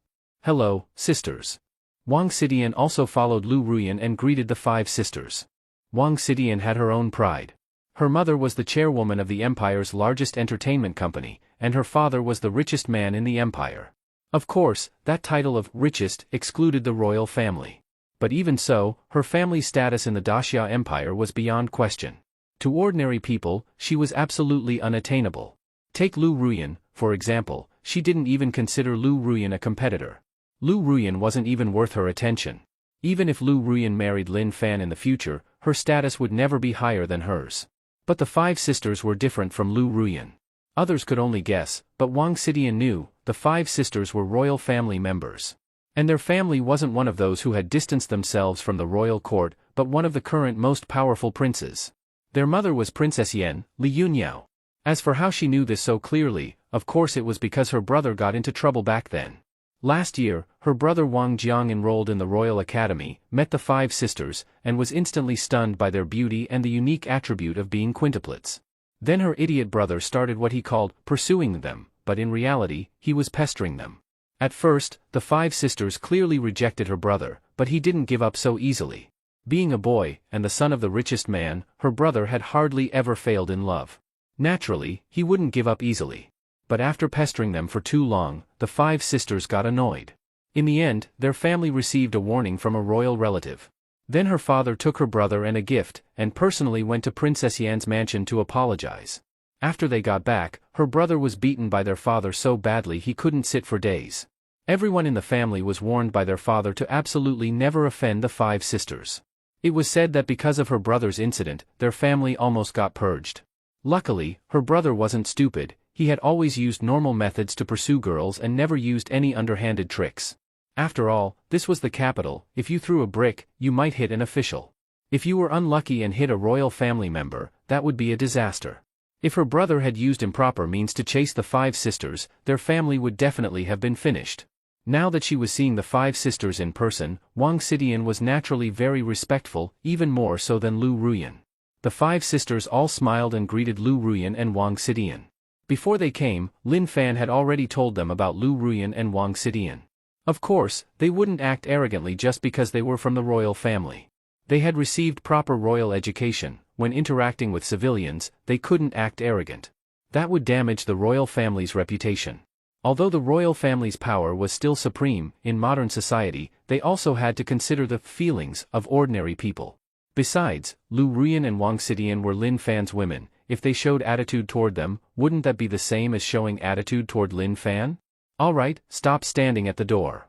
Hello, sisters. Wang Xidian also followed Lu Ruyan and greeted the 5 sisters. Wang Xidian had her own pride. Her mother was the chairwoman of the empire's largest entertainment company, and her father was the richest man in the empire. Of course, that title of richest excluded the royal family. But even so, her family's status in the Daxia Empire was beyond question. To ordinary people, she was absolutely unattainable. Take Lu Ruyan, for example. She didn't even consider Lu Ruyan a competitor. Lu Ruyan wasn't even worth her attention. Even if Lu Ruyan married Lin Fan in the future, her status would never be higher than hers. But the 5 sisters were different from Lu Ruyan. Others could only guess, but Wang Xidian knew, the 5 sisters were royal family members. And their family wasn't one of those who had distanced themselves from the royal court, but one of the current most powerful princes. Their mother was Princess Yan, Li Yunyao. As for how she knew this so clearly, of course it was because her brother got into trouble back then. Last year, her brother Wang Jiang enrolled in the Royal Academy, met the 5 sisters, and was instantly stunned by their beauty and the unique attribute of being quintuplets. Then her idiot brother started what he called pursuing them, but in reality, he was pestering them. At first, the 5 sisters clearly rejected her brother, but he didn't give up so easily. Being a boy, and the son of the richest man, her brother had hardly ever failed in love. Naturally, he wouldn't give up easily. But after pestering them for too long, the 5 sisters got annoyed. In the end, their family received a warning from a royal relative. Then her father took her brother and a gift, and personally went to Princess Yan's mansion to apologize. After they got back, her brother was beaten by their father so badly he couldn't sit for days. Everyone in the family was warned by their father to absolutely never offend the 5 sisters. It was said that because of her brother's incident, their family almost got purged. Luckily, her brother wasn't stupid. He had always used normal methods to pursue girls and never used any underhanded tricks. After all, this was the capital. If you threw a brick, you might hit an official. If you were unlucky and hit a royal family member, that would be a disaster. If her brother had used improper means to chase the 5 sisters, their family would definitely have been finished. Now that she was seeing the 5 sisters in person, Wang Xidian was naturally very respectful, even more so than Lu Ruyan. The 5 sisters all smiled and greeted Lu Ruyan and Wang Xidian. Before they came, Lin Fan had already told them about Lu Ruyan and Wang Xidian. Of course, they wouldn't act arrogantly just because they were from the royal family. They had received proper royal education. When interacting with civilians, they couldn't act arrogant. That would damage the royal family's reputation. Although the royal family's power was still supreme, in modern society, they also had to consider the feelings of ordinary people. Besides, Lu Ruyan and Wang Xidian were Lin Fan's women. If they showed attitude toward them, wouldn't that be the same as showing attitude toward Lin Fan? Alright, stop standing at the door.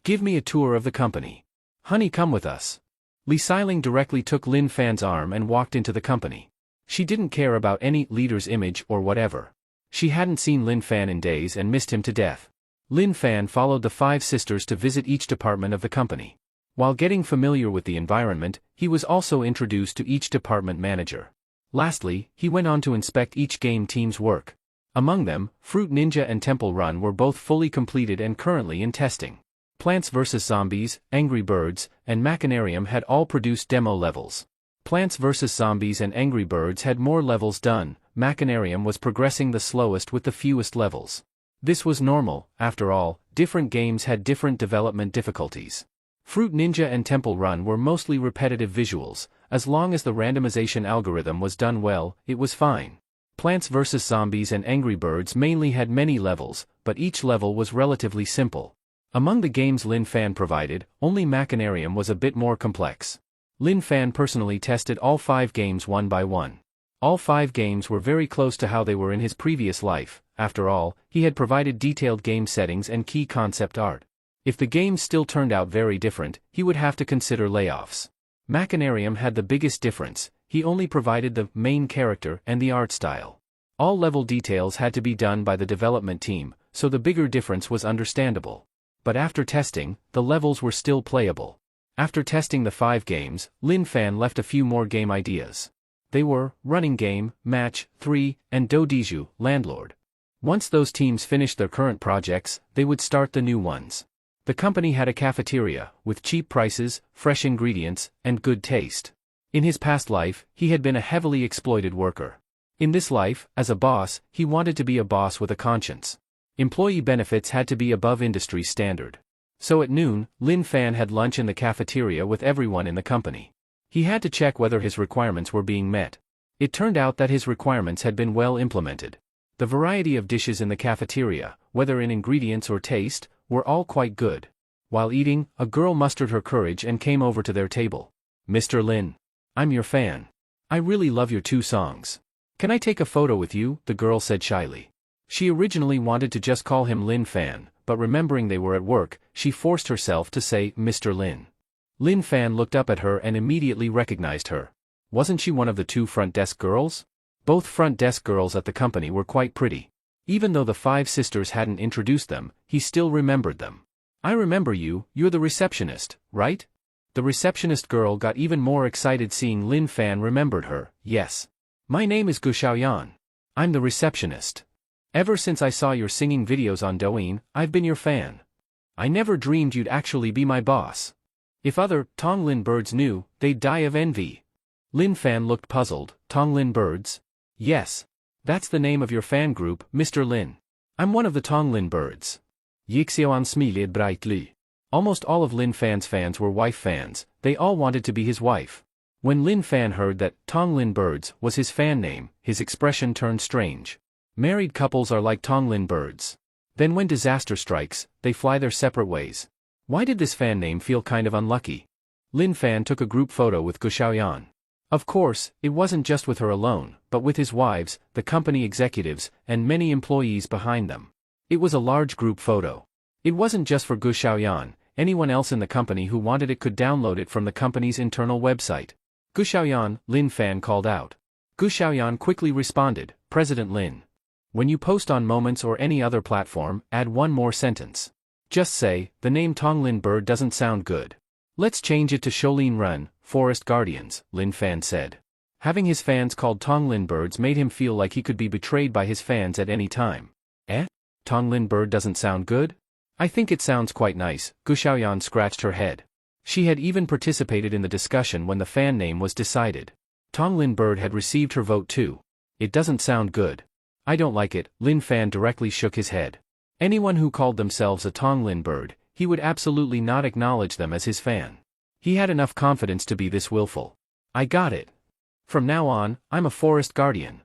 Give me a tour of the company. Honey, come with us. Li Xiling directly took Lin Fan's arm and walked into the company. She didn't care about any leader's image or whatever. She hadn't seen Lin Fan in days and missed him to death. Lin Fan followed the 5 sisters to visit each department of the company. While getting familiar with the environment, he was also introduced to each department manager. Lastly, he went on to inspect each game team's work. Among them, Fruit Ninja and Temple Run were both fully completed and currently in testing. Plants vs. Zombies, Angry Birds, and Machinarium had all produced demo levels. Plants vs. Zombies and Angry Birds had more levels done. Machinarium was progressing the slowest with the fewest levels. This was normal. After all, different games had different development difficulties. Fruit Ninja and Temple Run were mostly repetitive visuals. as long as the randomization algorithm was done well, it was fine. Plants vs. Zombies and Angry Birds mainly had many levels, but each level was relatively simple. Among the games Lin Fan provided, only Machinarium was a bit more complex. Lin Fan personally tested all 5 games one by one. All 5 games were very close to how they were in his previous life. After all, he had provided detailed game settings and key concept art. If the games still turned out very different, he would have to consider layoffs. Machinarium had the biggest difference. He only provided the main character and the art style. All level details had to be done by the development team, so the bigger difference was understandable. But after testing, the levels were still playable. After testing the 5 games, Lin Fan left a few more game ideas. They were Running Game, Match 3, and Dodiju, Landlord. Once those teams finished their current projects, they would start the new ones. The company had a cafeteria, with cheap prices, fresh ingredients, and good taste. In his past life, he had been a heavily exploited worker. In this life, as a boss, he wanted to be a boss with a conscience. Employee benefits had to be above industry standard. So at noon, Lin Fan had lunch in the cafeteria with everyone in the company. He had to check whether his requirements were being met. It turned out that his requirements had been well implemented. The variety of dishes in the cafeteria, whether in ingredients or taste, were all quite good. While eating, a girl mustered her courage and came over to their table. "Mr. Lin. I'm your fan. I really love your 2 songs. Can I take a photo with you?" the girl said shyly. She originally wanted to just call him Lin Fan, but remembering they were at work, she forced herself to say, "Mr. Lin." Lin Fan looked up at her and immediately recognized her. Wasn't she one of the 2 front desk girls? Both front desk girls at the company were quite pretty. Even though the 5 sisters hadn't introduced them, he still remembered them. "I remember you, you're the receptionist, right?" The receptionist girl got even more excited seeing Lin Fan remembered her. "Yes. My name is Gu Xiaoyan. I'm the receptionist. Ever since I saw your singing videos on Douyin, I've been your fan. I never dreamed you'd actually be my boss. If other Tonglin birds knew, they'd die of envy." Lin Fan looked puzzled. "Tonglin birds?" "Yes. That's the name of your fan group, Mr. Lin. I'm one of the Tonglin birds." Yixiuan smiled brightly. Almost all of Lin Fan's fans were wife fans. They all wanted to be his wife. When Lin Fan heard that Tonglin birds was his fan name, his expression turned strange. Married couples are like Tonglin birds. Then when disaster strikes, they fly their separate ways. Why did this fan name feel kind of unlucky? Lin Fan took a group photo with Gu Xiaoyan. Of course, it wasn't just with her alone, but with his wives, the company executives, and many employees behind them. It was a large group photo. It wasn't just for Gu Xiaoyan. Anyone else in the company who wanted it could download it from the company's internal website. "Gu Xiaoyan," Lin Fan called out. Gu Xiaoyan quickly responded, "President Lin. When you post on Moments or any other platform, add one more sentence. Just say, the name Tonglin bird doesn't sound good. Let's change it to Shoulin Run, Forest Guardians," Lin Fan said. Having his fans called Tonglin birds made him feel like he could be betrayed by his fans at any time. Tonglin bird doesn't sound good? I think it sounds quite nice. Gu Xiaoyan scratched her head. She had even participated in the discussion when the fan name was decided. Tonglin bird had received her vote too. It doesn't sound good. I don't like it. Lin Fan directly shook his head. Anyone who called themselves a Tonglin bird, he would absolutely not acknowledge them as his fan. He had enough confidence to be this willful. "I got it. From now on, I'm a forest guardian."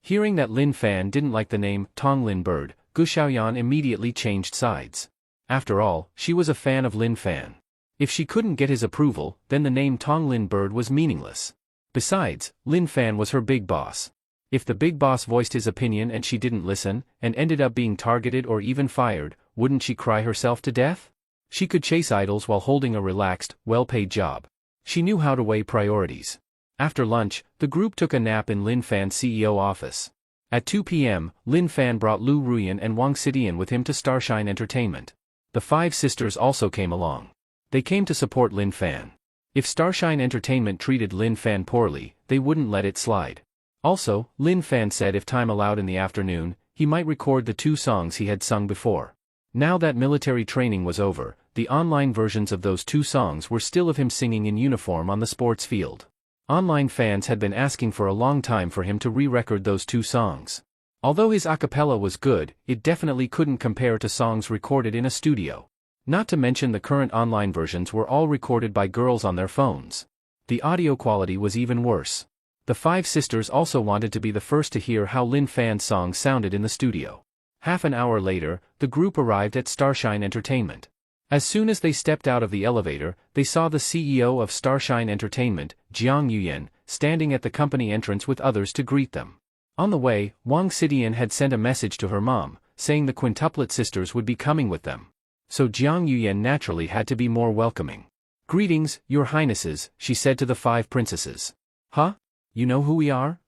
Hearing that Lin Fan didn't like the name Tonglin bird, Gu Xiaoyan immediately changed sides. After all, she was a fan of Lin Fan. If she couldn't get his approval, then the name Tonglin bird was meaningless. Besides, Lin Fan was her big boss. If the big boss voiced his opinion and she didn't listen, and ended up being targeted or even fired, wouldn't she cry herself to death? She could chase idols while holding a relaxed, well-paid job. She knew how to weigh priorities. After lunch, the group took a nap in Lin Fan's CEO office. At 2 p.m., Lin Fan brought Lu Ruyan and Wang Xidian with him to Starshine Entertainment. The 5 sisters also came along. They came to support Lin Fan. If Starshine Entertainment treated Lin Fan poorly, they wouldn't let it slide. Also, Lin Fan said if time allowed in the afternoon, he might record the 2 songs he had sung before. Now that military training was over, the online versions of those 2 songs were still of him singing in uniform on the sports field. Online fans had been asking for a long time for him to re-record those 2 songs. Although his a cappella was good, it definitely couldn't compare to songs recorded in a studio. Not to mention the current online versions were all recorded by girls on their phones. The audio quality was even worse. The five sisters also wanted to be the first to hear how Lin Fan's song sounded in the studio. Half an hour later, the group arrived at Starshine Entertainment. As soon as they stepped out of the elevator, they saw the CEO of Starshine Entertainment, Jiang Yuyan, standing at the company entrance with others to greet them. On the way, Wang Xidian had sent a message to her mom, saying the quintuplet sisters would be coming with them. So Jiang Yuyan naturally had to be more welcoming. "Greetings, your highnesses," she said to the five princesses. "Huh? You know who we are?"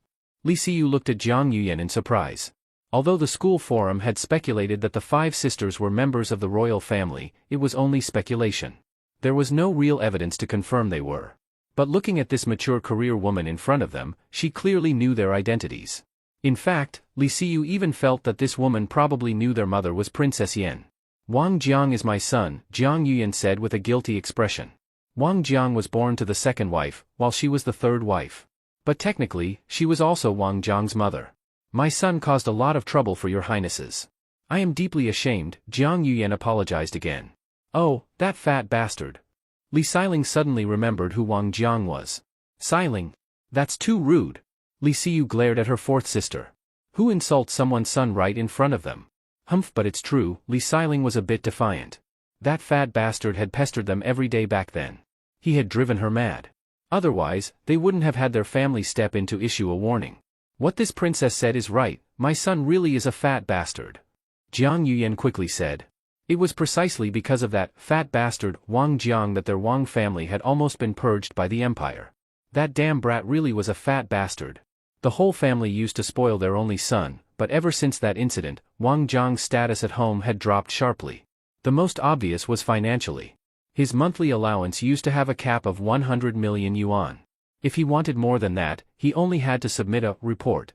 Li Xiyu looked at Jiang Yuyan in surprise. Although the school forum had speculated that the five sisters were members of the royal family, it was only speculation. There was no real evidence to confirm they were. But looking at this mature career woman in front of them, she clearly knew their identities. In fact, Li Xiyu even felt that this woman probably knew their mother was Princess Yan. "Wang Jiang is my son," Jiang Yuyan said with a guilty expression. Wang Jiang was born to the second wife, while she was the third wife. But technically, she was also Wang Jiang's mother. "My son caused a lot of trouble for your highnesses. I am deeply ashamed," Jiang Yuyan apologized again. "Oh, that fat bastard." Li Xiling suddenly remembered who Wang Jiang was. "Xiling? That's too rude." Li Xiyu glared at her fourth sister. Who insults someone's son right in front of them? Humph, but it's true, Li Xiling was a bit defiant. That fat bastard had pestered them every day back then. He had driven her mad. Otherwise, they wouldn't have had their family step in to issue a warning. "What this princess said is right, my son really is a fat bastard," Jiang Yuyan quickly said. It was precisely because of that fat bastard Wang Jiang that their Wang family had almost been purged by the empire. That damn brat really was a fat bastard. The whole family used to spoil their only son, but ever since that incident, Wang Jiang's status at home had dropped sharply. The most obvious was financially. His monthly allowance used to have a cap of 100 million yuan. If he wanted more than that, he only had to submit a report.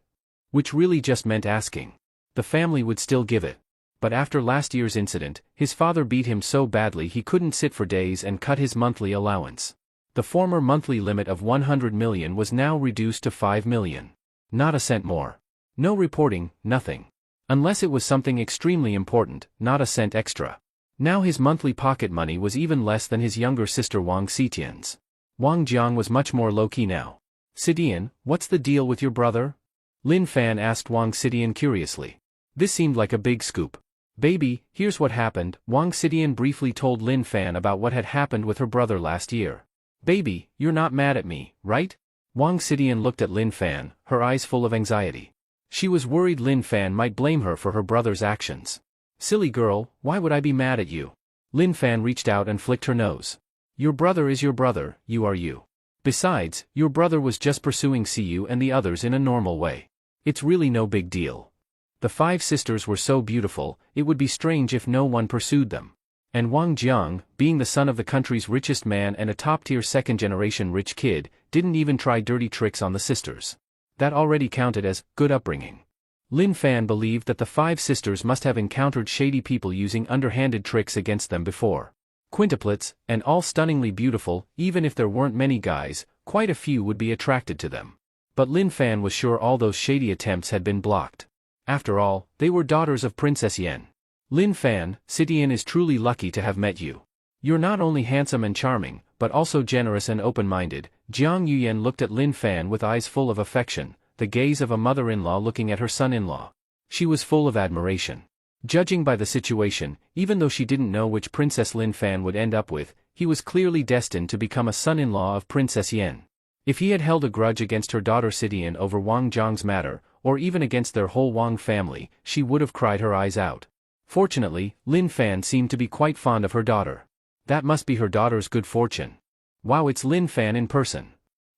Which really just meant asking. The family would still give it. But after last year's incident, his father beat him so badly he couldn't sit for days and cut his monthly allowance. The former monthly limit of 100 million was now reduced to 5 million. Not a cent more. No reporting, nothing. Unless it was something extremely important, not a cent extra. Now his monthly pocket money was even less than his younger sister Wang Xitian's. Wang Jiang was much more low-key now. "Xidian, what's the deal with your brother?" Lin Fan asked Wang Xidian curiously. This seemed like a big scoop. "Baby, here's what happened," Wang Xidian briefly told Lin Fan about what had happened with her brother last year. "Baby, you're not mad at me, right?" Wang Xidian looked at Lin Fan, her eyes full of anxiety. She was worried Lin Fan might blame her for her brother's actions. "Silly girl, why would I be mad at you?" Lin Fan reached out and flicked her nose. "Your brother is your brother, you are you. Besides, your brother was just pursuing Siyu and the others in a normal way. It's really no big deal. The five sisters were so beautiful, it would be strange if no one pursued them. And Wang Jiang, being the son of the country's richest man and a top-tier second-generation rich kid, didn't even try dirty tricks on the sisters. That already counted as good upbringing." Lin Fan believed that the five sisters must have encountered shady people using underhanded tricks against them before. Quintuplets, and all stunningly beautiful, even if there weren't many guys, quite a few would be attracted to them. But Lin Fan was sure all those shady attempts had been blocked. After all, they were daughters of Princess Yan. "Lin Fan, Xidian is truly lucky to have met you. You're not only handsome and charming, but also generous and open-minded." Jiang Yuyan looked at Lin Fan with eyes full of affection, the gaze of a mother-in-law looking at her son-in-law. She was full of admiration. Judging by the situation, even though she didn't know which princess Lin Fan would end up with, he was clearly destined to become a son-in-law of Princess Yan. If he had held a grudge against her daughter Xidian over Wang Jiang's matter, or even against their whole Wang family, she would have cried her eyes out. Fortunately, Lin Fan seemed to be quite fond of her daughter. That must be her daughter's good fortune. Wow, it's Lin Fan in person.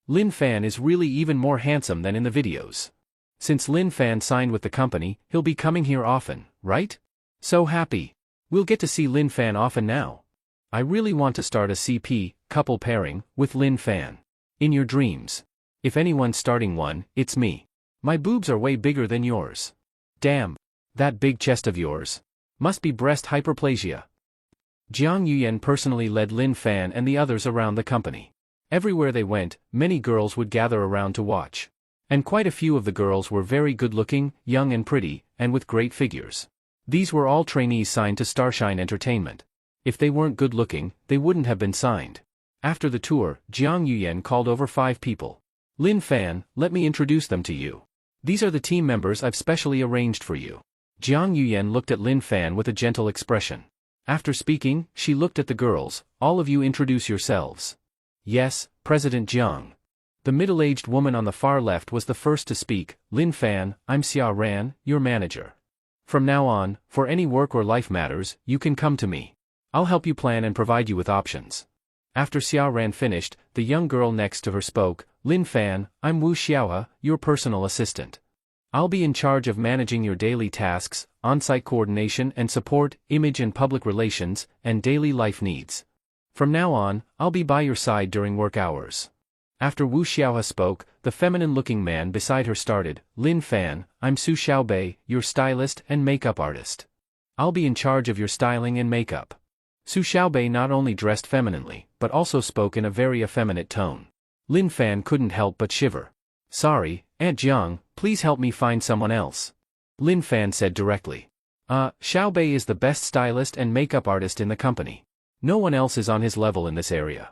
Lin Fan is really even more handsome than in the videos. Since Lin Fan signed with the company, he'll be coming here often, right? So happy. We'll get to see Lin Fan often now. I really want to start a CP, couple pairing, with Lin Fan. In your dreams. If anyone's starting one, it's me. My boobs are way bigger than yours. Damn. That big chest of yours. Must be breast hyperplasia. Jiang Yuyan personally led Lin Fan and the others around the company. Everywhere they went, many girls would gather around to watch. And quite a few of the girls were very good-looking, young and pretty, and with great figures. These were all trainees signed to Starshine Entertainment. If they weren't good-looking, they wouldn't have been signed. After the tour, Jiang Yuyan called over 5 people. Lin Fan, let me introduce them to you. These are the team members I've specially arranged for you. Jiang Yuyan looked at Lin Fan with a gentle expression. After speaking, she looked at the girls. All of you introduce yourselves. Yes, President Jiang. The middle-aged woman on the far left was the first to speak. Lin Fan, I'm Xia Ran, your manager. From now on, for any work or life matters, you can come to me. I'll help you plan and provide you with options. After Xia Ran finished, the young girl next to her spoke. Lin Fan, I'm Wu Xiaohe, your personal assistant. I'll be in charge of managing your daily tasks, on-site coordination and support, image and public relations, and daily life needs. From now on, I'll be by your side during work hours. After Wu Xiaohe spoke, the feminine-looking man beside her started. Lin Fan, I'm Su Xiaobei, your stylist and makeup artist. I'll be in charge of your styling and makeup. Su Xiaobei not only dressed femininely, but also spoke in a very effeminate tone. Lin Fan couldn't help but shiver. Sorry, Aunt Jiang, please help me find someone else. Lin Fan said directly. Xiaobei is the best stylist and makeup artist in the company. No one else is on his level in this area.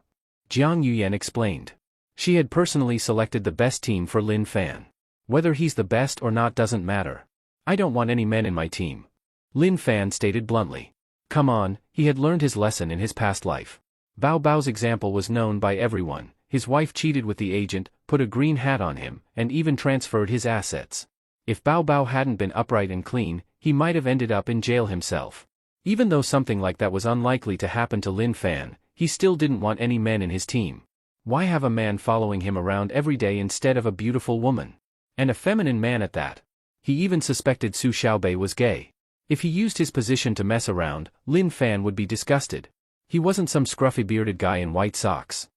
Jiang Yuyan explained. She had personally selected the best team for Lin Fan. Whether he's the best or not doesn't matter. I don't want any men in my team. Lin Fan stated bluntly. Come on, he had learned his lesson in his past life. Bao Bao's example was known by everyone. His wife cheated with the agent, put a green hat on him, and even transferred his assets. If Bao Bao hadn't been upright and clean, he might have ended up in jail himself. Even though something like that was unlikely to happen to Lin Fan, he still didn't want any men in his team. Why have a man following him around every day instead of a beautiful woman? And a feminine man at that. He even suspected Su Xiaobei was gay. If he used his position to mess around, Lin Fan would be disgusted. He wasn't some scruffy bearded guy in white socks.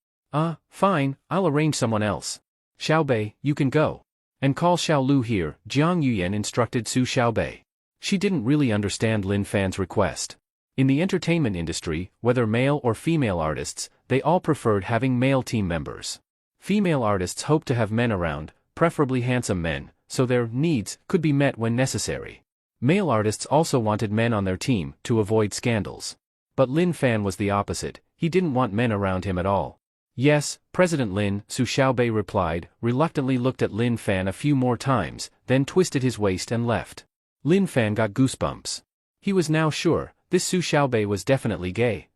Fine, I'll arrange someone else. Xiaobei, you can go. And call Xiao Lu here, Jiang Yuyan instructed Su Xiaobei. She didn't really understand Lin Fan's request. In the entertainment industry, whether male or female artists, they all preferred having male team members. Female artists hoped to have men around, preferably handsome men, so their needs could be met when necessary. Male artists also wanted men on their team to avoid scandals. But Lin Fan was the opposite. He didn't want men around him at all. Yes, President Lin, Su Xiaobei replied, reluctantly looked at Lin Fan a few more times, then twisted his waist and left. Lin Fan got goosebumps. He was now sure, this Su Xiaobei was definitely gay.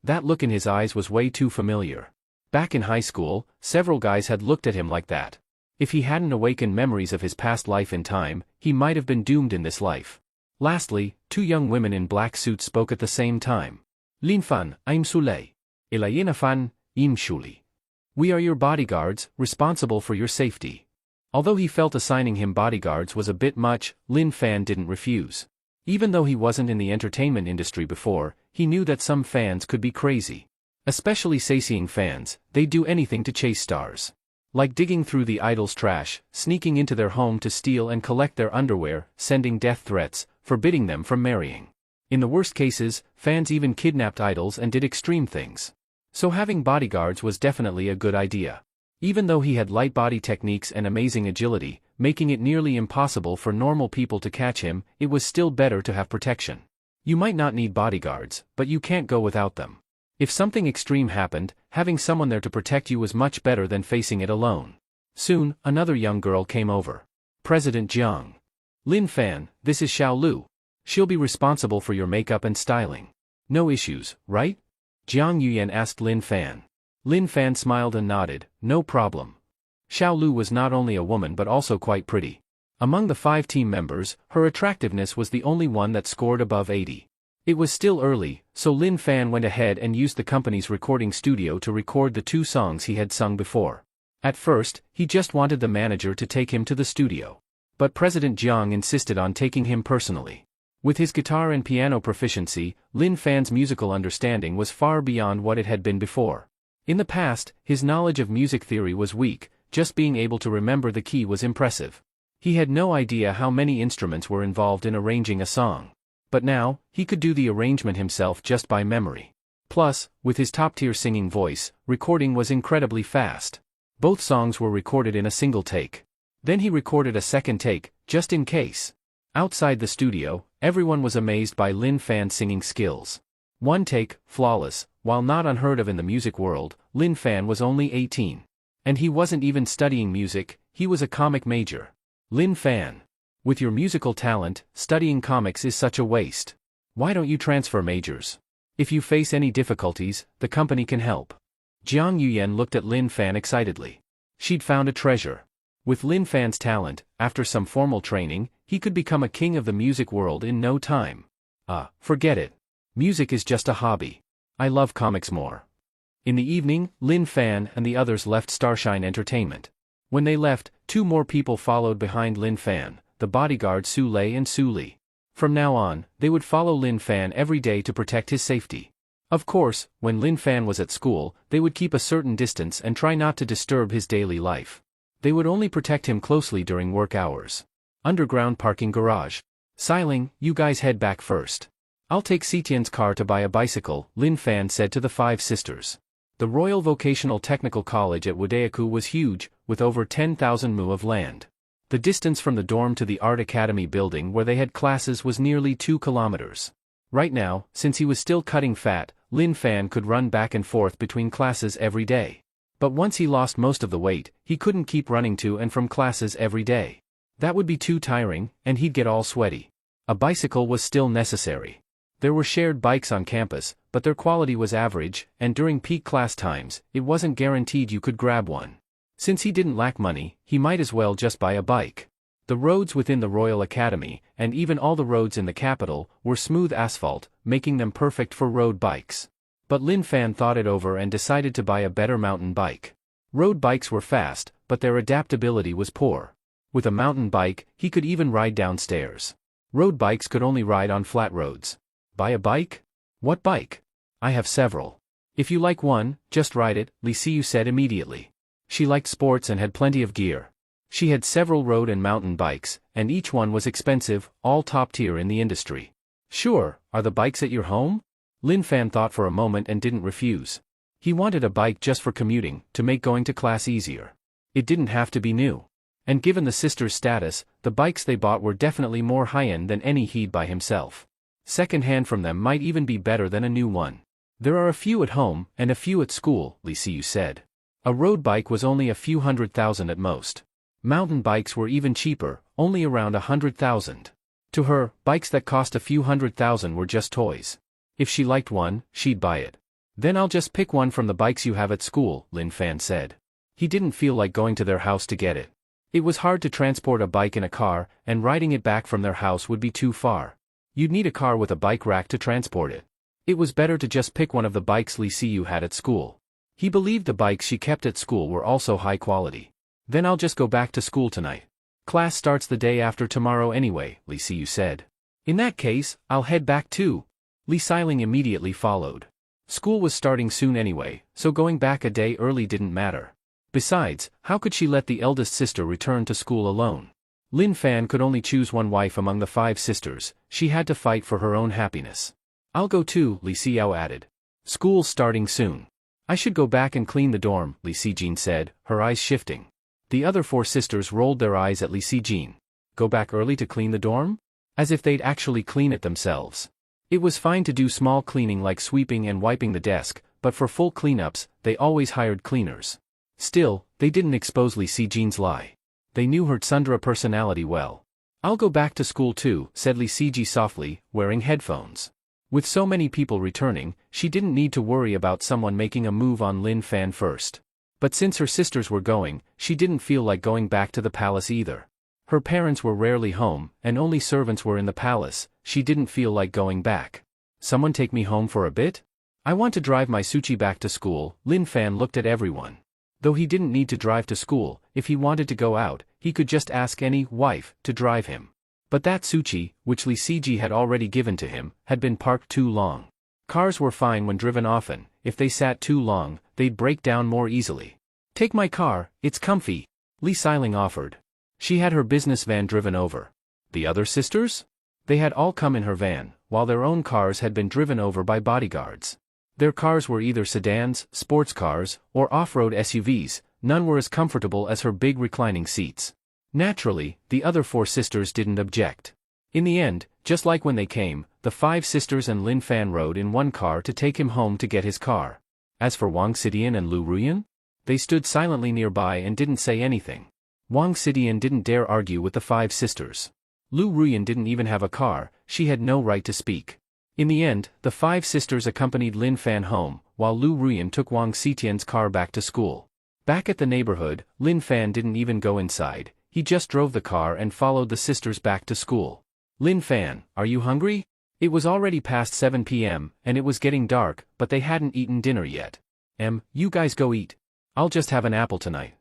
That look in his eyes was way too familiar. Back in high school, several guys had looked at him like that. If he hadn't awakened memories of his past life in time, he might have been doomed in this life. Lastly, 2 young women in black suits spoke at the same time. Lin Fan, I'm Sulei. Elayena Fan, I'm Shuli. We are your bodyguards, responsible for your safety. Although he felt assigning him bodyguards was a bit much, Lin Fan didn't refuse. Even though he wasn't in the entertainment industry before, he knew that some fans could be crazy. Especially sightseeing fans, they'd do anything to chase stars. Like digging through the idol's trash, sneaking into their home to steal and collect their underwear, sending death threats, forbidding them from marrying. In the worst cases, fans even kidnapped idols and did extreme things. So having bodyguards was definitely a good idea. Even though he had light body techniques and amazing agility, making it nearly impossible for normal people to catch him, it was still better to have protection. You might not need bodyguards, but you can't go without them. If something extreme happened, having someone there to protect you was much better than facing it alone. Soon, another young girl came over. President Jiang. Lin Fan, this is Xiao Lu. She'll be responsible for your makeup and styling. No issues, right? Jiang Yuyan asked Lin Fan. Lin Fan smiled and nodded, no problem. Xiao Lu was not only a woman but also quite pretty. Among the 5 team members, her attractiveness was the only one that scored above 80. It was still early, so Lin Fan went ahead and used the company's recording studio to record the 2 songs he had sung before. At first, he just wanted the manager to take him to the studio. But President Jiang insisted on taking him personally. With his guitar and piano proficiency, Lin Fan's musical understanding was far beyond what it had been before. In the past, his knowledge of music theory was weak, just being able to remember the key was impressive. He had no idea how many instruments were involved in arranging a song. But now, he could do the arrangement himself just by memory. Plus, with his top-tier singing voice, recording was incredibly fast. Both songs were recorded in a single take. Then he recorded a second take, just in case. Outside the studio, everyone was amazed by Lin Fan's singing skills. 1 take, flawless, While not unheard of in the music world, Lin Fan was only 18. And he wasn't even studying music, he was a comic major. Lin Fan. With your musical talent, studying comics is such a waste. Why don't you transfer majors? If you face any difficulties, the company can help. Jiang Yuyan looked at Lin Fan excitedly. She'd found a treasure. With Lin Fan's talent, after some formal training, he could become a king of the music world in no time. Forget it. Music is just a hobby. I love comics more. In the evening, Lin Fan and the others left Starshine Entertainment. When they left, 2 more people followed behind Lin Fan, the bodyguard Su Lei and Su Li. From now on, they would follow Lin Fan every day to protect his safety. Of course, when Lin Fan was at school, they would keep a certain distance and try not to disturb his daily life. They would only protect him closely during work hours. Underground parking garage. Xiling, you guys head back first. I'll take Xitian's car to buy a bicycle, Lin Fan said to the 5 sisters. The Royal Vocational Technical College at Wadayaku was huge, with over 10,000 mu of land. The distance from the dorm to the Art Academy building where they had classes was nearly 2 kilometers. Right now, since he was still cutting fat, Lin Fan could run back and forth between classes every day. But once he lost most of the weight, he couldn't keep running to and from classes every day. That would be too tiring, and he'd get all sweaty. A bicycle was still necessary. There were shared bikes on campus, but their quality was average, and during peak class times, it wasn't guaranteed you could grab one. Since he didn't lack money, he might as well just buy a bike. The roads within the Royal Academy, and even all the roads in the capital, were smooth asphalt, making them perfect for road bikes. But Lin Fan thought it over and decided to buy a better mountain bike. Road bikes were fast, but their adaptability was poor. With a mountain bike, he could even ride downstairs. Road bikes could only ride on flat roads. Buy a bike? What bike? I have several. If you like one, just ride it, Li Xiyu said immediately. She liked sports and had plenty of gear. She had several road and mountain bikes, and each one was expensive, all top tier in the industry. Sure, are the bikes at your home? Lin Fan thought for a moment and didn't refuse. He wanted a bike just for commuting, to make going to class easier. It didn't have to be new. And given the sisters' status, the bikes they bought were definitely more high-end than any he'd buy himself. Second-hand from them might even be better than a new one. There are a few at home, and a few at school, Li Xiyu said. A road bike was only a few $100,000 at most. Mountain bikes were even cheaper, only around $100,000. To her, bikes that cost a few $100,000 were just toys. If she liked one, she'd buy it. Then I'll just pick one from the bikes you have at school, Lin Fan said. He didn't feel like going to their house to get it. It was hard to transport a bike in a car, and riding it back from their house would be too far. You'd need a car with a bike rack to transport it. It was better to just pick one of the bikes Li Xiyu had at school. He believed the bikes she kept at school were also high quality. Then I'll just go back to school tonight. Class starts the day after tomorrow anyway, Li Xiyu said. In that case, I'll head back too. Li Xiling immediately followed. School was starting soon anyway, so going back a day early didn't matter. Besides, how could she let the eldest sister return to school alone? Lin Fan could only choose one wife among the 5 sisters, she had to fight for her own happiness. I'll go too, Li Xiao added. School's starting soon. I should go back and clean the dorm, Li Xijin said, her eyes shifting. The other 4 sisters rolled their eyes at Li Xijin. Go back early to clean the dorm? As if they'd actually clean it themselves. It was fine to do small cleaning like sweeping and wiping the desk, but for full cleanups, they always hired cleaners. Still, they didn't expose Li Xijin's lie. They knew her tsundere personality well. I'll go back to school too, said Li Xiji softly, wearing headphones. With so many people returning, she didn't need to worry about someone making a move on Lin Fan first. But since her sisters were going, she didn't feel like going back to the palace either. Her parents were rarely home, and only servants were in the palace, she didn't feel like going back. Someone take me home for a bit? I want to drive my Suchi back to school, Lin Fan looked at everyone. Though he didn't need to drive to school, if he wanted to go out, he could just ask any wife to drive him. But that Suchi, which Li Xiji had already given to him, had been parked too long. Cars were fine when driven often, if they sat too long, they'd break down more easily. Take my car, it's comfy, Li Xiling offered. She had her business van driven over. The other sisters? They had all come in her van, while their own cars had been driven over by bodyguards. Their cars were either sedans, sports cars, or off-road SUVs, none were as comfortable as her big reclining seats. Naturally, the other 4 sisters didn't object. In the end, Just like when they came, the 5 sisters and Lin Fan rode in one car to take him home to get his car. As for Wang Xidian and Lu Ruyan, they stood silently nearby and didn't say anything. Wang Xidian didn't dare argue with the 5 sisters. Lu Ruyan didn't even have a car, she had no right to speak. In the end, the 5 sisters accompanied Lin Fan home, while Lu Ruyan took Wang Xitian's car back to school. Back at the neighborhood, Lin Fan didn't even go inside, he just drove the car and followed the sisters back to school. Lin Fan, are you hungry? It was already past 7 p.m., and it was getting dark, but they hadn't eaten dinner yet. You guys go eat. I'll just have an apple tonight.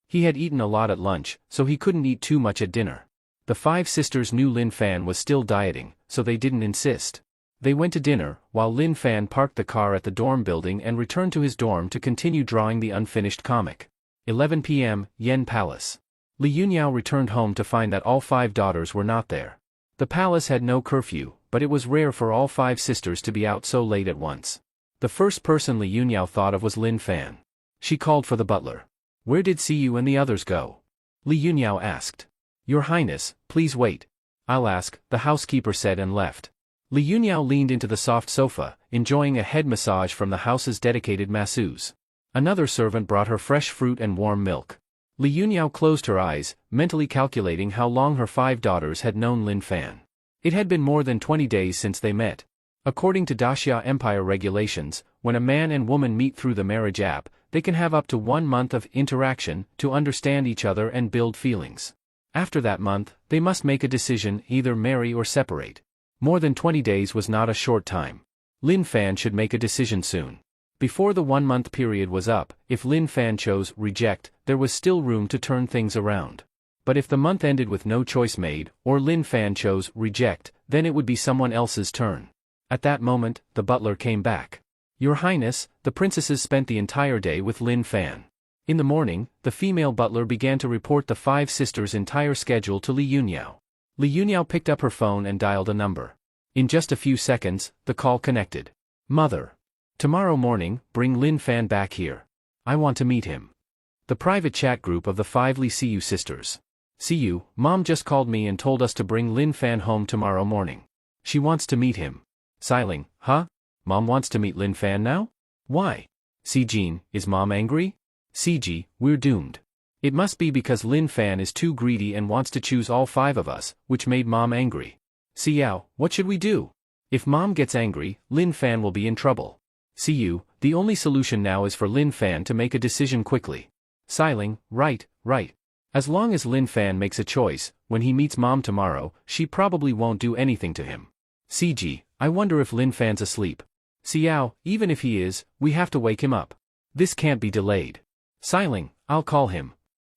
He had eaten a lot at lunch, so he couldn't eat too much at dinner. The 5 sisters knew Lin Fan was still dieting, so they didn't insist. They went to dinner, while Lin Fan parked the car at the dorm building and returned to his dorm to continue drawing the unfinished comic. 11 p.m., Yen Palace. Li Yunyao returned home to find that all 5 daughters were not there. The palace had no curfew, but it was rare for all 5 sisters to be out so late at once. The first person Li Yunyao thought of was Lin Fan. She called for the butler. Where did Siyu and the others go? Li Yunyao asked. Your Highness, please wait. I'll ask, the housekeeper said and left. Li Yunyao leaned into the soft sofa, enjoying a head massage from the house's dedicated masseuse. Another servant brought her fresh fruit and warm milk. Li Yunyao closed her eyes, mentally calculating how long her 5 daughters had known Lin Fan. It had been more than 20 days since they met. According to Daxia Empire regulations, when a man and woman meet through the marriage app, they can have up to 1 month of interaction to understand each other and build feelings. After that month, they must make a decision, either marry or separate. More than 20 days was not a short time. Lin Fan should make a decision soon. Before the 1-month period was up, if Lin Fan chose reject, there was still room to turn things around. But if the month ended with no choice made, or Lin Fan chose reject, then it would be someone else's turn. At that moment, the butler came back. Your Highness, the princesses spent the entire day with Lin Fan. In the morning, the female butler began to report the 5 sisters' entire schedule to Li Yunyao. Li Yunyao picked up her phone and dialed a number. In just a few seconds, the call connected. Mother. Tomorrow morning, bring Lin Fan back here. I want to meet him. The private chat group of the 5 Li Siyu sisters. Siyu, Mom just called me and told us to bring Lin Fan home tomorrow morning. She wants to meet him. Siling, huh? Mom wants to meet Lin Fan now? Why? Sijin, is Mom angry? Siji, we're doomed. It must be because Lin Fan is too greedy and wants to choose all 5 of us, which made Mom angry. Xiao, what should we do? If Mom gets angry, Lin Fan will be in trouble. Siyu, the only solution now is for Lin Fan to make a decision quickly. Siling, right. As long as Lin Fan makes a choice, when he meets Mom tomorrow, she probably won't do anything to him. Siji, I wonder if Lin Fan's asleep. Xiao, even if he is, we have to wake him up. This can't be delayed. Siling, I'll call him.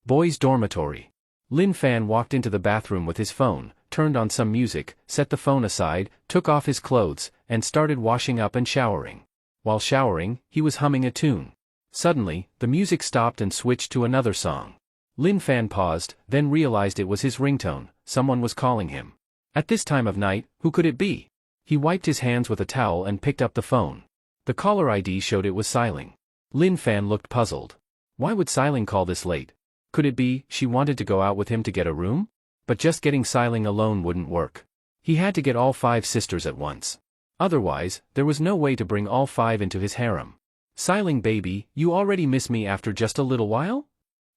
Boys' dormitory. Lin Fan walked into the bathroom with his phone, turned on some music, set the phone aside, took off his clothes, and started washing up and showering. While showering, he was humming a tune. Suddenly, the music stopped and switched to another song. Lin Fan paused, then realized it was his ringtone, someone was calling him. At this time of night, who could it be? He wiped his hands with a towel and picked up the phone. The caller ID showed it was Siling. Lin Fan looked puzzled. Why would Siling call this late? Could it be she wanted to go out with him to get a room? But just getting Siling alone wouldn't work. He had to get all 5 sisters at once. Otherwise, there was no way to bring all 5 into his harem. Siling baby, you already miss me after just a little while?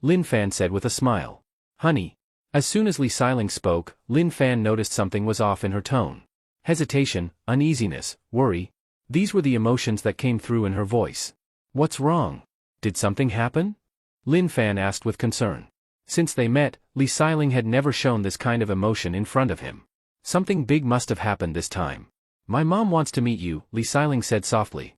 Lin Fan said with a smile. Honey. As soon as Li Siling spoke, Lin Fan noticed something was off in her tone. Hesitation, uneasiness, worry. These were the emotions that came through in her voice. What's wrong? Did something happen? Lin Fan asked with concern. Since they met, Li Siling had never shown this kind of emotion in front of him. Something big must have happened this time. My mom wants to meet you, Li Siling said softly.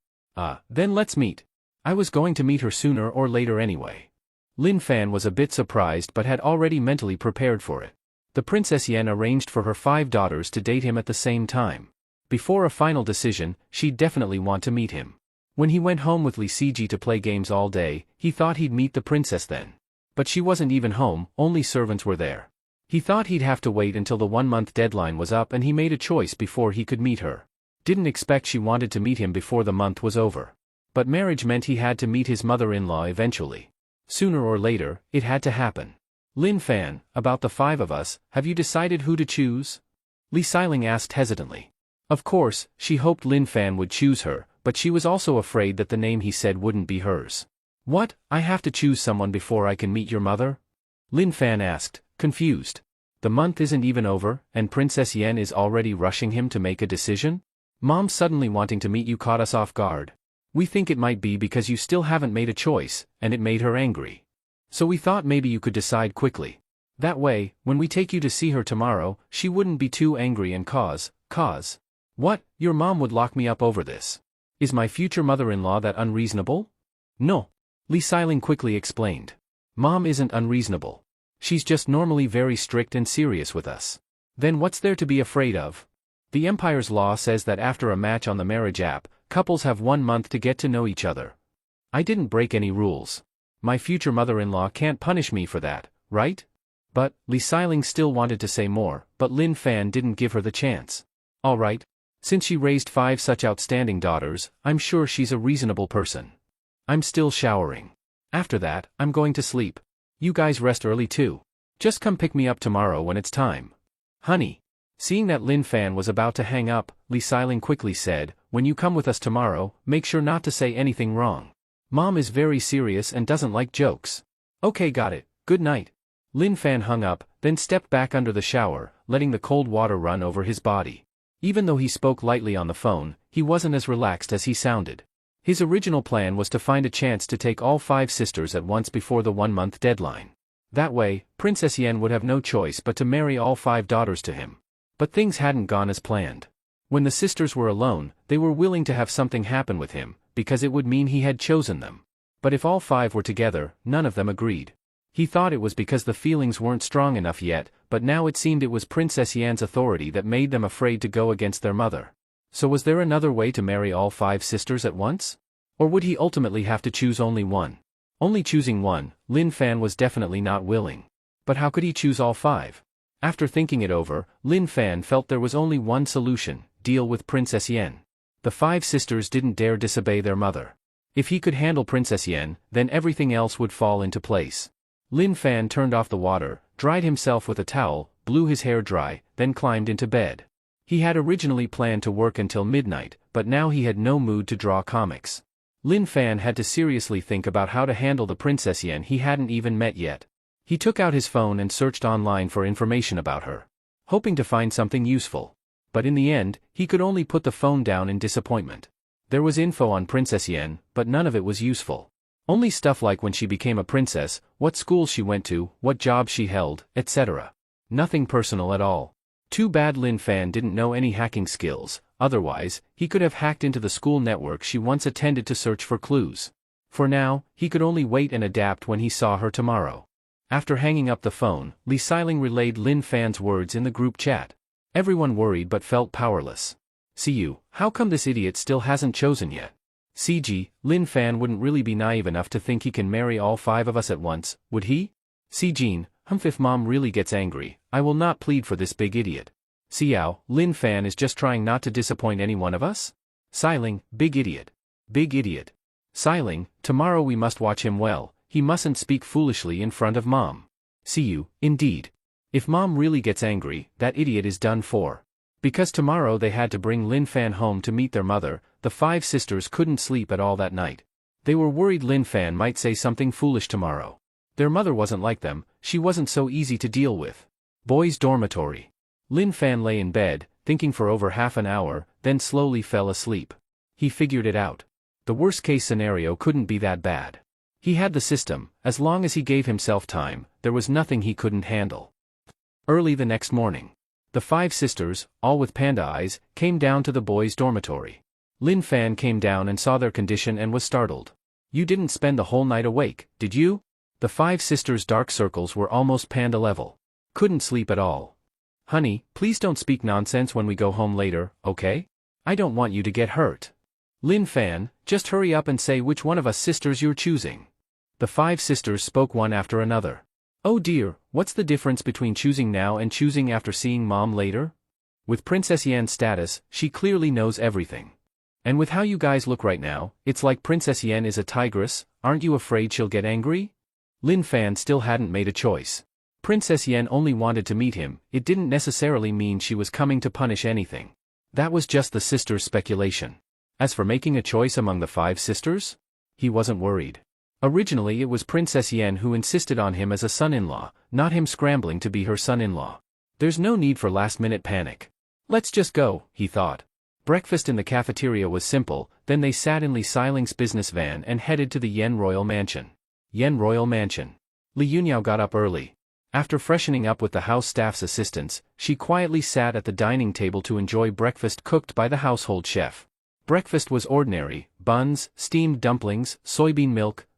Then let's meet. I was going to meet her sooner or later anyway. Lin Fan was a bit surprised but had already mentally prepared for it. The Princess Yen arranged for her 5 daughters to date him at the same time. Before a final decision, she'd definitely want to meet him. When he went home with Li Siji to play games all day, he thought he'd meet the princess then. But she wasn't even home, only servants were there. He thought he'd have to wait until the 1-month deadline was up and he made a choice before he could meet her. Didn't expect she wanted to meet him before the month was over. But marriage meant he had to meet his mother-in-law eventually. Sooner or later, it had to happen. Lin Fan, about the 5 of us, have you decided who to choose? Li Xiling asked hesitantly. Of course, she hoped Lin Fan would choose her, but she was also afraid that the name he said wouldn't be hers. What, I have to choose someone before I can meet your mother? Lin Fan asked, confused. The month isn't even over, and Princess Yan is already rushing him to make a decision? Mom suddenly wanting to meet you caught us off guard. We think it might be because you still haven't made a choice, and it made her angry. So we thought maybe you could decide quickly. That way, when we take you to see her tomorrow, she wouldn't be too angry and cause. What, your mom would lock me up over this? Is my future mother-in-law that unreasonable? No. Li Xiling quickly explained. Mom isn't unreasonable. She's just normally very strict and serious with us. Then what's there to be afraid of? The Empire's law says that after a match on the marriage app, couples have 1 month to get to know each other. I didn't break any rules. My future mother-in-law can't punish me for that, right? But, Li Xiling still wanted to say more, but Lin Fan didn't give her the chance. All right. Since she raised 5 such outstanding daughters, I'm sure she's a reasonable person. I'm still showering. After that, I'm going to sleep. You guys rest early too. Just come pick me up tomorrow when it's time. Honey. Seeing that Lin Fan was about to hang up, Li Xiling quickly said, when you come with us tomorrow, make sure not to say anything wrong. Mom is very serious and doesn't like jokes. Okay, got it. Good night. Lin Fan hung up, then stepped back under the shower, letting the cold water run over his body. Even though he spoke lightly on the phone, he wasn't as relaxed as he sounded. His original plan was to find a chance to take all 5 sisters at once before the 1-month deadline. That way, Princess Yan would have no choice but to marry all 5 daughters to him. But things hadn't gone as planned. When the sisters were alone, they were willing to have something happen with him, because it would mean he had chosen them. But if all 5 were together, none of them agreed. He thought it was because the feelings weren't strong enough yet, but now it seemed it was Princess Yan's authority that made them afraid to go against their mother. So was there another way to marry all 5 sisters at once? Or would he ultimately have to choose only one? Only choosing one, Lin Fan was definitely not willing. But how could he choose all 5? After thinking it over, Lin Fan felt there was only one solution: deal with Princess Yan. The 5 sisters didn't dare disobey their mother. If he could handle Princess Yan, then everything else would fall into place. Lin Fan turned off the water, dried himself with a towel, blew his hair dry, then climbed into bed. He had originally planned to work until midnight, but now he had no mood to draw comics. Lin Fan had to seriously think about how to handle the Princess Yan he hadn't even met yet. He took out his phone and searched online for information about her, hoping to find something useful. But in the end, he could only put the phone down in disappointment. There was info on Princess Yan, but none of it was useful. Only stuff like when she became a princess, what school she went to, what job she held, etc. Nothing personal at all. Too bad Lin Fan didn't know any hacking skills, otherwise, he could have hacked into the school network she once attended to search for clues. For now, he could only wait and adapt when he saw her tomorrow. After hanging up the phone, Li Xiling relayed Lin Fan's words in the group chat. Everyone worried but felt powerless. See you, how come this idiot still hasn't chosen yet? CG, Lin Fan wouldn't really be naive enough to think he can marry all 5 of us at once, would he? Jean, if Mom really gets angry, I will not plead for this big idiot. Xiao, Lin Fan is just trying not to disappoint any one of us? Xiling, big idiot. Big idiot. Xiling, tomorrow we must watch him well, he mustn't speak foolishly in front of Mom. See you, indeed. If Mom really gets angry, that idiot is done for. Because tomorrow they had to bring Lin Fan home to meet their mother, the 5 sisters couldn't sleep at all that night. They were worried Lin Fan might say something foolish tomorrow. Their mother wasn't like them, she wasn't so easy to deal with. Boys' dormitory. Lin Fan lay in bed, thinking for over half an hour, then slowly fell asleep. He figured it out. The worst-case scenario couldn't be that bad. He had the system, as long as he gave himself time, there was nothing he couldn't handle. Early the next morning, the 5 sisters, all with panda eyes, came down to the boys' dormitory. Lin Fan came down and saw their condition and was startled. You didn't spend the whole night awake, did you? The 5 sisters' dark circles were almost panda level. Couldn't sleep at all. Honey, please don't speak nonsense when we go home later, okay? I don't want you to get hurt. Lin Fan, just hurry up and say which one of us sisters you're choosing. The 5 sisters spoke one after another. Oh dear, what's the difference between choosing now and choosing after seeing Mom later? With Princess Yan's status, she clearly knows everything. And with how you guys look right now, it's like Princess Yan is a tigress, aren't you afraid she'll get angry? Lin Fan still hadn't made a choice. Princess Yen only wanted to meet him, it didn't necessarily mean she was coming to punish anything. That was just the sisters' speculation. As for making a choice among the 5 sisters? He wasn't worried. Originally it was Princess Yen who insisted on him as a son-in-law, not him scrambling to be her son-in-law. There's no need for last-minute panic. Let's just go, he thought. Breakfast in the cafeteria was simple, then they sat in Li Xiling's business van and headed to the Yen Royal Mansion. Yen Royal Mansion. Li Yunyao got up early. After freshening up with the house staff's assistance, she quietly sat at the dining table to enjoy breakfast cooked by the household chef. Breakfast was ordinary: buns, steamed dumplings, soybean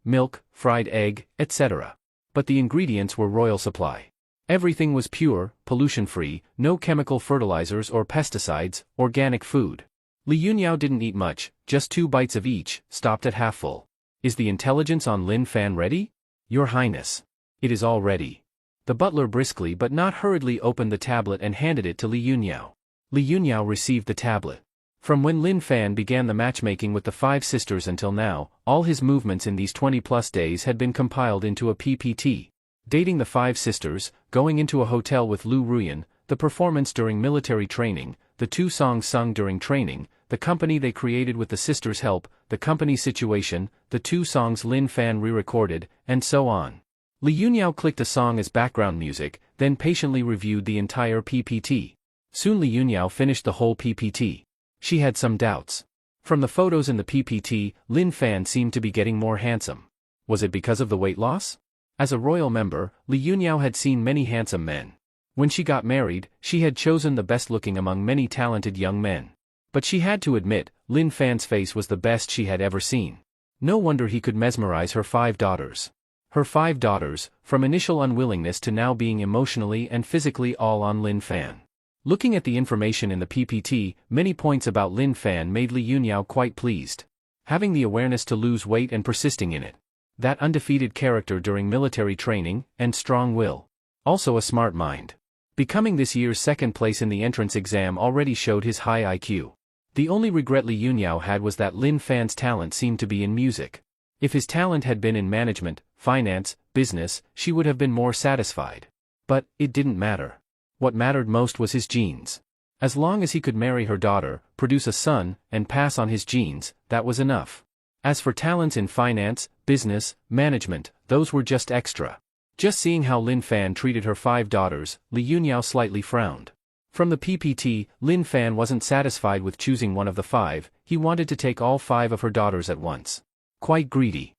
milk, fried egg, etc. But the ingredients were royal supply. Everything was pure, pollution-free, no chemical fertilizers or pesticides, organic food. Li Yunyao didn't eat much, just 2 bites of each, stopped at half full. Is the intelligence on Lin Fan ready? Your Highness. It is all ready. The butler briskly but not hurriedly opened the tablet and handed it to Li Yunyao. Li Yunyao received the tablet. From when Lin Fan began the matchmaking with the 5 sisters until now, all his movements in these 20-plus days had been compiled into a PPT. Dating the 5 sisters, going into a hotel with Lu Ruyan, the performance during military training, the 2 songs sung during training, the company they created with the sisters' help, the company's situation, the 2 songs Lin Fan re-recorded, and so on. Li Yunyao clicked a song as background music, then patiently reviewed the entire PPT. Soon Li Yunyao finished the whole PPT. She had some doubts. From the photos in the PPT, Lin Fan seemed to be getting more handsome. Was it because of the weight loss? As a royal member, Li Yunyao had seen many handsome men. When she got married, she had chosen the best-looking among many talented young men. But she had to admit, Lin Fan's face was the best she had ever seen. No wonder he could mesmerize her 5 daughters. Her 5 daughters, from initial unwillingness to now being emotionally and physically all on Lin Fan. Looking at the information in the PPT, many points about Lin Fan made Li Yunyao quite pleased. Having the awareness to lose weight and persisting in it. That undefeated character during military training, and strong will. Also a smart mind. Becoming this year's 2nd place in the entrance exam already showed his high IQ. The only regret Li Yunyao had was that Lin Fan's talent seemed to be in music. If his talent had been in management, finance, business, she would have been more satisfied. But it didn't matter. What mattered most was his genes. As long as he could marry her daughter, produce a son, and pass on his genes, that was enough. As for talents in finance, business, management, those were just extra. Just seeing how Lin Fan treated her 5 daughters, Li Yunyao slightly frowned. From the PPT, Lin Fan wasn't satisfied with choosing one of the 5, he wanted to take all 5 of her daughters at once. Quite greedy.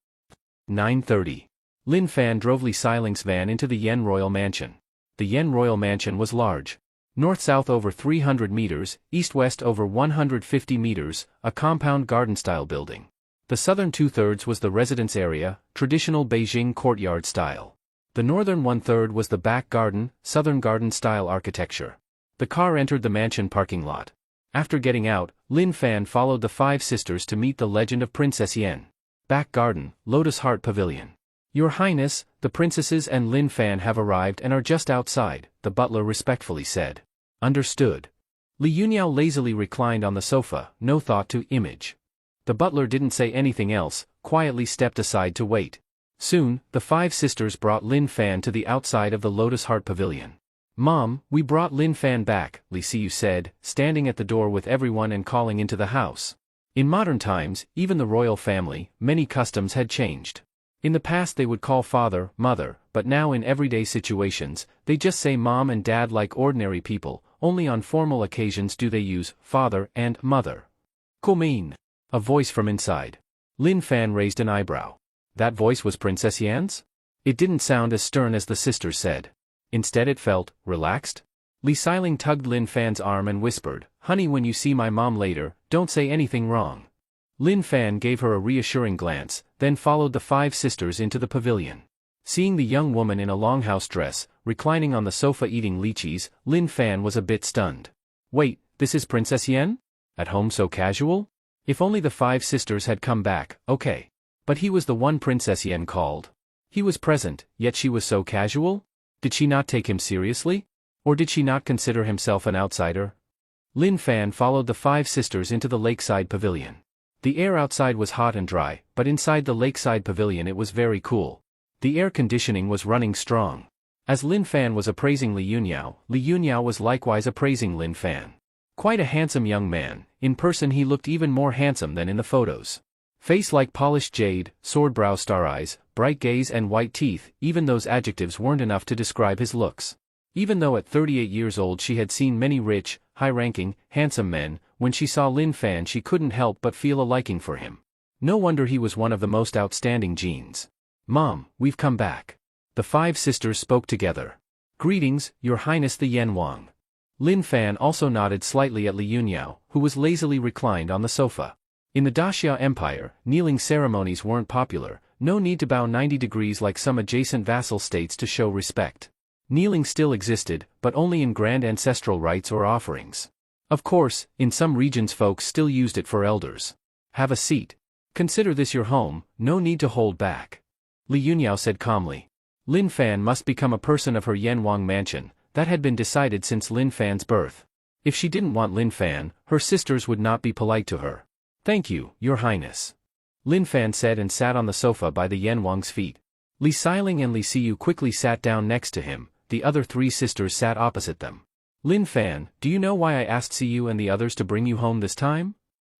9:30. Lin Fan drove Li Xiling's van into the Yen Royal Mansion. The Yen Royal Mansion was large. North-south over 300 meters, east-west over 150 meters, a compound garden-style building. The southern 2/3 was the residence area, traditional Beijing courtyard style. The northern 1/3 was the back garden, southern garden-style architecture. The car entered the mansion parking lot. After getting out, Lin Fan followed the 5 sisters to meet the legend of Princess Yen. Back garden, Lotus Heart Pavilion. Your Highness, the princesses and Lin Fan have arrived and are just outside, the butler respectfully said. Understood. Li Yunyao lazily reclined on the sofa, no thought to image. The butler didn't say anything else, quietly stepped aside to wait. Soon, the 5 sisters brought Lin Fan to the outside of the Lotus Heart Pavilion. Mom, we brought Lin Fan back, Li Xiu said, standing at the door with everyone and calling into the house. In modern times, even the royal family, many customs had changed. In the past they would call father, mother, but now in everyday situations, they just say mom and dad like ordinary people, only on formal occasions do they use father and mother. Comin. A voice from inside. Lin Fan raised an eyebrow. That voice was Princess Yan's? It didn't sound as stern as the sisters said. Instead it felt relaxed. Li Xiling tugged Lin Fan's arm and whispered, "Honey, when you see my mom later, don't say anything wrong." Lin Fan gave her a reassuring glance, then followed the 5 sisters into the pavilion. Seeing the young woman in a longhouse dress, reclining on the sofa eating lychees, Lin Fan was a bit stunned. Wait, this is Princess Yen? At home so casual? If only the 5 sisters had come back, okay. But he was the one Princess Yen called. He was present, yet she was so casual? Did she not take him seriously? Or did she not consider himself an outsider? Lin Fan followed the 5 sisters into the lakeside pavilion. The air outside was hot and dry, but inside the lakeside pavilion it was very cool. The air conditioning was running strong. As Lin Fan was appraising Li Yunyao was likewise appraising Lin Fan. Quite a handsome young man, in person he looked even more handsome than in the photos. Face like polished jade, sword brow, star eyes, bright gaze and white teeth, even those adjectives weren't enough to describe his looks. Even though at 38 years old she had seen many rich, high-ranking, handsome men, when she saw Lin Fan she couldn't help but feel a liking for him. No wonder he was one of the most outstanding genes. "Mom, we've come back." The 5 sisters spoke together. "Greetings, Your Highness the Yanwang." Lin Fan also nodded slightly at Li Yunyao, who was lazily reclined on the sofa. In the Daxia Empire, kneeling ceremonies weren't popular, no need to bow 90 degrees like some adjacent vassal states to show respect. Kneeling still existed, but only in grand ancestral rites or offerings. Of course, in some regions folks still used it for elders. "Have a seat. Consider this your home, no need to hold back," Li Yunyao said calmly. Lin Fan must become a person of her Yanwang mansion, that had been decided since Lin Fan's birth. If she didn't want Lin Fan, her sisters would not be polite to her. "Thank you, Your Highness," Lin Fan said and sat on the sofa by the Yanwang's feet. Li Xiling and Li Siyu quickly sat down next to him, the other 3 sisters sat opposite them. "Lin Fan, do you know why I asked Siyu and the others to bring you home this time?"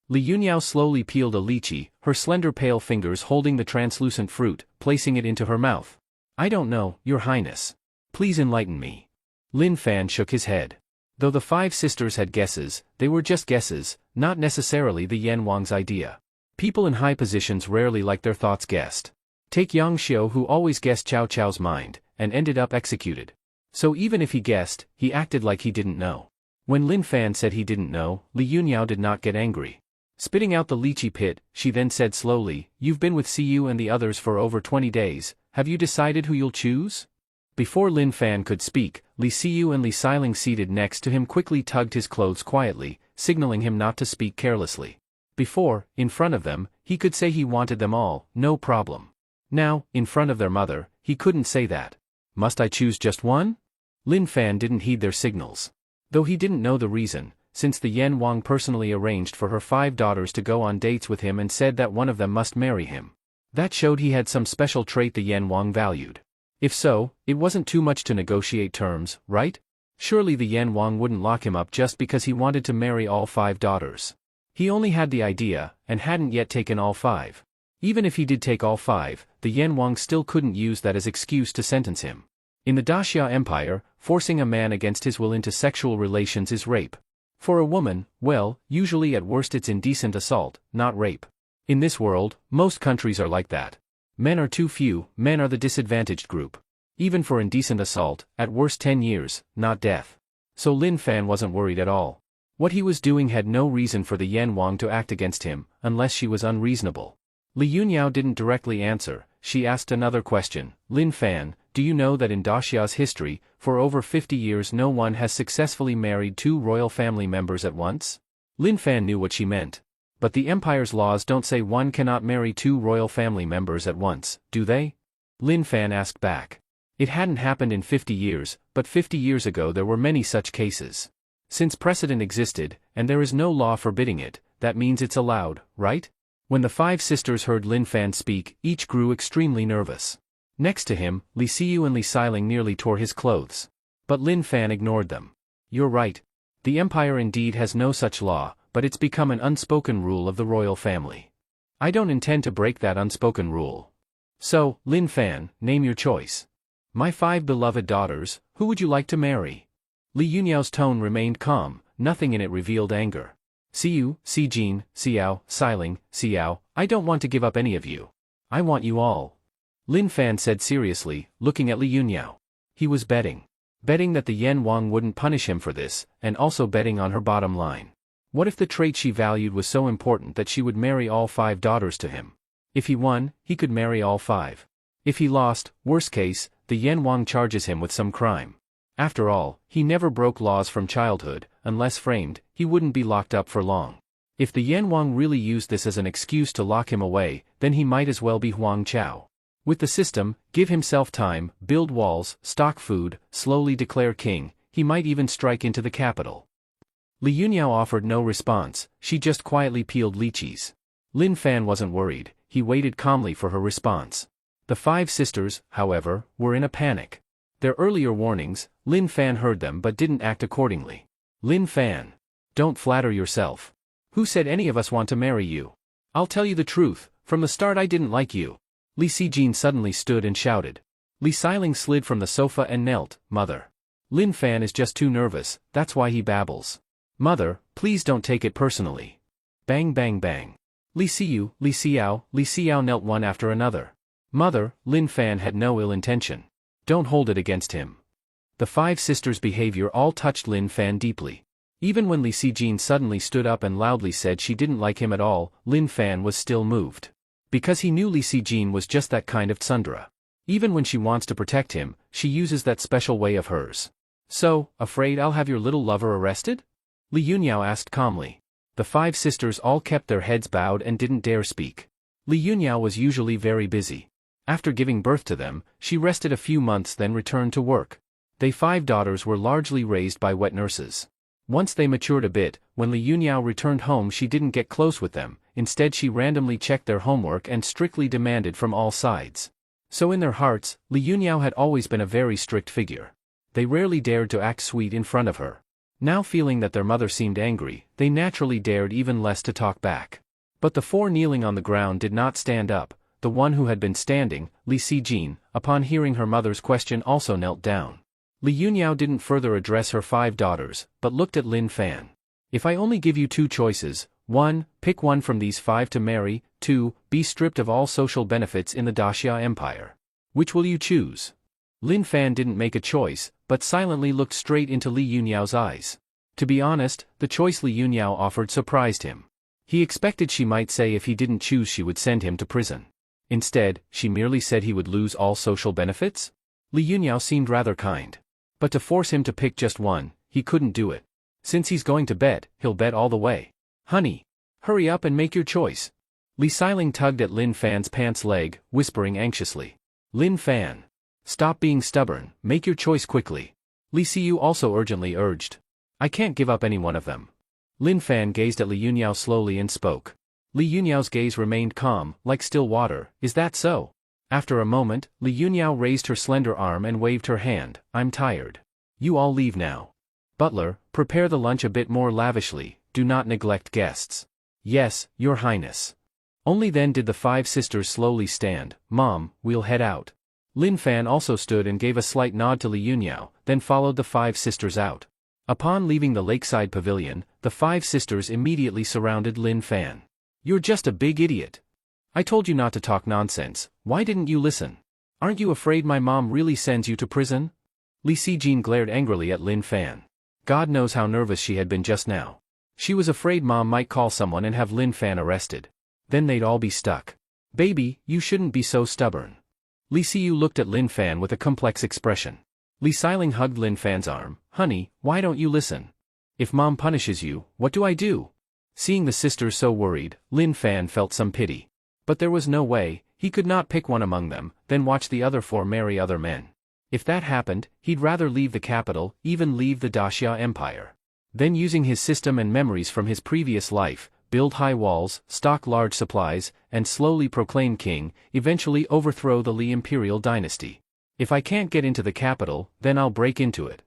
Li Yunyao slowly peeled a lychee, her slender pale fingers holding the translucent fruit, placing it into her mouth. "I don't know, Your Highness. Please enlighten me." Lin Fan shook his head. Though the 5 sisters had guesses, they were just guesses, not necessarily the Yanwang's idea. People in high positions rarely like their thoughts guessed. Take Yang Xiu, who always guessed Cao Cao's mind, and ended up executed. So even if he guessed, he acted like he didn't know. When Lin Fan said he didn't know, Li Yunyao did not get angry. Spitting out the lychee pit, she then said slowly, "You've been with Siyu and the others for over 20 days, have you decided who you'll choose?" Before Lin Fan could speak, Li Siyu and Li Xiling seated next to him quickly tugged his clothes quietly, signaling him not to speak carelessly. Before, in front of them, he could say he wanted them all, no problem. Now, in front of their mother, he couldn't say that. "Must I choose just one?" Lin Fan didn't heed their signals. Though he didn't know the reason, since the Yanwang personally arranged for her 5 daughters to go on dates with him and said that one of them must marry him. That showed he had some special trait the Yanwang valued. If so, it wasn't too much to negotiate terms, right? Surely the Yanwang wouldn't lock him up just because he wanted to marry all 5 daughters. He only had the idea, and hadn't yet taken all 5. Even if he did take all 5, the Yanwang still couldn't use that as excuse to sentence him. In the Daxia Empire, forcing a man against his will into sexual relations is rape. For a woman, well, usually at worst it's indecent assault, not rape. In this world, most countries are like that. Men are too few, men are the disadvantaged group. Even for indecent assault, at worst 10 years, not death. So Lin Fan wasn't worried at all. What he was doing had no reason for the Yanwang to act against him, unless she was unreasonable. Li Yunyao didn't directly answer, she asked another question. "Lin Fan, do you know that in Daxia's history, for over 50 years no one has successfully married 2 royal family members at once?" Lin Fan knew what she meant. But the Empire's laws don't say one cannot marry 2 royal family members at once, do they? Lin Fan asked back. It hadn't happened in 50 years, but 50 years ago there were many such cases. Since precedent existed, and there is no law forbidding it, that means it's allowed, right? When the 5 sisters heard Lin Fan speak, each grew extremely nervous. Next to him, Li Siyu and Li Xiling nearly tore his clothes. But Lin Fan ignored them. "You're right. The Empire indeed has no such law, but it's become an unspoken rule of the royal family. I don't intend to break that unspoken rule. So, Lin Fan, name your choice. My 5 beloved daughters, who would you like to marry?" Li Yunyao's tone remained calm, nothing in it revealed anger. "Siyu, Sijin, Xiao, Xiling, Xiao, I don't want to give up any of you. I want you all," Lin Fan said seriously, looking at Li Yunyao. He was betting. Betting that the Yanwang wouldn't punish him for this, and also betting on her bottom line. What if the trait she valued was so important that she would marry all 5 daughters to him? If he won, he could marry all 5. If he lost, worst case, the Yanwang charges him with some crime. After all, he never broke laws from childhood, unless framed, he wouldn't be locked up for long. If the Yanwang really used this as an excuse to lock him away, then he might as well be Huang Chao. With the system, give himself time, build walls, stock food, slowly declare king, he might even strike into the capital. Li Yunyao offered no response, she just quietly peeled lychees. Lin Fan wasn't worried, he waited calmly for her response. The 5 sisters, however, were in a panic. Their earlier warnings, Lin Fan heard them but didn't act accordingly. Lin Fan. Don't flatter yourself. Who said any of us want to marry you? I'll tell you the truth, from the start I didn't like you. Li Sijin suddenly stood and shouted. Li Xiling slid from the sofa and knelt. Mother. Lin Fan is just too nervous, that's why he babbles. Mother, please don't take it personally. Bang bang bang. Li Xiu, Li Xiao knelt one after another. Mother, Lin Fan had no ill intention. Don't hold it against him. The five sisters' behavior all touched Lin Fan deeply. Even when Li Sijin suddenly stood up and loudly said she didn't like him at all, Lin Fan was still moved. Because he knew Li Sijin was just that kind of tsundere. Even when she wants to protect him, she uses that special way of hers. So, afraid I'll have your little lover arrested? Li Yunyao asked calmly. The five sisters all kept their heads bowed and didn't dare speak. Li Yunyao was usually very busy. After giving birth to them, she rested a few months then returned to work. They five daughters were largely raised by wet nurses. Once they matured a bit, when Li Yunyao returned home she didn't get close with them, instead she randomly checked their homework and strictly demanded from all sides. So in their hearts, Li Yunyao had always been a very strict figure. They rarely dared to act sweet in front of her. Now feeling that their mother seemed angry, they naturally dared even less to talk back. But the four kneeling on the ground did not stand up. The one who had been standing, Li Sijin, upon hearing her mother's question also knelt down. Li Yunyao didn't further address her five daughters, but looked at Lin Fan. If I only give you two choices, 1. Pick one from these five to marry, 2. Be stripped of all social benefits in the Daxia Empire. Which will you choose? Lin Fan didn't make a choice, but silently looked straight into Li Yunyao's eyes. To be honest, the choice Li Yunyao offered surprised him. He expected she might say if he didn't choose she would send him to prison. Instead, she merely said he would lose all social benefits? Li Yunyao seemed rather kind. But to force him to pick just one, he couldn't do it. Since he's going to bet, he'll bet all the way. Honey. Hurry up and make your choice. Li Xiling tugged at Lin Fan's pants leg, whispering anxiously. Lin Fan. Stop being stubborn, make your choice quickly. Li Xiu also urgently urged. I can't give up any one of them. Lin Fan gazed at Li Yunyao slowly and spoke. Li Yunyao's gaze remained calm, like still water. Is that so? After a moment, Li Yunyao raised her slender arm and waved her hand. I'm tired. You all leave now. Butler, prepare the lunch a bit more lavishly, do not neglect guests. Yes, Your Highness. Only then did the five sisters slowly stand. Mom, we'll head out. Lin Fan also stood and gave a slight nod to Li Yunyao, then followed the five sisters out. Upon leaving the lakeside pavilion, the five sisters immediately surrounded Lin Fan. You're just a big idiot. I told you not to talk nonsense, why didn't you listen? Aren't you afraid my mom really sends you to prison? Li Sijin glared angrily at Lin Fan. God knows how nervous she had been just now. She was afraid mom might call someone and have Lin Fan arrested. Then they'd all be stuck. Baby, you shouldn't be so stubborn. Li Xiu looked at Lin Fan with a complex expression. Li Xiling hugged Lin Fan's arm. Honey, why don't you listen? If mom punishes you, what do I do? Seeing the sisters so worried, Lin Fan felt some pity. But there was no way, he could not pick one among them, then watch the other four marry other men. If that happened, he'd rather leave the capital, even leave the Daxia Empire. Then using his system and memories from his previous life, build high walls, stock large supplies, and slowly proclaim king, eventually overthrow the Li imperial dynasty. If I can't get into the capital, then I'll break into it.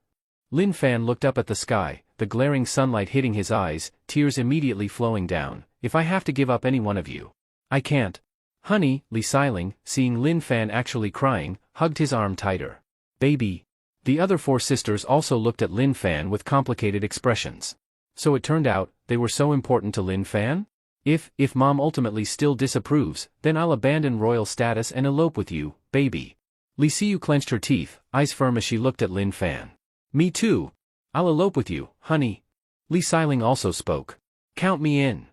Lin Fan looked up at the sky, the glaring sunlight hitting his eyes, tears immediately flowing down. If I have to give up any one of you, I can't. Honey, Li Xiling, seeing Lin Fan actually crying, hugged his arm tighter. Baby. The other four sisters also looked at Lin Fan with complicated expressions. So it turned out, they were so important to Lin Fan? If mom ultimately still disapproves, then I'll abandon royal status and elope with you, baby. Li Xiu clenched her teeth, eyes firm as she looked at Lin Fan. Me too. I'll elope with you, honey. Li Xiling also spoke. Count me in.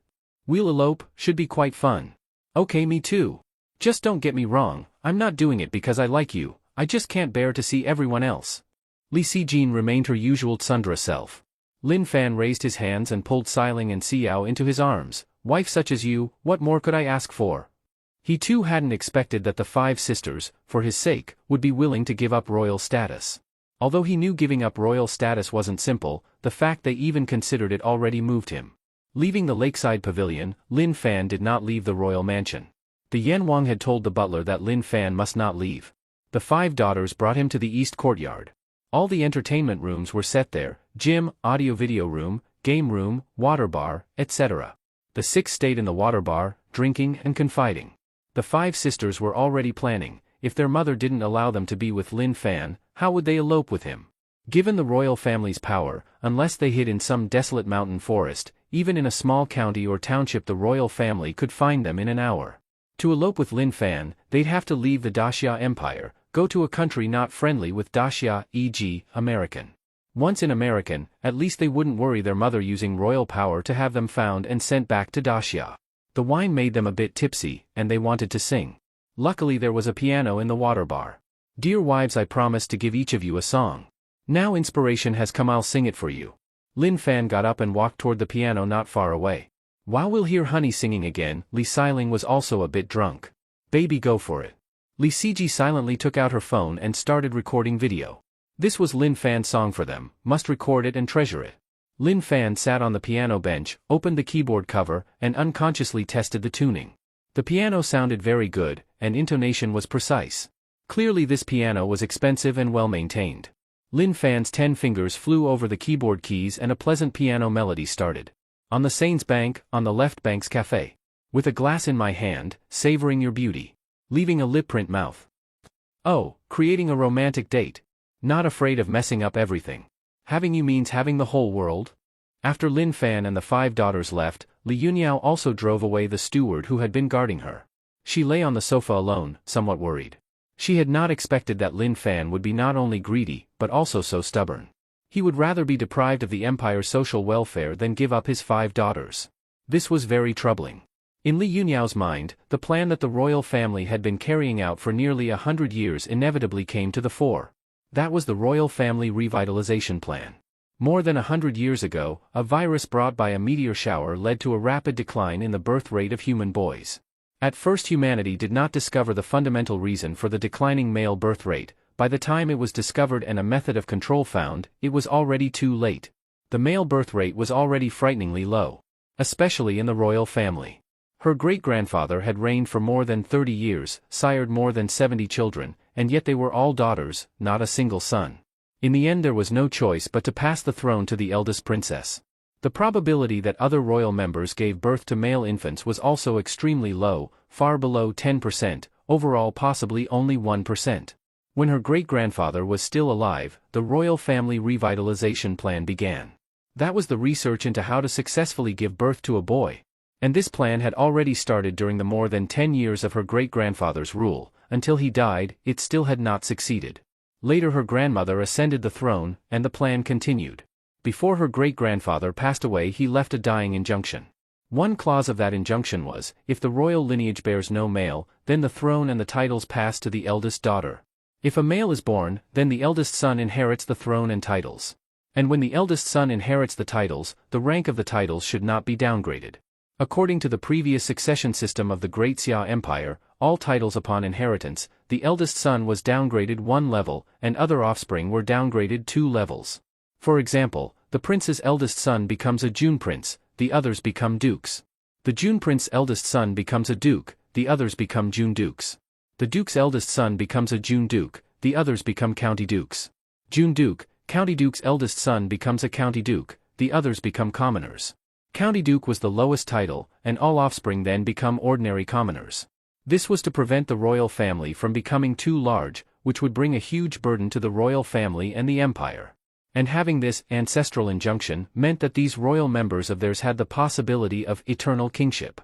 We'll elope, should be quite fun. Okay, me too. Just don't get me wrong, I'm not doing it because I like you, I just can't bear to see everyone else. Li Sijin remained her usual tsundere self. Lin Fan raised his hands and pulled Xiling and Xiao into his arms. Wife such as you, what more could I ask for? He too hadn't expected that the five sisters, for his sake, would be willing to give up royal status. Although he knew giving up royal status wasn't simple, the fact they even considered it already moved him. Leaving the lakeside pavilion, Lin Fan did not leave the royal mansion. The Yan Wang had told the butler that Lin Fan must not leave. The 5 daughters brought him to the east courtyard. All the entertainment rooms were set there: gym, audio-video room, game room, water bar, etc. The 6 stayed in the water bar, drinking and confiding. The 5 sisters were already planning, if their mother didn't allow them to be with Lin Fan, how would they elope with him? Given the royal family's power, unless they hid in some desolate mountain forest, even in a small county or township, the royal family could find them in an hour. To elope with Lin Fan, they'd have to leave the Daxia Empire, go to a country not friendly with Daxia, e.g., American. Once in American, at least they wouldn't worry their mother using royal power to have them found and sent back to Daxia. The wine made them a bit tipsy, and they wanted to sing. Luckily there was a piano in the water bar. Dear wives, I promised to give each of you a song. Now inspiration has come, I'll sing it for you. Lin Fan got up and walked toward the piano not far away. While we'll hear Honey singing again, Li Xiling was also a bit drunk. Baby, go for it. Li Siji silently took out her phone and started recording video. This was Lin Fan's song for them, must record it and treasure it. Lin Fan sat on the piano bench, opened the keyboard cover, and unconsciously tested the tuning. The piano sounded very good, and intonation was precise. Clearly this piano was expensive and well maintained. Lin Fan's 10 fingers flew over the keyboard keys and a pleasant piano melody started. On the Seines bank, on the left bank's cafe. With a glass in my hand, savoring your beauty. Leaving a lip print mouth. Oh, creating a romantic date. Not afraid of messing up everything. Having you means having the whole world? After Lin Fan and the 5 daughters left, Li Yuniao also drove away the steward who had been guarding her. She lay on the sofa alone, somewhat worried. She had not expected that Lin Fan would be not only greedy, but also so stubborn. He would rather be deprived of the empire's social welfare than give up his 5 daughters. This was very troubling. In Li Yuniao's mind, the plan that the royal family had been carrying out for nearly 100 years inevitably came to the fore. That was the royal family revitalization plan. More than 100 years ago, a virus brought by a meteor shower led to a rapid decline in the birth rate of human boys. At first, humanity did not discover the fundamental reason for the declining male birth rate. By the time it was discovered and a method of control found, it was already too late. The male birth rate was already frighteningly low. Especially in the royal family. Her great-grandfather had reigned for more than 30 years, sired more than 70 children, and yet they were all daughters, not a single son. In the end there was no choice but to pass the throne to the eldest princess. The probability that other royal members gave birth to male infants was also extremely low, far below 10%, overall possibly only 1%. When her great-grandfather was still alive, the royal family revitalization plan began. That was the research into how to successfully give birth to a boy. And this plan had already started during the more than 10 years of her great-grandfather's rule. Until he died, it still had not succeeded. Later her grandmother ascended the throne, and the plan continued. Before her great-grandfather passed away, he left a dying injunction. One clause of that injunction was, if the royal lineage bears no male, then the throne and the titles pass to the eldest daughter. If a male is born, then the eldest son inherits the throne and titles. And when the eldest son inherits the titles, the rank of the titles should not be downgraded. According to the previous succession system of the Great Xia Empire, all titles upon inheritance, the eldest son was downgraded 1 level, and other offspring were downgraded 2 levels. For example, the prince's eldest son becomes a June prince, the others become dukes. The June prince's eldest son becomes a duke, the others become June dukes. The duke's eldest son becomes a June duke, the others become county dukes. June duke, county duke's eldest son becomes a county duke, the others become commoners. County duke was the lowest title, and all offspring then become ordinary commoners. This was to prevent the royal family from becoming too large, which would bring a huge burden to the royal family and the empire. And having this ancestral injunction meant that these royal members of theirs had the possibility of eternal kingship.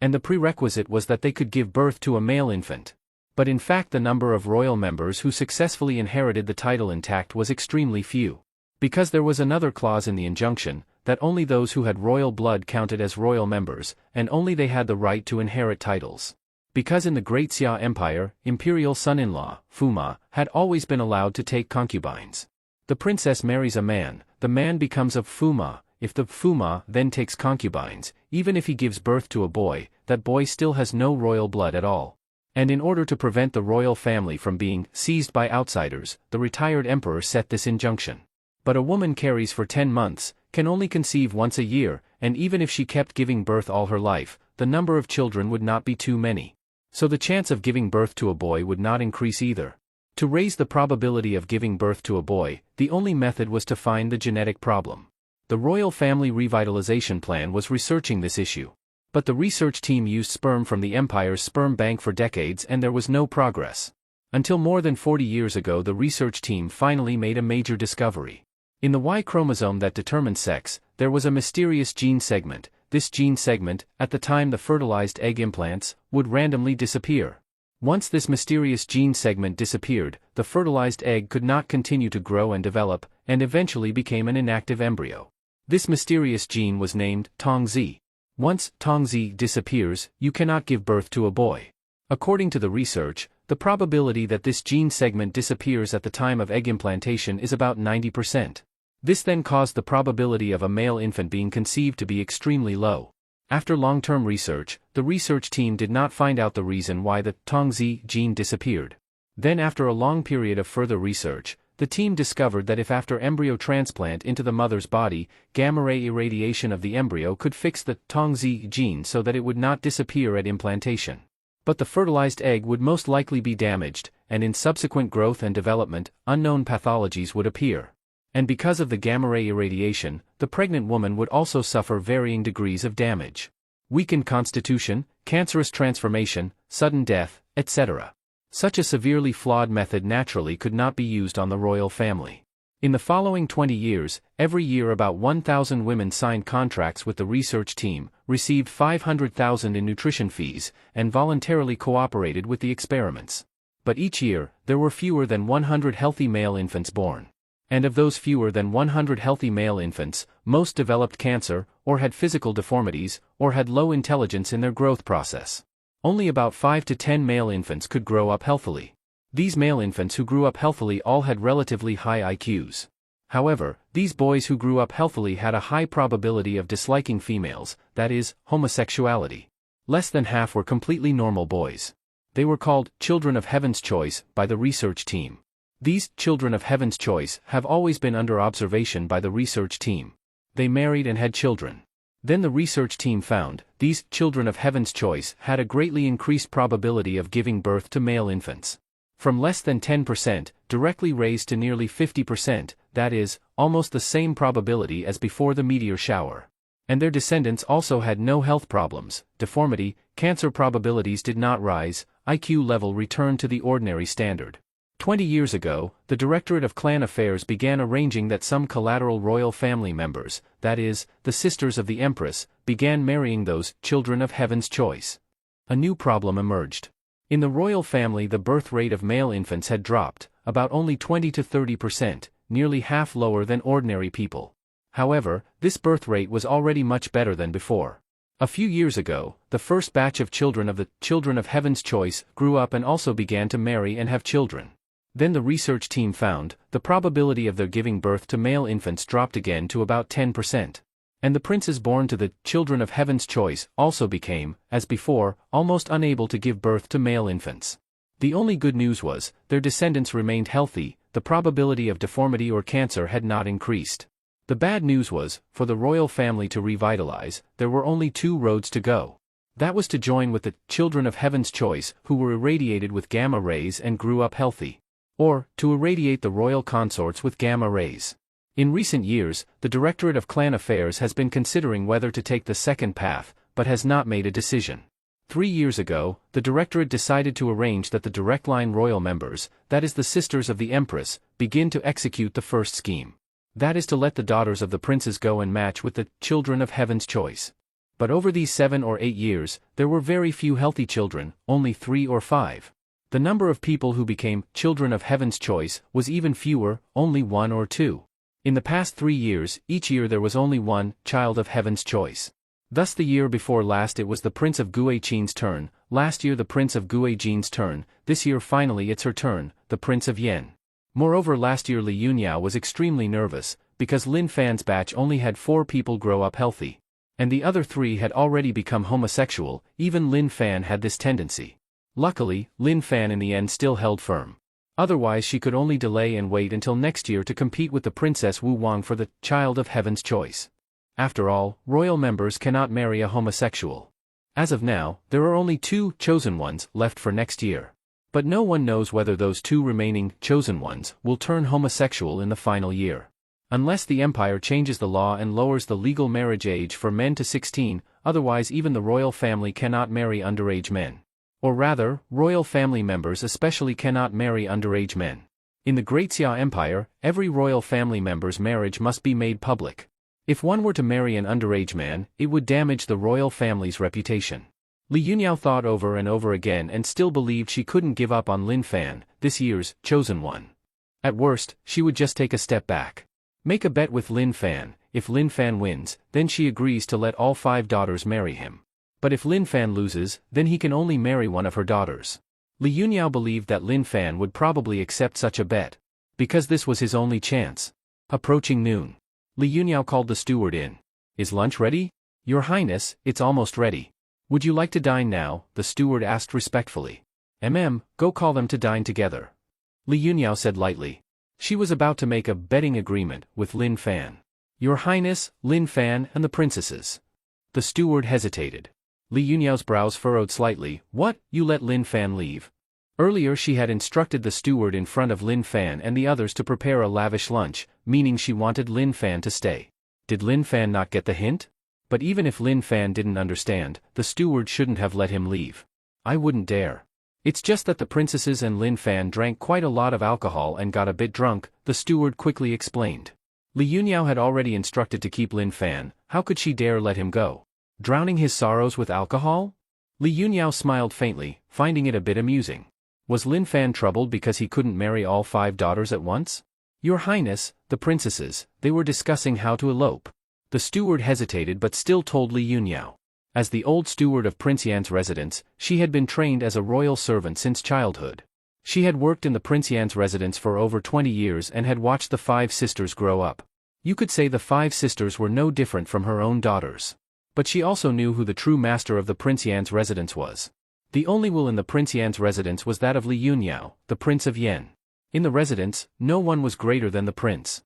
And the prerequisite was that they could give birth to a male infant. But in fact the number of royal members who successfully inherited the title intact was extremely few. Because there was another clause in the injunction, that only those who had royal blood counted as royal members, and only they had the right to inherit titles. Because in the Great Xia Empire, imperial son-in-law, Fuma, had always been allowed to take concubines. The princess marries a man, the man becomes of Fuma. If the Fuma then takes concubines, even if he gives birth to a boy, that boy still has no royal blood at all. And in order to prevent the royal family from being seized by outsiders, the retired emperor set this injunction. But a woman carries for 10 months, can only conceive once a year, and even if she kept giving birth all her life, the number of children would not be too many. So the chance of giving birth to a boy would not increase either. To raise the probability of giving birth to a boy, the only method was to find the genetic problem. The Royal Family Revitalization Plan was researching this issue. But the research team used sperm from the Empire's sperm bank for decades and there was no progress. Until more than 40 years ago the research team finally made a major discovery. In the Y chromosome that determines sex, there was a mysterious gene segment. This gene segment, at the time the fertilized egg implants, would randomly disappear. Once this mysterious gene segment disappeared, the fertilized egg could not continue to grow and develop, and eventually became an inactive embryo. This mysterious gene was named Tongzi. Once Tongzi disappears, you cannot give birth to a boy. According to the research, the probability that this gene segment disappears at the time of egg implantation is about 90%. This then caused the probability of a male infant being conceived to be extremely low. After long-term research, the research team did not find out the reason why the Tongzi gene disappeared. Then after a long period of further research, the team discovered that if after embryo transplant into the mother's body, gamma-ray irradiation of the embryo could fix the Tongzi gene so that it would not disappear at implantation. But the fertilized egg would most likely be damaged, and in subsequent growth and development, unknown pathologies would appear. And because of the gamma-ray irradiation, the pregnant woman would also suffer varying degrees of damage. Weakened constitution, cancerous transformation, sudden death, etc. Such a severely flawed method naturally could not be used on the royal family. In the following 20 years, every year about 1,000 women signed contracts with the research team, received $500,000 in nutrition fees, and voluntarily cooperated with the experiments. But each year, there were fewer than 100 healthy male infants born. And of those fewer than 100 healthy male infants, most developed cancer, or had physical deformities, or had low intelligence in their growth process. Only about 5 to 10 male infants could grow up healthily. These male infants who grew up healthily all had relatively high IQs. However, these boys who grew up healthily had a high probability of disliking females, that is, homosexuality. Less than half were completely normal boys. They were called children of heaven's choice by the research team. These children of heaven's choice have always been under observation by the research team. They married and had children. Then the research team found these children of heaven's choice had a greatly increased probability of giving birth to male infants. From less than 10%, directly raised to nearly 50%, that is, almost the same probability as before the meteor shower. And their descendants also had no health problems, deformity, cancer probabilities did not rise, IQ level returned to the ordinary standard. 20 years ago, the Directorate of Clan Affairs began arranging that some collateral royal family members, that is, the sisters of the Empress, began marrying those children of heaven's choice. A new problem emerged. In the royal family the birth rate of male infants had dropped, about only 20 to 30%, nearly half lower than ordinary people. However, this birth rate was already much better than before. A few years ago, the first batch of children of the children of heaven's choice grew up and also began to marry and have children. Then the research team found the probability of their giving birth to male infants dropped again to about 10%. And the princes born to the children of heaven's choice also became, as before, almost unable to give birth to male infants. The only good news was, their descendants remained healthy, the probability of deformity or cancer had not increased. The bad news was, for the royal family to revitalize, there were only two roads to go. That was to join with the children of heaven's choice who were irradiated with gamma rays and grew up healthy. Or, to irradiate the royal consorts with gamma rays. In recent years, the Directorate of Clan Affairs has been considering whether to take the second path, but has not made a decision. 3 years ago, the Directorate decided to arrange that the direct line royal members, that is the sisters of the Empress, begin to execute the first scheme. That is to let the daughters of the princes go and match with the children of heaven's choice. But over these 7 or 8 years, there were very few healthy children, only 3 or 5. The number of people who became children of heaven's choice was even fewer, only 1 or 2. In the past 3 years, each year there was only one child of heaven's choice. Thus the year before last it was the Prince of Guiqin's turn, last year the Prince of Guiqin's turn, this year finally it's her turn, the Prince of Yen. Moreover last year Li Yunyao was extremely nervous, because Lin Fan's batch only had 4 people grow up healthy. And the other 3 had already become homosexual, even Lin Fan had this tendency. Luckily, Lin Fan in the end still held firm. Otherwise she could only delay and wait until next year to compete with the Princess Wu Wang for the child of heaven's choice. After all, royal members cannot marry a homosexual. As of now, there are only 2 chosen ones left for next year. But no one knows whether those two remaining chosen ones will turn homosexual in the final year. Unless the empire changes the law and lowers the legal marriage age for men to 16, otherwise even the royal family cannot marry underage men. Or rather, royal family members especially cannot marry underage men. In the Great Xia Empire, every royal family member's marriage must be made public. If one were to marry an underage man, it would damage the royal family's reputation. Li Yuniao thought over and over again and still believed she couldn't give up on Lin Fan, this year's chosen one. At worst, she would just take a step back. Make a bet with Lin Fan. If Lin Fan wins, then she agrees to let all 5 daughters marry him. But if Lin Fan loses, then he can only marry one of her daughters. Li Yuniao believed that Lin Fan would probably accept such a bet, because this was his only chance. Approaching noon, Li Yuniao called the steward in. "Is lunch ready?" "Your Highness, it's almost ready." "Would you like to dine now?" the steward asked respectfully. Go call them to dine together," Li Yuniao said lightly. She was about to make a betting agreement with Lin Fan. "Your Highness, Lin Fan and the princesses." The steward hesitated. Li Yuniao's brows furrowed slightly. "What, you let Lin Fan leave?" Earlier she had instructed the steward in front of Lin Fan and the others to prepare a lavish lunch, meaning she wanted Lin Fan to stay. Did Lin Fan not get the hint? But even if Lin Fan didn't understand, the steward shouldn't have let him leave. "I wouldn't dare. It's just that the princesses and Lin Fan drank quite a lot of alcohol and got a bit drunk," the steward quickly explained. Li Yuniao had already instructed to keep Lin Fan, how could she dare let him go? Drowning his sorrows with alcohol? Li Yuniao smiled faintly, finding it a bit amusing. Was Lin Fan troubled because he couldn't marry all 5 daughters at once? "Your Highness, the princesses, they were discussing how to elope." The steward hesitated but still told Li Yuniao. As the old steward of Prince Yan's residence, she had been trained as a royal servant since childhood. She had worked in the Prince Yan's residence for over 20 years and had watched the 5 sisters grow up. You could say the 5 sisters were no different from her own daughters. But she also knew who the true master of the Prince Yan's residence was. The only will in the Prince Yan's residence was that of Li Yuniao, the Prince of Yan. In the residence, no one was greater than the prince.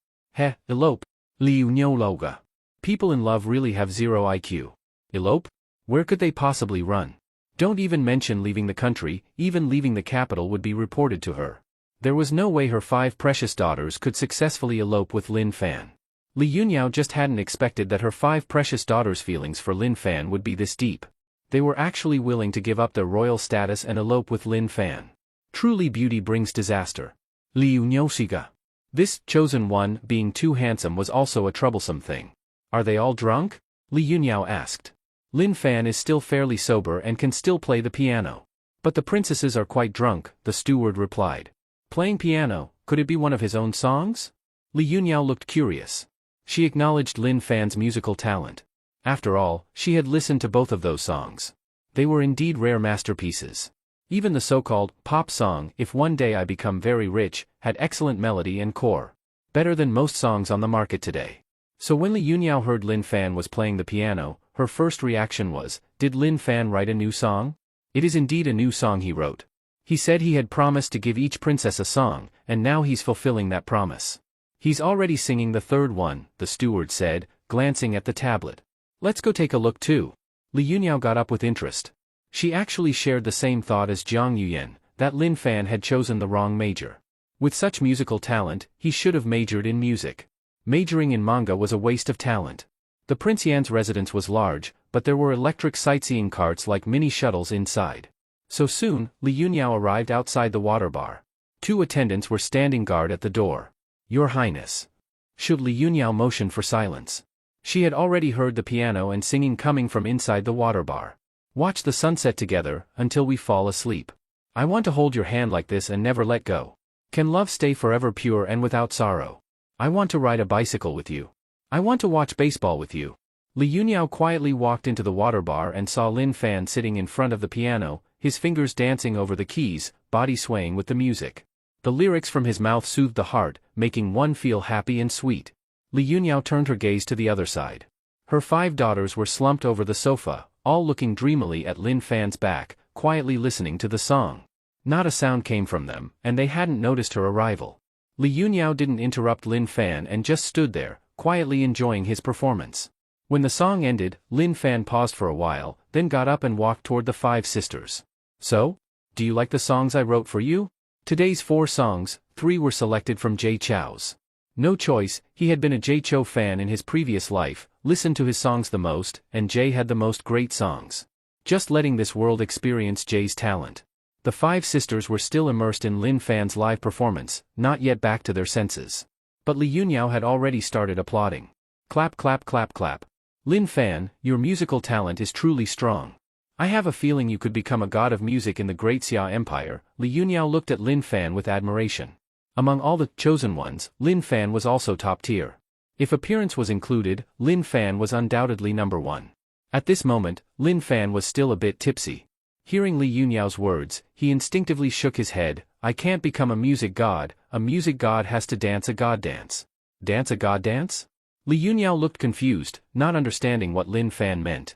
Elope. Li Yuniao loga. People in love really have 0 IQ. Elope? Where could they possibly run? Don't even mention leaving the country, even leaving the capital would be reported to her. There was no way her 5 precious daughters could successfully elope with Lin Fan. Li Yuniao just hadn't expected that her 5 precious daughters' feelings for Lin Fan would be this deep. They were actually willing to give up their royal status and elope with Lin Fan. Truly beauty brings disaster. Li Yuniao siga. This chosen one being too handsome was also a troublesome thing. "Are they all drunk?" Li Yuniao asked. "Lin Fan is still fairly sober and can still play the piano. But the princesses are quite drunk," the steward replied. "Playing piano, could it be one of his own songs?" Li Yuniao looked curious. She acknowledged Lin Fan's musical talent. After all, she had listened to both of those songs. They were indeed rare masterpieces. Even the so-called pop song, "If One Day I Become Very Rich," had excellent melody and core. Better than most songs on the market today. So when Li Yuniao heard Lin Fan was playing the piano, her first reaction was, did Lin Fan write a new song? It is indeed a new song he wrote. He said he had promised to give each princess a song, and now he's fulfilling that promise. "He's already singing the 3rd one," the steward said, glancing at the tablet. "Let's go take a look too." Li Yuniao got up with interest. She actually shared the same thought as Jiang Yuyan, that Lin Fan had chosen the wrong major. With such musical talent, he should have majored in music. Majoring in manga was a waste of talent. The Prince Yan's residence was large, but there were electric sightseeing carts like mini shuttles inside. So soon, Li Yuniao arrived outside the water bar. 2 attendants were standing guard at the door. "Your Highness." Should Li Yuniao motion for silence? She had already heard the piano and singing coming from inside the water bar. "Watch the sunset together, until we fall asleep. I want to hold your hand like this and never let go. Can love stay forever pure and without sorrow? I want to ride a bicycle with you. I want to watch baseball with you." Li Yuniao quietly walked into the water bar and saw Lin Fan sitting in front of the piano, his fingers dancing over the keys, body swaying with the music. The lyrics from his mouth soothed the heart, making one feel happy and sweet. Li Yuniao turned her gaze to the other side. Her 5 daughters were slumped over the sofa, all looking dreamily at Lin Fan's back, quietly listening to the song. Not a sound came from them, and they hadn't noticed her arrival. Li Yuniao didn't interrupt Lin Fan and just stood there, quietly enjoying his performance. When the song ended, Lin Fan paused for a while, then got up and walked toward the 5 sisters. "So? do you like the songs I wrote for you? Today's 4 songs, 3 were selected from Jay Chou's. No choice, he had been a Jay Chou fan in his previous life, listened to his songs the most, and Jay had the most great songs. Just letting this world experience Jay's talent. The 5 sisters were still immersed in Lin Fan's live performance, not yet back to their senses. But Li Yuniao had already started applauding. Clap clap clap clap. Lin Fan, your musical talent is truly strong. I have a feeling you could become a god of music in the Great Xia Empire. Li Yuniao looked at Lin Fan with admiration. Among all the chosen ones, Lin Fan was also top tier. If appearance was included, Lin Fan was undoubtedly number 1. At this moment, Lin Fan was still a bit tipsy. Hearing Li Yuniao's words, he instinctively shook his head. I can't become a music god has to dance a god dance. Dance a god dance? Li Yuniao looked confused, not understanding what Lin Fan meant.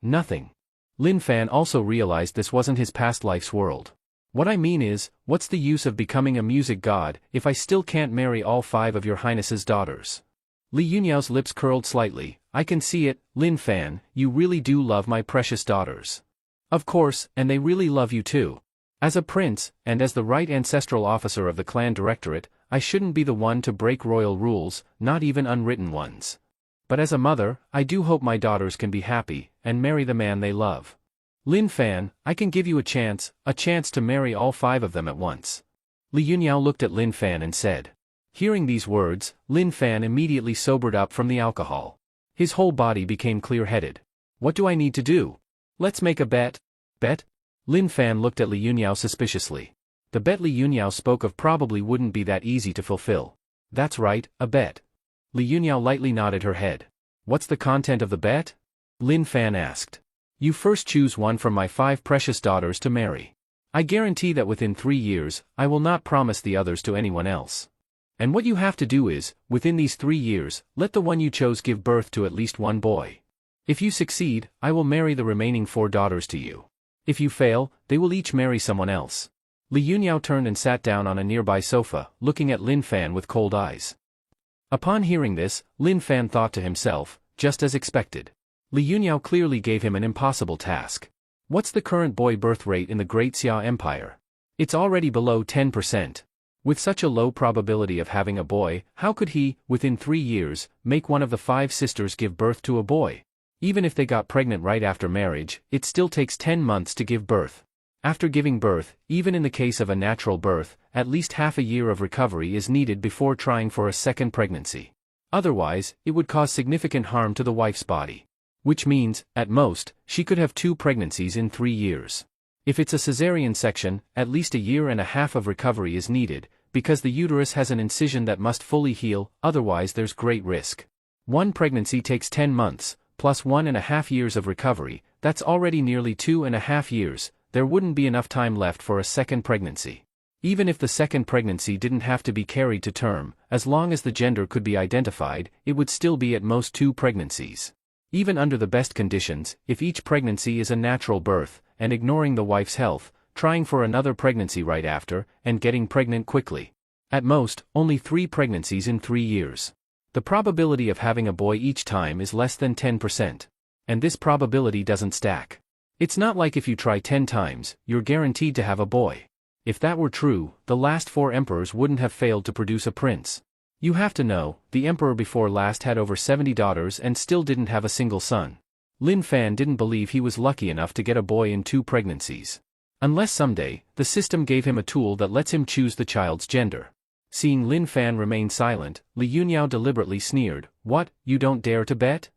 Nothing. Lin Fan also realized this wasn't his past life's world. What I mean is, what's the use of becoming a music god if I still can't marry all 5 of your highness's daughters? Li Yuniao's lips curled slightly. I can see it, Lin Fan, you really do love my precious daughters. Of course, and they really love you too. As a prince, and as the right ancestral officer of the clan directorate, I shouldn't be the one to break royal rules, not even unwritten ones. But as a mother, I do hope my daughters can be happy, and marry the man they love. Lin Fan, I can give you a chance to marry all 5 of them at once. Li Yuniao looked at Lin Fan and said. Hearing these words, Lin Fan immediately sobered up from the alcohol. His whole body became clear-headed. What do I need to do? Let's make a bet. Bet? Lin Fan looked at Li Yuniao suspiciously. The bet Li Yuniao spoke of probably wouldn't be that easy to fulfill. That's right, a bet. Li Yuniao lightly nodded her head. What's the content of the bet? Lin Fan asked. You first choose one from my 5 precious daughters to marry. I guarantee that within 3 years, I will not promise the others to anyone else. And what you have to do is, within these 3 years, let the one you chose give birth to at least 1 boy. If you succeed, I will marry the remaining 4 daughters to you. If you fail, they will each marry someone else. Li Yuniao turned and sat down on a nearby sofa, looking at Lin Fan with cold eyes. Upon hearing this, Lin Fan thought to himself, just as expected. Li Yuniao clearly gave him an impossible task. What's the current boy birth rate in the Great Xia Empire? It's already below 10%. With such a low probability of having a boy, how could he, within 3 years, make one of the 5 sisters give birth to a boy? Even if they got pregnant right after marriage, it still takes 10 months to give birth. After giving birth, even in the case of a natural birth, at least half a year of recovery is needed before trying for a second pregnancy. Otherwise, it would cause significant harm to the wife's body. Which means, at most, she could have 2 pregnancies in 3 years. If it's a cesarean section, at least a year and a half of recovery is needed, because the uterus has an incision that must fully heal, otherwise there's great risk. 1 pregnancy takes 10 months, plus 1.5 years of recovery, that's already nearly 2.5 years, there wouldn't be enough time left for a second pregnancy. Even if the second pregnancy didn't have to be carried to term, as long as the gender could be identified, it would still be at most 2 pregnancies. Even under the best conditions, if each pregnancy is a natural birth, and ignoring the wife's health, trying for another pregnancy right after, and getting pregnant quickly. At most, only 3 pregnancies in 3 years. The probability of having a boy each time is less than 10%. And this probability doesn't stack. It's not like if you try 10 times, you're guaranteed to have a boy. If that were true, the last 4 emperors wouldn't have failed to produce a prince. You have to know, the emperor before last had over 70 daughters and still didn't have a single son. Lin Fan didn't believe he was lucky enough to get a boy in 2 pregnancies. Unless someday, the system gave him a tool that lets him choose the child's gender. Seeing Lin Fan remain silent, Li Yuniao deliberately sneered, "What, you don't dare to bet?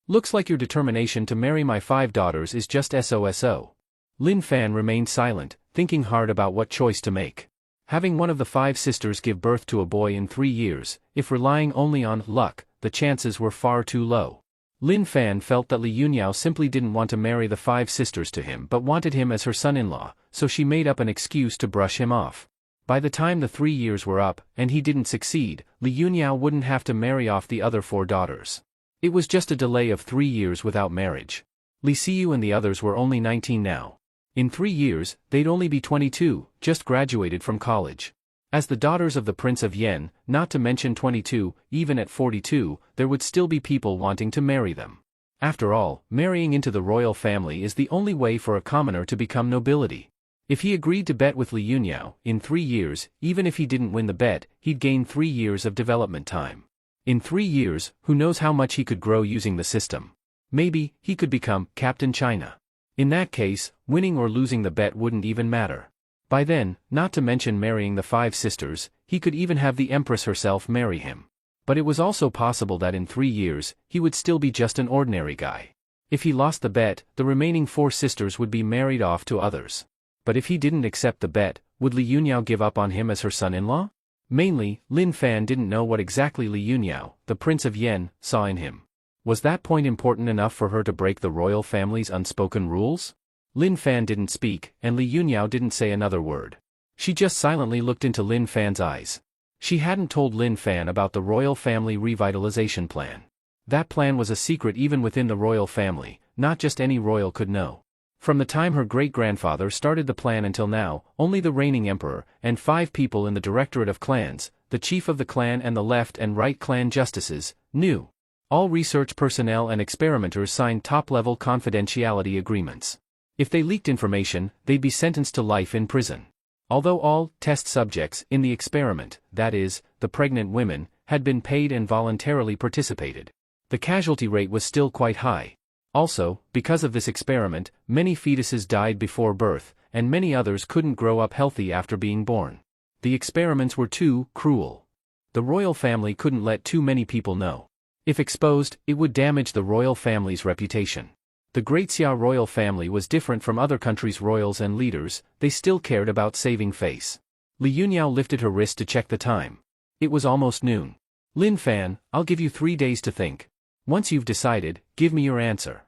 Looks like your determination to marry my 5 daughters is just SOSO." Lin Fan remained silent, thinking hard about what choice to make. Having one of the 5 sisters give birth to a boy in 3 years, if relying only on luck, the chances were far too low. Lin Fan felt that Li Yuniao simply didn't want to marry the 5 sisters to him but wanted him as her son-in-law, so she made up an excuse to brush him off. By the time the 3 years were up, and he didn't succeed, Li Yuniao wouldn't have to marry off the other 4 daughters. It was just a delay of 3 years without marriage. Li Xiyu and the others were only 19 now. In 3 years, they'd only be 22, just graduated from college. As the daughters of the Prince of Yen, not to mention 22, even at 42, there would still be people wanting to marry them. After all, marrying into the royal family is the only way for a commoner to become nobility. If he agreed to bet with Li Yuniao, in 3 years, even if he didn't win the bet, he'd gain 3 years of development time. In 3 years, who knows how much he could grow using the system. Maybe, he could become Captain China. In that case, winning or losing the bet wouldn't even matter. By then, not to mention marrying the 5 sisters, he could even have the Empress herself marry him. But it was also possible that in 3 years, he would still be just an ordinary guy. If he lost the bet, the remaining 4 sisters would be married off to others. But if he didn't accept the bet, would Li Yuniao give up on him as her son-in-law? Mainly, Lin Fan didn't know what exactly Li Yuniao, the Prince of Yen, saw in him. Was that point important enough for her to break the royal family's unspoken rules? Lin Fan didn't speak, and Li Yuniao didn't say another word. She just silently looked into Lin Fan's eyes. She hadn't told Lin Fan about the royal family revitalization plan. That plan was a secret even within the royal family, not just any royal could know. From the time her great-grandfather started the plan until now, only the reigning emperor, and 5 people in the Directorate of Clans, the chief of the clan and the left and right clan justices, knew. All research personnel and experimenters signed top-level confidentiality agreements. If they leaked information, they'd be sentenced to life in prison. Although all test subjects in the experiment, that is, the pregnant women, had been paid and voluntarily participated, the casualty rate was still quite high. Also, because of this experiment, many fetuses died before birth, and many others couldn't grow up healthy after being born. The experiments were too cruel. The royal family couldn't let too many people know. If exposed, it would damage the royal family's reputation. The Great Xia royal family was different from other countries' royals and leaders, they still cared about saving face. Li Yuniao lifted her wrist to check the time. It was almost noon. Lin Fan, I'll give you 3 days to think. Once you've decided, give me your answer.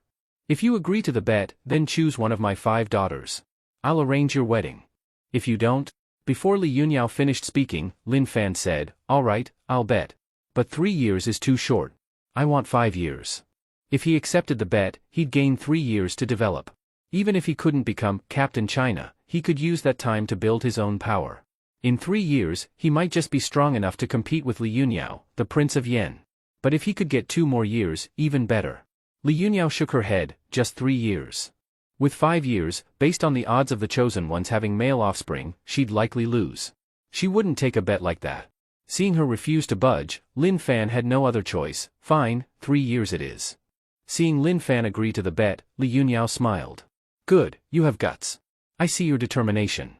If you agree to the bet, then choose one of my 5 daughters. I'll arrange your wedding. If you don't. Before Li Yuniao finished speaking, Lin Fan said, all right, I'll bet. But 3 years is too short. I want 5 years. If he accepted the bet, he'd gain 3 years to develop. Even if he couldn't become Captain China, he could use that time to build his own power. In 3 years, he might just be strong enough to compete with Li Yuniao, the Prince of Yen. But if he could get 2 more years, even better. Li Yuniao shook her head, just 3 years. With 5 years, based on the odds of the chosen ones having male offspring, she'd likely lose. She wouldn't take a bet like that. Seeing her refuse to budge, Lin Fan had no other choice. Fine, 3 years it is. Seeing Lin Fan agree to the bet, Li Yuniao smiled. Good, you have guts. I see your determination.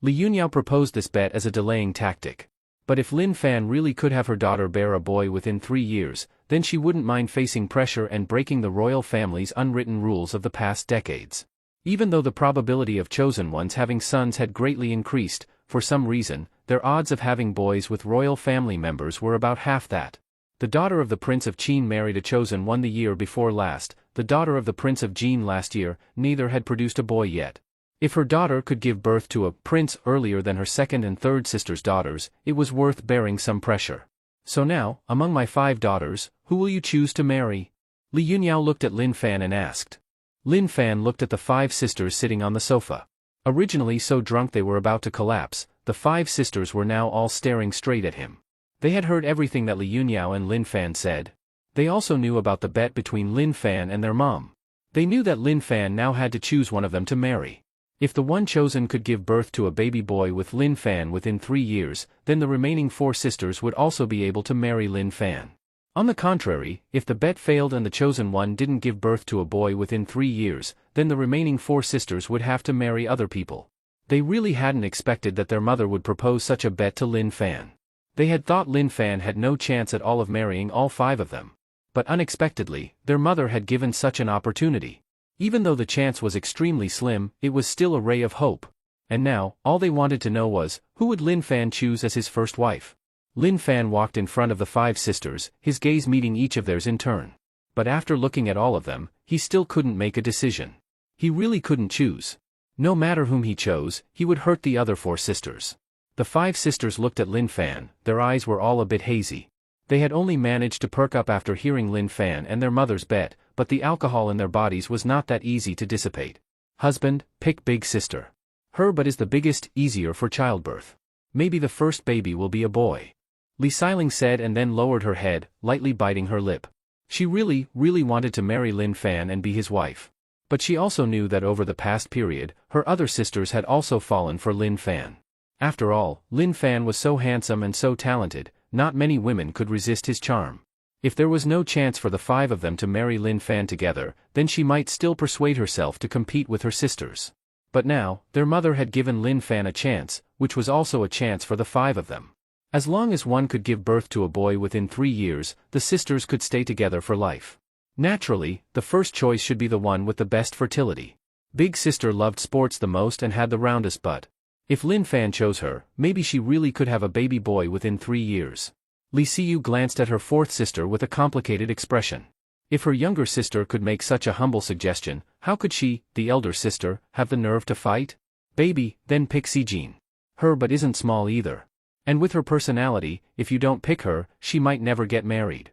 Li Yuniao proposed this bet as a delaying tactic. But if Lin Fan really could have her daughter bear a boy within 3 years, then she wouldn't mind facing pressure and breaking the royal family's unwritten rules of the past decades. Even though the probability of chosen ones having sons had greatly increased, for some reason, their odds of having boys with royal family members were about half that. The daughter of the Prince of Qin married a chosen one the year before last, the daughter of the Prince of Jin last year, neither had produced a boy yet. If her daughter could give birth to a prince earlier than her second and third sister's daughters, it was worth bearing some pressure. So now, among my 5 daughters, who will you choose to marry? Li Yuniao looked at Lin Fan and asked. Lin Fan looked at the 5 sisters sitting on the sofa. Originally so drunk they were about to collapse, the 5 sisters were now all staring straight at him. They had heard everything that Li Yuniao and Lin Fan said. They also knew about the bet between Lin Fan and their mom. They knew that Lin Fan now had to choose one of them to marry. If the one chosen could give birth to a baby boy with Lin Fan within 3 years, then the remaining 4 sisters would also be able to marry Lin Fan. On the contrary, if the bet failed and the chosen one didn't give birth to a boy within 3 years, then the remaining 4 sisters would have to marry other people. They really hadn't expected that their mother would propose such a bet to Lin Fan. They had thought Lin Fan had no chance at all of marrying all 5 of them. But unexpectedly, their mother had given such an opportunity. Even though the chance was extremely slim, it was still a ray of hope. And now, all they wanted to know was, who would Lin Fan choose as his first wife? Lin Fan walked in front of the 5 sisters, his gaze meeting each of theirs in turn. But after looking at all of them, he still couldn't make a decision. He really couldn't choose. No matter whom he chose, he would hurt the other 4 sisters. The 5 sisters looked at Lin Fan, their eyes were all a bit hazy. They had only managed to perk up after hearing Lin Fan and their mother's bet, but the alcohol in their bodies was not that easy to dissipate. Husband, pick big sister. Her but is the biggest, easier for childbirth. Maybe the first baby will be a boy. Li Xiling said and then lowered her head, lightly biting her lip. She really wanted to marry Lin Fan and be his wife. But she also knew that over the past period, her other sisters had also fallen for Lin Fan. After all, Lin Fan was so handsome and so talented, not many women could resist his charm. If there was no chance for the five of them to marry Lin Fan together, then she might still persuade herself to compete with her sisters. But now, their mother had given Lin Fan a chance, which was also a chance for the five of them. As long as one could give birth to a boy within 3 years, the sisters could stay together for life. Naturally, the first choice should be the one with the best fertility. Big sister loved sports the most and had the roundest butt. If Lin Fan chose her, maybe she really could have a baby boy within 3 years. Li Siyu glanced at her fourth sister with a complicated expression. If her younger sister could make such a humble suggestion, how could she, the elder sister, have the nerve to fight? Baby, then pick Sijin. Her but isn't small either. And with her personality, if you don't pick her, she might never get married.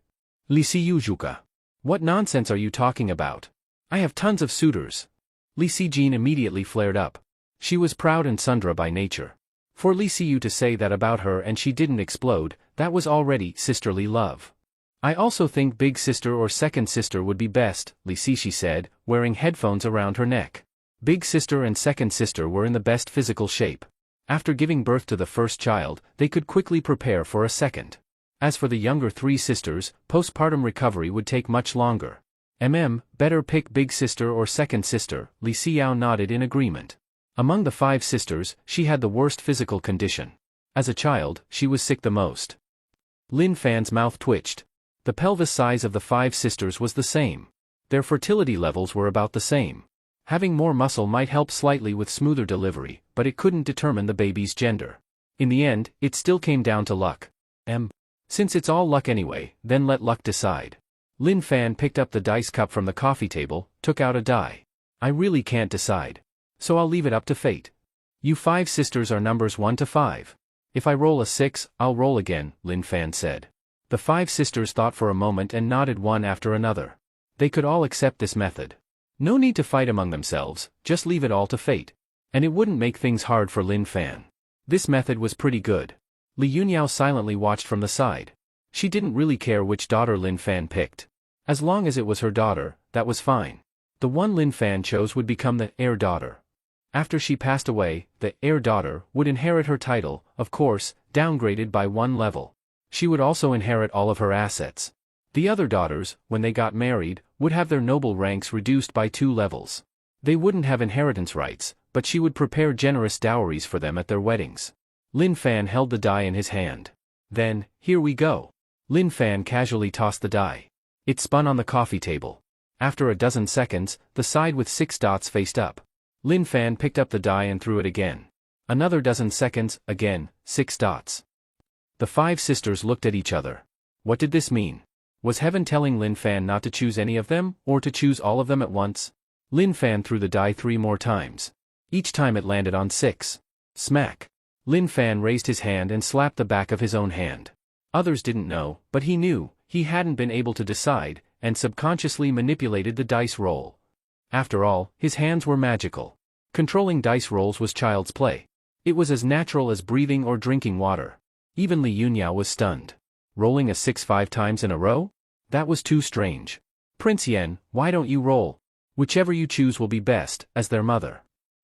Li Siyu Zhuka. What nonsense are you talking about? I have tons of suitors. Li Sijin immediately flared up. She was proud and Sundra by nature. For Li Siyu to say that about her and she didn't explode, that was already sisterly love. I also think big sister or second sister would be best, Li Sishi said, wearing headphones around her neck. Big sister and second sister were in the best physical shape. After giving birth to the first child, they could quickly prepare for a second. As for the younger 3 sisters, postpartum recovery would take much longer. Better pick big sister or second sister, Li Xiao nodded in agreement. Among the 5 sisters, she had the worst physical condition. As a child, she was sick the most. Lin Fan's mouth twitched. The pelvis size of the 5 sisters was the same. Their fertility levels were about the same. Having more muscle might help slightly with smoother delivery, but it couldn't determine the baby's gender. In the end, it still came down to luck. Since it's all luck anyway, then let luck decide. Lin Fan picked up the dice cup from the coffee table, took out a die. I really can't decide. So I'll leave it up to fate. You 5 sisters are numbers 1 to 5. If I roll a 6, I'll roll again, Lin Fan said. The 5 sisters thought for a moment and nodded one after another. They could all accept this method. No need to fight among themselves, just leave it all to fate. And it wouldn't make things hard for Lin Fan. This method was pretty good. Li Yunyao silently watched from the side. She didn't really care which daughter Lin Fan picked. As long as it was her daughter, that was fine. The one Lin Fan chose would become the heir daughter. After she passed away, the heir daughter would inherit her title, of course, downgraded by 1 level. She would also inherit all of her assets. The other daughters, when they got married, would have their noble ranks reduced by 2 levels. They wouldn't have inheritance rights, but she would prepare generous dowries for them at their weddings. Lin Fan held the die in his hand. Then, here we go. Lin Fan casually tossed the die. It spun on the coffee table. After a dozen seconds, the side with 6 dots faced up. Lin Fan picked up the die and threw it again. Another dozen seconds, again, 6 dots. The 5 sisters looked at each other. What did this mean? Was heaven telling Lin Fan not to choose any of them, or to choose all of them at once? Lin Fan threw the die 3 more times. Each time it landed on 6. Smack. Lin Fan raised his hand and slapped the back of his own hand. Others didn't know, but he knew, he hadn't been able to decide, and subconsciously manipulated the dice roll. After all, his hands were magical. Controlling dice rolls was child's play. It was as natural as breathing or drinking water. Even Li Yunyao was stunned. Rolling a 6 5 times in a row? That was too strange. Prince Yen, why don't you roll? Whichever you choose will be best, as their mother.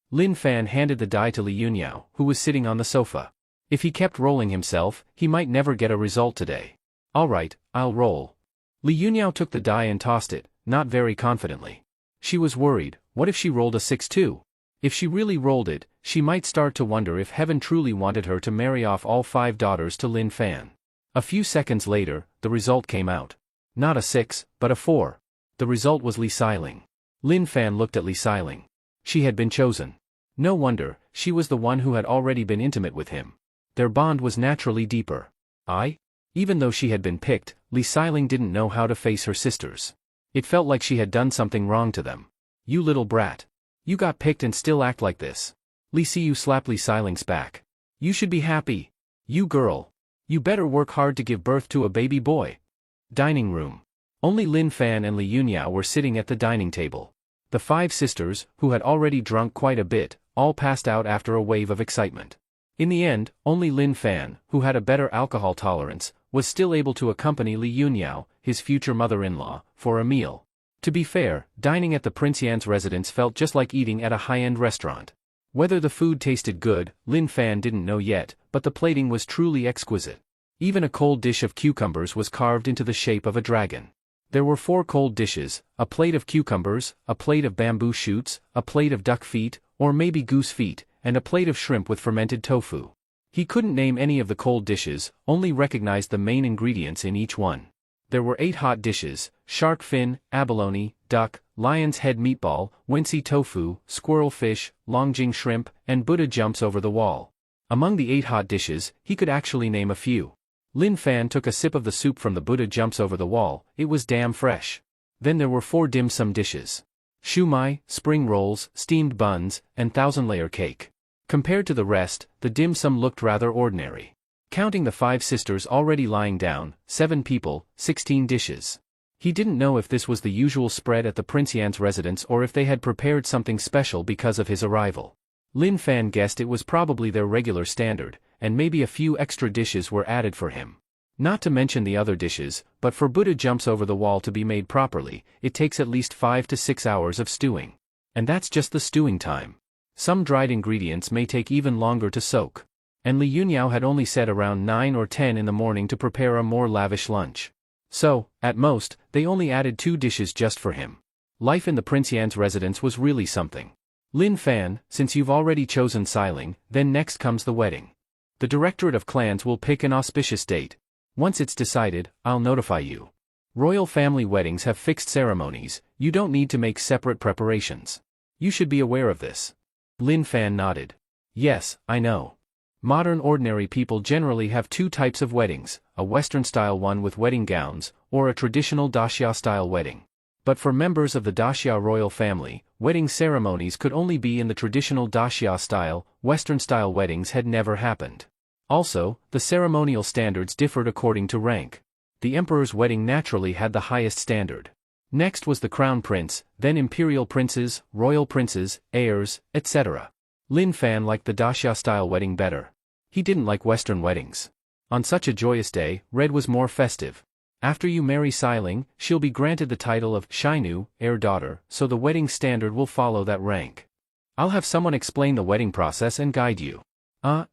Lin Fan handed the die to Li Yunyao, who was sitting on the sofa. If he kept rolling himself, he might never get a result today. All right, I'll roll. Li Yunyao took the die and tossed it, not very confidently. She was worried, what if she rolled a 6 too? If she really rolled it, she might start to wonder if heaven truly wanted her to marry off all 5 daughters to Lin Fan. A few seconds later, the result came out. Not a 6, but a 4. The result was Li Xiling. Lin Fan looked at Li Xiling. She had been chosen. No wonder, she was the one who had already been intimate with him. Their bond was naturally deeper. Even though she had been picked, Li Xiling didn't know how to face her sisters. It felt like she had done something wrong to them. You little brat. You got picked and still act like this. Li Siyu slapped Li Xiling's back. You should be happy. You girl. You better work hard to give birth to a baby boy. Dining room. Only Lin Fan and Li Yunyao were sitting at the dining table. The 5 sisters, who had already drunk quite a bit, all passed out after a wave of excitement. In the end, only Lin Fan, who had a better alcohol tolerance, was still able to accompany Li Yunyao, his future mother-in-law, for a meal. To be fair, dining at the Prince Yan's residence felt just like eating at a high-end restaurant. Whether the food tasted good, Lin Fan didn't know yet, but the plating was truly exquisite. Even a cold dish of cucumbers was carved into the shape of a dragon. There were 4 cold dishes: a plate of cucumbers, a plate of bamboo shoots, a plate of duck feet, or maybe goose feet, and a plate of shrimp with fermented tofu. He couldn't name any of the cold dishes, only recognized the main ingredients in each one. There were 8 hot dishes: shark fin, abalone, duck, lion's head meatball, wensi tofu, squirrel fish, longjing shrimp, and Buddha jumps over the wall. Among the 8 hot dishes, he could actually name a few. Lin Fan took a sip of the soup from the Buddha jumps over the wall. It was damn fresh. Then there were 4 dim sum dishes: shumai, spring rolls, steamed buns, and 1,000-layer cake. Compared to the rest, the dim sum looked rather ordinary. Counting the 5 sisters already lying down, 7 people, 16 dishes. He didn't know if this was the usual spread at the Prince Yan's residence or if they had prepared something special because of his arrival. Lin Fan guessed it was probably their regular standard, and maybe a few extra dishes were added for him. Not to mention the other dishes, but for Buddha jumps over the wall to be made properly, it takes at least 5 to 6 hours of stewing. And that's just the stewing time. Some dried ingredients may take even longer to soak. And Li Yunyao had only said around 9 or 10 in the morning to prepare a more lavish lunch. So, at most, they only added 2 dishes just for him. Life in the Prince Yan's residence was really something. Lin Fan, since you've already chosen Xiling, then next comes the wedding. The Directorate of Clans will pick an auspicious date. Once it's decided, I'll notify you. Royal family weddings have fixed ceremonies, you don't need to make separate preparations. You should be aware of this. Lin Fan nodded. Yes, I know. Modern ordinary people generally have 2 types of weddings, a Western-style one with wedding gowns, or a traditional daxia-style wedding. But for members of the daxia royal family, wedding ceremonies could only be in the traditional daxia style. Western-style weddings had never happened. Also, the ceremonial standards differed according to rank. The emperor's wedding naturally had the highest standard. Next was the crown prince, then imperial princes, royal princes, heirs, etc. Lin Fan liked the daxia-style wedding better. He didn't like Western weddings. On such a joyous day, red was more festive. After you marry Xiling, she'll be granted the title of Shainu, heir daughter, so the wedding standard will follow that rank. I'll have someone explain the wedding process and guide you.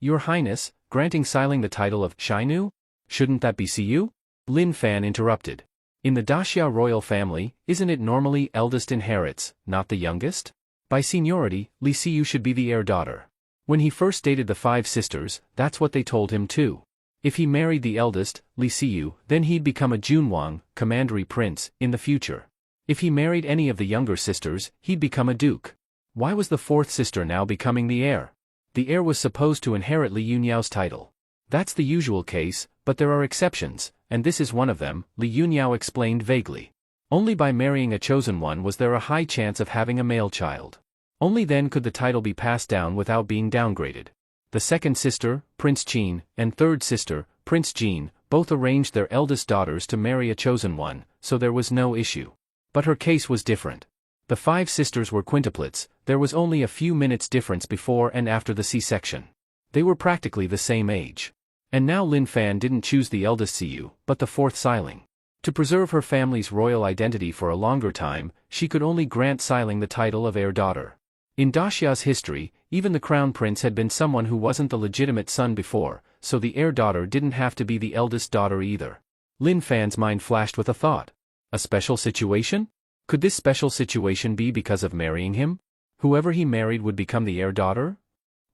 Your Highness, granting Xiling the title of Shainu? Shouldn't that be Siyu? Lin Fan interrupted. In the daxia royal family, isn't it normally eldest inherits, not the youngest? By seniority, Li Siyu should be the heir daughter. When he first dated the 5 sisters, that's what they told him too. If he married the eldest, Li Siyu, then he'd become a Junwang, commandery prince, in the future. If he married any of the younger sisters, he'd become a duke. Why was the 4th sister now becoming the heir? The heir was supposed to inherit Li Yunyao's title. That's the usual case, but there are exceptions, and this is one of them, Li Yunyao explained vaguely. Only by marrying a chosen one was there a high chance of having a male child. Only then could the title be passed down without being downgraded. The 2nd sister, Prince Qin, and 3rd sister, Prince Jin, both arranged their eldest daughters to marry a chosen one, so there was no issue. But her case was different. The 5 sisters were quintuplets, there was only a few minutes difference before and after the C-section. They were practically the same age. And now Lin Fan didn't choose the eldest Siyu, but the 4th Xiling. To preserve her family's royal identity for a longer time, she could only grant Xiling the title of heir daughter. In daxia's history, even the crown prince had been someone who wasn't the legitimate son before, so the heir daughter didn't have to be the eldest daughter either. Lin Fan's mind flashed with a thought. A special situation? Could this special situation be because of marrying him? Whoever he married would become the heir daughter?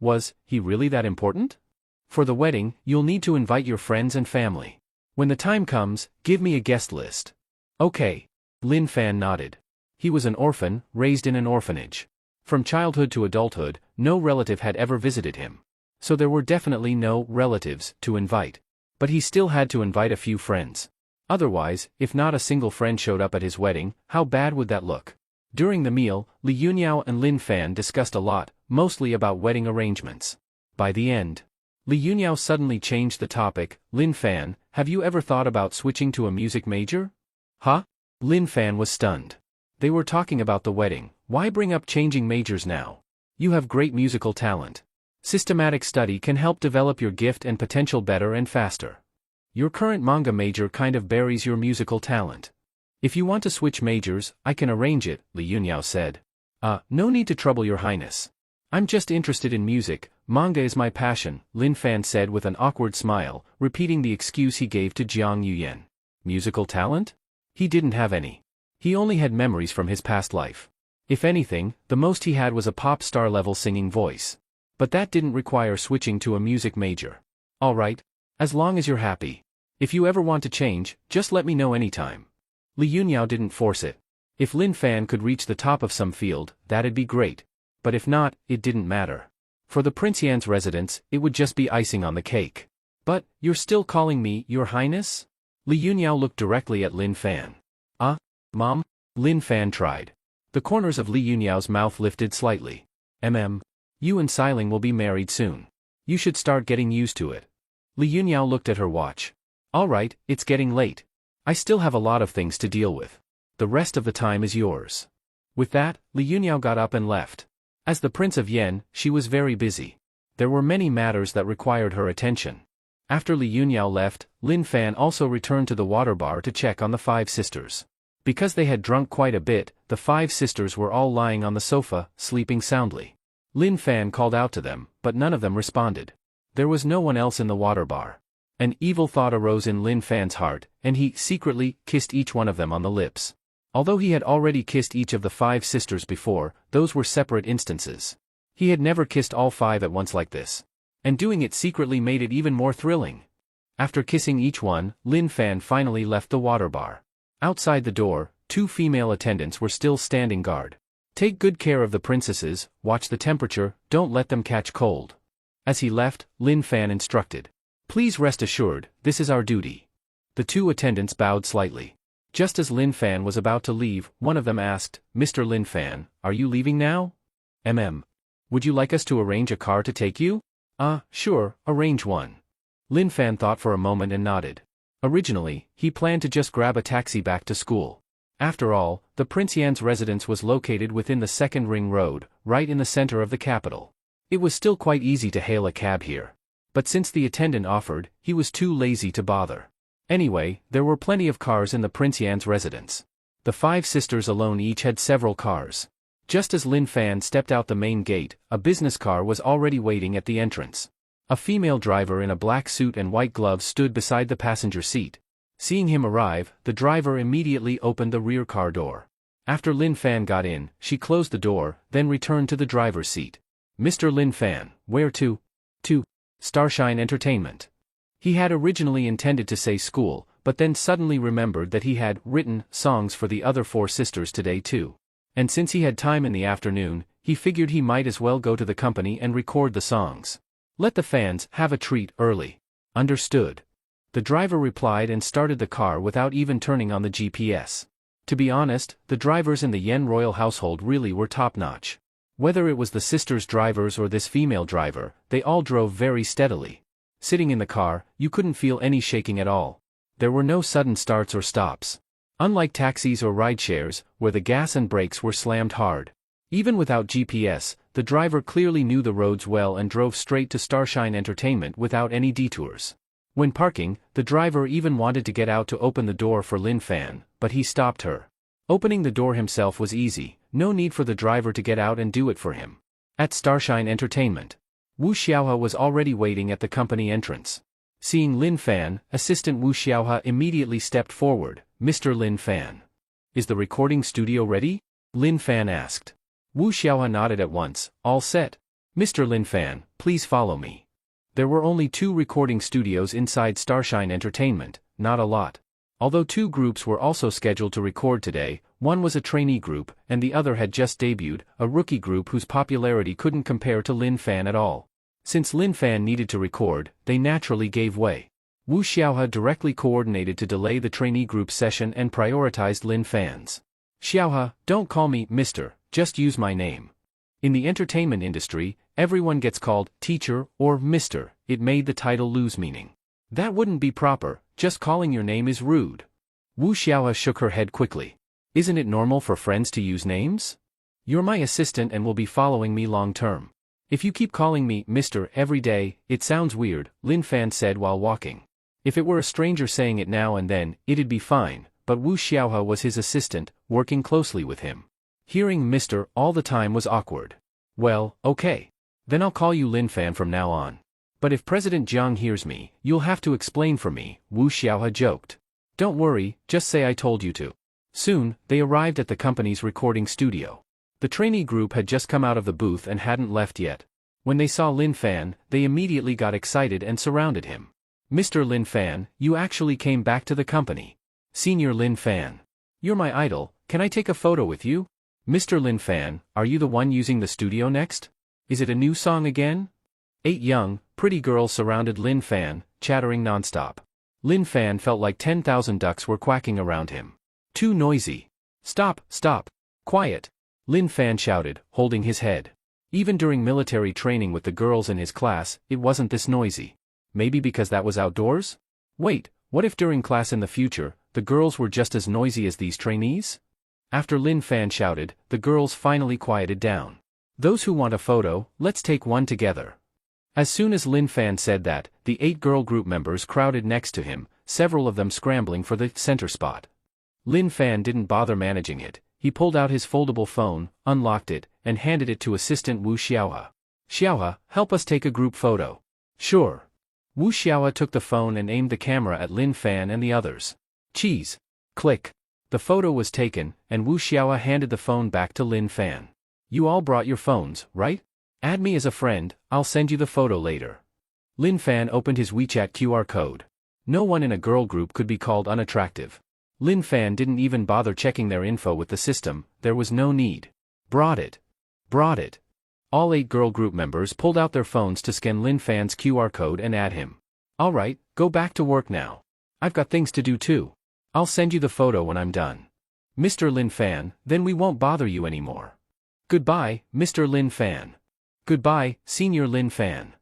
Was he really that important? For the wedding, you'll need to invite your friends and family. When the time comes, give me a guest list. Okay. Lin Fan nodded. He was an orphan, raised in an orphanage. From childhood to adulthood, no relative had ever visited him. So there were definitely no relatives to invite. But he still had to invite a few friends. Otherwise, if not a single friend showed up at his wedding, how bad would that look? During the meal, Li Yunyao and Lin Fan discussed a lot, mostly about wedding arrangements. By the end, Li Yunyao suddenly changed the topic. Lin Fan, have you ever thought about switching to a music major? Huh? Lin Fan was stunned. They were talking about the wedding. Why bring up changing majors now? You have great musical talent. Systematic study can help develop your gift and potential better and faster. Your current manga major kind of buries your musical talent. If you want to switch majors, I can arrange it, Li Yunyao said. No need to trouble your highness. I'm just interested in music, manga is my passion, Lin Fan said with an awkward smile, repeating the excuse he gave to Jiang Yuyan. Musical talent? He didn't have any. He only had memories from his past life. If anything, the most he had was a pop star level singing voice. But that didn't require switching to a music major. Alright. As long as you're happy. If you ever want to change, just let me know anytime. Li Yunyao didn't force it. If Lin Fan could reach the top of some field, that'd be great. But if not, it didn't matter. For the Prince Yan's residence, it would just be icing on the cake. But, you're still calling me, Your Highness? Li Yunyao looked directly at Lin Fan. Mom? Lin Fan tried. The corners of Li Yunyao's mouth lifted slightly. You and Xiling will be married soon. You should start getting used to it. Li Yunyao looked at her watch. Alright, it's getting late. I still have a lot of things to deal with. The rest of the time is yours. With that, Li Yunyao got up and left. As the Prince of Yen, she was very busy. There were many matters that required her attention. After Li Yunyao left, Lin Fan also returned to the water bar to check on the 5 sisters. Because they had drunk quite a bit, the 5 sisters were all lying on the sofa, sleeping soundly. Lin Fan called out to them, but none of them responded. There was no one else in the water bar. An evil thought arose in Lin Fan's heart, and he, secretly, kissed each one of them on the lips. Although he had already kissed each of the 5 sisters before, those were separate instances. He had never kissed all 5 at once like this. And doing it secretly made it even more thrilling. After kissing each one, Lin Fan finally left the water bar. Outside the door, 2 female attendants were still standing guard. Take good care of the princesses, watch the temperature, don't let them catch cold. As he left, Lin Fan instructed. Please rest assured, this is our duty. The 2 attendants bowed slightly. Just as Lin Fan was about to leave, one of them asked, Mr. Lin Fan, are you leaving now? Would you like us to arrange a car to take you? Sure, arrange one. Lin Fan thought for a moment and nodded. Originally, he planned to just grab a taxi back to school. After all, the Prince Yan's residence was located within the second ring road, right in the center of the capital. It was still quite easy to hail a cab here. But since the attendant offered, he was too lazy to bother. Anyway, there were plenty of cars in the Prince Yan's residence. The 5 sisters alone each had several cars. Just as Lin Fan stepped out the main gate, a business car was already waiting at the entrance. A female driver in a black suit and white gloves stood beside the passenger seat. Seeing him arrive, the driver immediately opened the rear car door. After Lin Fan got in, she closed the door, then returned to the driver's seat. Mr. Lin Fan, where to? To Starshine Entertainment. He had originally intended to say school, but then suddenly remembered that he had written songs for the other 4 sisters today too. And since he had time in the afternoon, he figured he might as well go to the company and record the songs. Let the fans have a treat early. Understood. The driver replied and started the car without even turning on the GPS. To be honest, the drivers in the Yen royal household really were top-notch. Whether it was the sisters' drivers or this female driver, they all drove very steadily. Sitting in the car, you couldn't feel any shaking at all. There were no sudden starts or stops. Unlike taxis or rideshares, where the gas and brakes were slammed hard. Even without GPS, the driver clearly knew the roads well and drove straight to Starshine Entertainment without any detours. When parking, the driver even wanted to get out to open the door for Lin Fan, but he stopped her. Opening the door himself was easy, no need for the driver to get out and do it for him. At Starshine Entertainment, Wu Xiaohe was already waiting at the company entrance. Seeing Lin Fan, assistant Wu Xiaohe immediately stepped forward. Mr. Lin Fan. Is the recording studio ready? Lin Fan asked. Wu Xiaohe nodded at once, all set. Mr. Lin Fan, please follow me. There were only 2 recording studios inside Starshine Entertainment, not a lot. Although 2 groups were also scheduled to record today, one was a trainee group, and the other had just debuted, a rookie group whose popularity couldn't compare to Lin Fan at all. Since Lin Fan needed to record, they naturally gave way. Wu Xiaohe directly coordinated to delay the trainee group session and prioritized Lin Fan's. Xiaohe, don't call me Mr., just use my name. In the entertainment industry, everyone gets called teacher or Mr., it made the title lose meaning. That wouldn't be proper, just calling your name is rude. Wu Xiaohe shook her head quickly. Isn't it normal for friends to use names? You're my assistant and will be following me long term. If you keep calling me Mr. every day, it sounds weird, Lin Fan said while walking. If it were a stranger saying it now and then, it'd be fine, but Wu Xiaohe was his assistant, working closely with him. Hearing Mr. all the time was awkward. Well, okay. Then I'll call you Lin Fan from now on. But if President Jiang hears me, you'll have to explain for me, Wu Xiaohe joked. Don't worry, just say I told you to. Soon, they arrived at the company's recording studio. The trainee group had just come out of the booth and hadn't left yet. When they saw Lin Fan, they immediately got excited and surrounded him. Mr. Lin Fan, you actually came back to the company. Senior Lin Fan. You're my idol, can I take a photo with you? Mr. Lin Fan, are you the one using the studio next? Is it a new song again? 8 young, pretty girls surrounded Lin Fan, chattering nonstop. Lin Fan felt like 10,000 ducks were quacking around him. Too noisy. Stop, stop. Quiet. Lin Fan shouted, holding his head. Even during military training with the girls in his class, it wasn't this noisy. Maybe because that was outdoors? Wait, what if during class in the future, the girls were just as noisy as these trainees? After Lin Fan shouted, the girls finally quieted down. Those who want a photo, let's take one together. As soon as Lin Fan said that, the 8 girl group members crowded next to him, several of them scrambling for the center spot. Lin Fan didn't bother managing it. He pulled out his foldable phone, unlocked it, and handed it to assistant Wu Xiaohe. Xiaohe, help us take a group photo. Sure. Wu Xiaohe took the phone and aimed the camera at Lin Fan and the others. Cheese. Click. The photo was taken, and Wu Xiaohe handed the phone back to Lin Fan. You all brought your phones, right? Add me as a friend, I'll send you the photo later. Lin Fan opened his WeChat QR code. No one in a girl group could be called unattractive. Lin Fan didn't even bother checking their info with the system, there was no need. Brought it. Brought it. All 8 girl group members pulled out their phones to scan Lin Fan's QR code and add him. Alright, go back to work now. I've got things to do too. I'll send you the photo when I'm done. Mr. Lin Fan, then we won't bother you anymore. Goodbye, Mr. Lin Fan. Goodbye, Senior Lin Fan.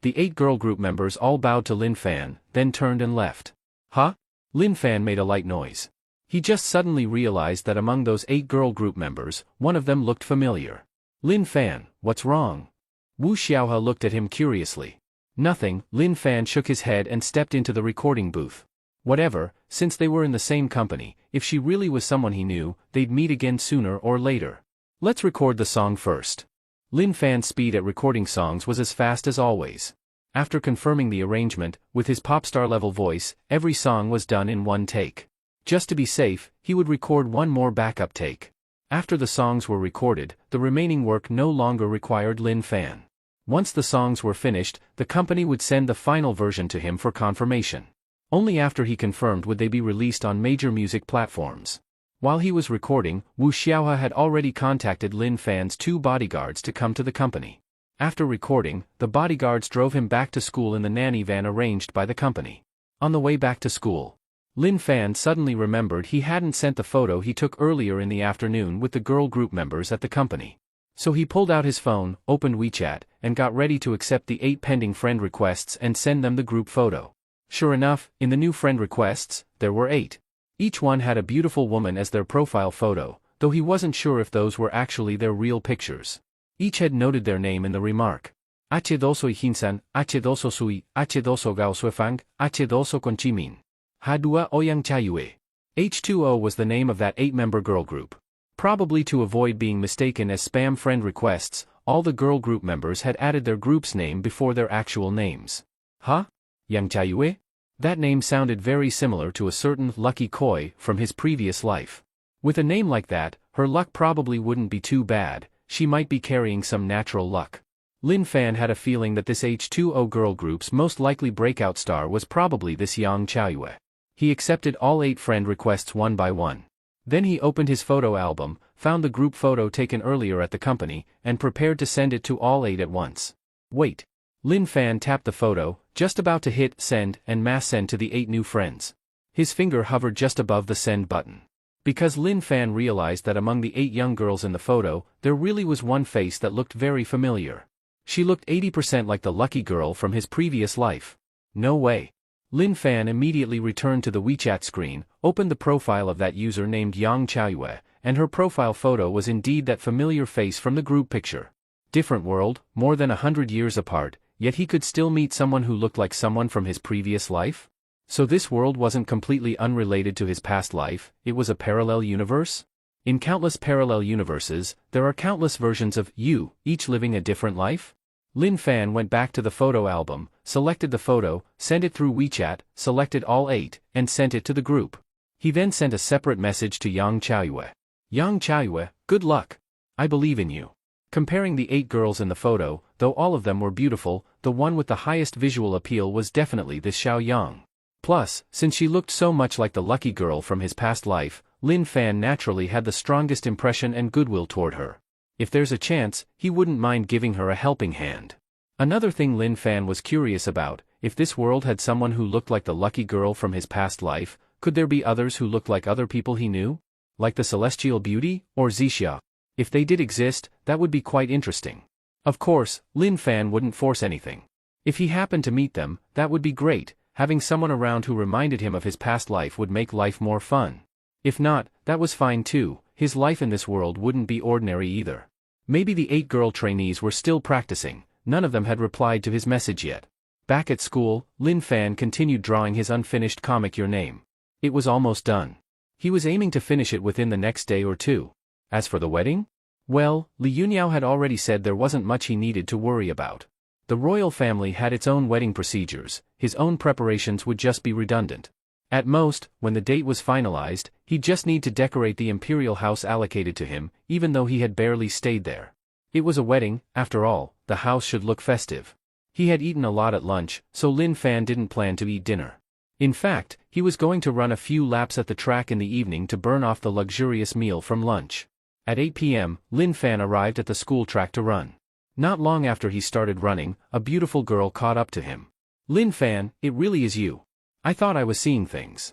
The 8 girl group members all bowed to Lin Fan, then turned and left. Huh? Lin Fan made a light noise. He just suddenly realized that among those 8 girl group members, one of them looked familiar. Lin Fan, what's wrong? Wu Xiaohe looked at him curiously. Nothing, Lin Fan shook his head and stepped into the recording booth. Whatever, since they were in the same company, if she really was someone he knew, they'd meet again sooner or later. Let's record the song first. Lin Fan's speed at recording songs was as fast as always. After confirming the arrangement, with his pop star level voice, every song was done in one take. Just to be safe, he would record one more backup take. After the songs were recorded, the remaining work no longer required Lin Fan. Once the songs were finished, the company would send the final version to him for confirmation. Only after he confirmed would they be released on major music platforms. While he was recording, Wu Xiaohe had already contacted Lin Fan's 2 bodyguards to come to the company. After recording, the bodyguards drove him back to school in the nanny van arranged by the company. On the way back to school, Lin Fan suddenly remembered he hadn't sent the photo he took earlier in the afternoon with the girl group members at the company. So he pulled out his phone, opened WeChat, and got ready to accept the 8 pending friend requests and send them the group photo. Sure enough, in the new friend requests, there were 8. Each one had a beautiful woman as their profile photo, though he wasn't sure if those were actually their real pictures. Each had noted their name in the remark. H2 Hinsan, H2 Sui, H2 Gao Suefang, H2 Conchimin. H2 Oyang Chayue. H2O was the name of that 8-member girl group. Probably to avoid being mistaken as spam friend requests, all the girl group members had added their group's name before their actual names. Huh? Yang Chayue? That name sounded very similar to a certain Lucky Koi from his previous life. With a name like that, her luck probably wouldn't be too bad. She might be carrying some natural luck. Lin Fan had a feeling that this H2O girl group's most likely breakout star was probably this Yang Chaoyue. He accepted all 8 friend requests one by one. Then he opened his photo album, found the group photo taken earlier at the company, and prepared to send it to all 8 at once. Wait. Lin Fan tapped the photo, just about to hit send and mass send to the 8 new friends. His finger hovered just above the send button. Because Lin Fan realized that among the 8 young girls in the photo, there really was one face that looked very familiar. She looked 80% like the lucky girl from his previous life. No way. Lin Fan immediately returned to the WeChat screen, opened the profile of that user named Yang Chaoyue, and her profile photo was indeed that familiar face from the group picture. Different world, more than 100 years apart, yet he could still meet someone who looked like someone from his previous life? So this world wasn't completely unrelated to his past life, it was a parallel universe? In countless parallel universes, there are countless versions of you, each living a different life? Lin Fan went back to the photo album, selected the photo, sent it through WeChat, selected all 8, and sent it to the group. He then sent a separate message to Yang Chaoyue. Yang Chaoyue, good luck. I believe in you. Comparing the 8 girls in the photo, though all of them were beautiful, the one with the highest visual appeal was definitely this Xiao Yang. Plus, since she looked so much like the lucky girl from his past life, Lin Fan naturally had the strongest impression and goodwill toward her. If there's a chance, he wouldn't mind giving her a helping hand. Another thing Lin Fan was curious about, if this world had someone who looked like the lucky girl from his past life, could there be others who looked like other people he knew? Like the Celestial Beauty, or Zixia? If they did exist, that would be quite interesting. Of course, Lin Fan wouldn't force anything. If he happened to meet them, that would be great, having someone around who reminded him of his past life would make life more fun. If not, that was fine too, his life in this world wouldn't be ordinary either. Maybe the 8 girl trainees were still practicing, none of them had replied to his message yet. Back at school, Lin Fan continued drawing his unfinished comic Your Name. It was almost done. He was aiming to finish it within the next day or two. As for the wedding? Well, Li Yuniao had already said there wasn't much he needed to worry about. The royal family had its own wedding procedures, his own preparations would just be redundant. At most, when the date was finalized, he'd just need to decorate the imperial house allocated to him, even though he had barely stayed there. It was a wedding, after all, the house should look festive. He had eaten a lot at lunch, so Lin Fan didn't plan to eat dinner. In fact, he was going to run a few laps at the track in the evening to burn off the luxurious meal from lunch. At 8 p.m., Lin Fan arrived at the school track to run. Not long after he started running, a beautiful girl caught up to him. Lin Fan, it really is you. I thought I was seeing things.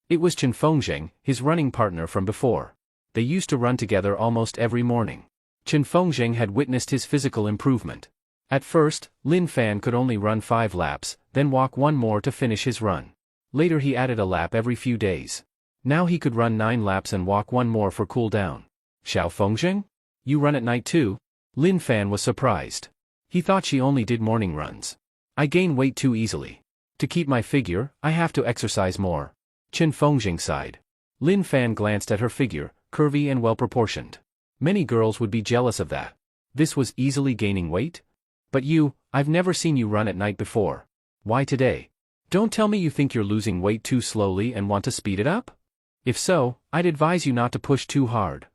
It was Chen Fengzheng, his running partner from before. They used to run together almost every morning. Chen Fengzheng had witnessed his physical improvement. At first, Lin Fan could only run 5 laps, then walk 1 more to finish his run. Later he added a lap every few days. Now he could run 9 laps and walk 1 more for cool down. Xiao Fengzheng? You run at night too? Lin Fan was surprised. He thought she only did morning runs. I gain weight too easily. To keep my figure, I have to exercise more. Chen Fengzheng sighed. Lin Fan glanced at her figure, curvy and well-proportioned. Many girls would be jealous of that. This was easily gaining weight? But you, I've never seen you run at night before. Why today? Don't tell me you think you're losing weight too slowly and want to speed it up? If so, I'd advise you not to push too hard.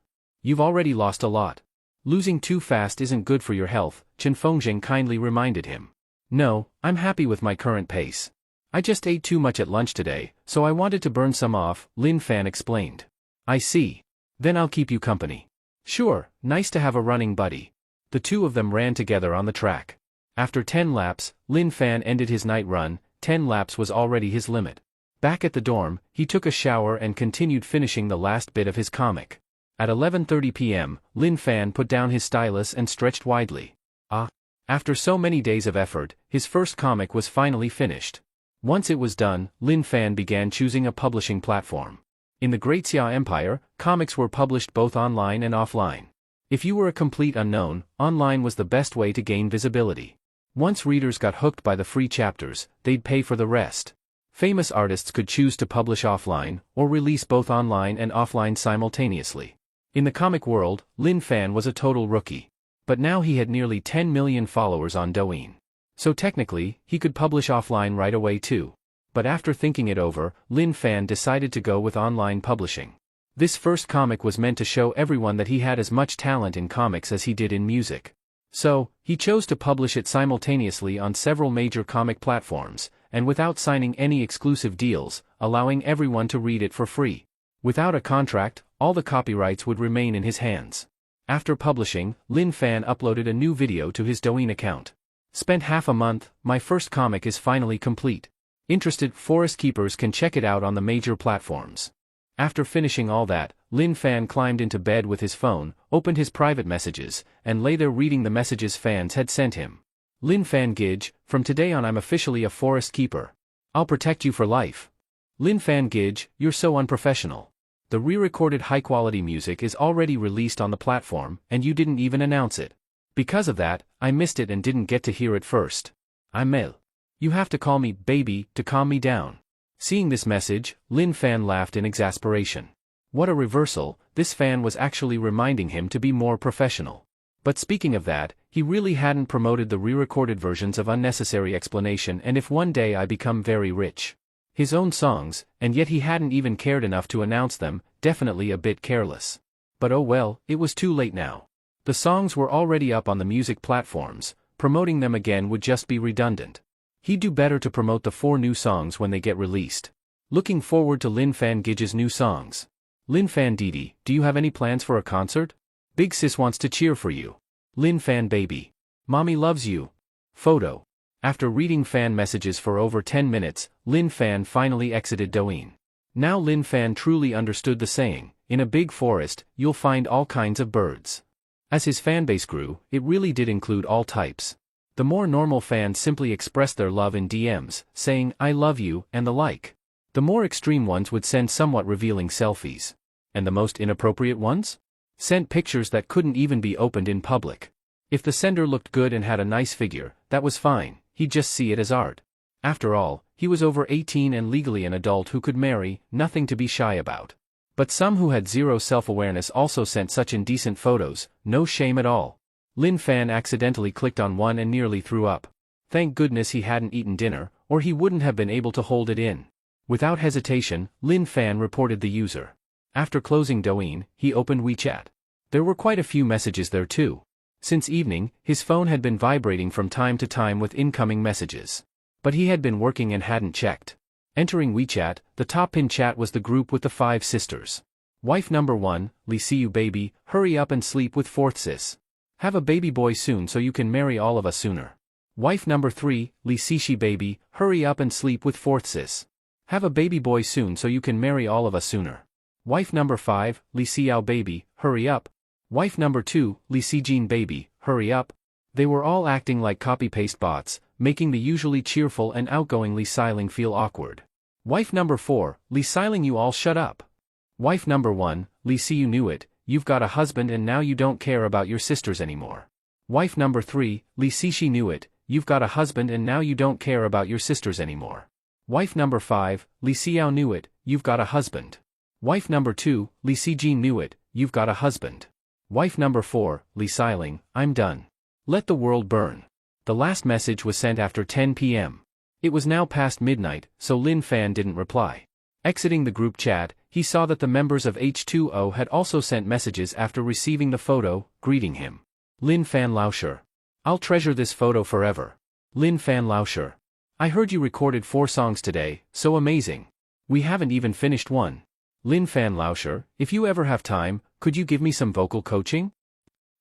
You've already lost a lot. Losing too fast isn't good for your health, Chen Fengzheng kindly reminded him. No, I'm happy with my current pace. I just ate too much at lunch today, so I wanted to burn some off, Lin Fan explained. I see. Then I'll keep you company. Sure, nice to have a running buddy. The two of them ran together on the track. After 10 laps, Lin Fan ended his night run. 10 laps was already his limit. Back at the dorm, he took a shower and continued finishing the last bit of his comic. At 11:30 p.m., Lin Fan put down his stylus and stretched widely. After so many days of effort, his first comic was finally finished. Once it was done, Lin Fan began choosing a publishing platform. In the Great Xia Empire, comics were published both online and offline. If you were a complete unknown, online was the best way to gain visibility. Once readers got hooked by the free chapters, they'd pay for the rest. Famous artists could choose to publish offline, or release both online and offline simultaneously. In the comic world, Lin Fan was a total rookie. But now he had nearly 10 million followers on Douyin. So technically, he could publish offline right away too. But after thinking it over, Lin Fan decided to go with online publishing. This first comic was meant to show everyone that he had as much talent in comics as he did in music. So, he chose to publish it simultaneously on several major comic platforms, and without signing any exclusive deals, allowing everyone to read it for free. Without a contract, all the copyrights would remain in his hands. After publishing, Lin Fan uploaded a new video to his Douyin account. Spent half a month, my first comic is finally complete. Interested forest keepers can check it out on the major platforms. After finishing all that, Lin Fan climbed into bed with his phone, opened his private messages, and lay there reading the messages fans had sent him. Lin Fan Gij, from today on I'm officially a forest keeper. I'll protect you for life. Lin Fan Gij, you're so unprofessional. The re-recorded high-quality music is already released on the platform, and you didn't even announce it. Because of that, I missed it and didn't get to hear it first. I'm Mel. You have to call me baby to calm me down. Seeing this message, Lin Fan laughed in exasperation. What a reversal, this fan was actually reminding him to be more professional. But speaking of that, he really hadn't promoted the re-recorded versions of unnecessary explanation and if one day I become very rich. His own songs, and yet he hadn't even cared enough to announce them, definitely a bit careless. But oh well, it was too late now. The songs were already up on the music platforms, promoting them again would just be redundant. He'd do better to promote the 4 new songs when they get released. Looking forward to Lin Fan Gij's new songs. Lin Fan Didi, do you have any plans for a concert? Big sis wants to cheer for you. Lin Fan baby. Mommy loves you. Photo. After reading fan messages for over 10 minutes, Lin Fan finally exited Douyin. Now Lin Fan truly understood the saying, in a big forest, you'll find all kinds of birds. As his fanbase grew, it really did include all types. The more normal fans simply expressed their love in DMs, saying, I love you, and the like. The more extreme ones would send somewhat revealing selfies. And the most inappropriate ones? Sent pictures that couldn't even be opened in public. If the sender looked good and had a nice figure, that was fine, he'd just see it as art. After all, he was over 18 and legally an adult who could marry, nothing to be shy about. But some who had zero self-awareness also sent such indecent photos, no shame at all. Lin Fan accidentally clicked on one and nearly threw up. Thank goodness he hadn't eaten dinner, or he wouldn't have been able to hold it in. Without hesitation, Lin Fan reported the user. After closing Douyin, he opened WeChat. There were quite a few messages there too. Since evening, his phone had been vibrating from time to time with incoming messages. But he had been working and hadn't checked. Entering WeChat, the top pin chat was the group with the 5 sisters. Wife number 1, Li see you baby, hurry up and sleep with 4th sis. Have a baby boy soon so you can marry all of us sooner. Wife number 3, Li see she baby, hurry up and sleep with 4th sis. Have a baby boy soon so you can marry all of us sooner. Wife number 5, Li see Yao baby, hurry up. Wife number 2, Li see Jean baby, hurry up. They were all acting like copy-paste bots, making the usually cheerful and outgoing Li Xiling feel awkward. Wife number 4, Li Xiling you all shut up. Wife number 1, Li see you knew it, you've got a husband and now you don't care about your sisters anymore. Wife number 3, Li see she knew it, you've got a husband and now you don't care about your sisters anymore. Wife number 5, Li Xiao knew it, you've got a husband. Wife number 2, Li Si Jin knew it, you've got a husband. Wife number 4, Li Xiling, I'm done. Let the world burn. The last message was sent after 10 p.m. It was now past midnight, so Lin Fan didn't reply. Exiting the group chat, he saw that the members of H2O had also sent messages after receiving the photo, greeting him. Lin Fan Laosher. I'll treasure this photo forever. Lin Fan Laosher. I heard you recorded 4 songs today, so amazing. We haven't even finished one. Lin Fan Laosher, if you ever have time, could you give me some vocal coaching?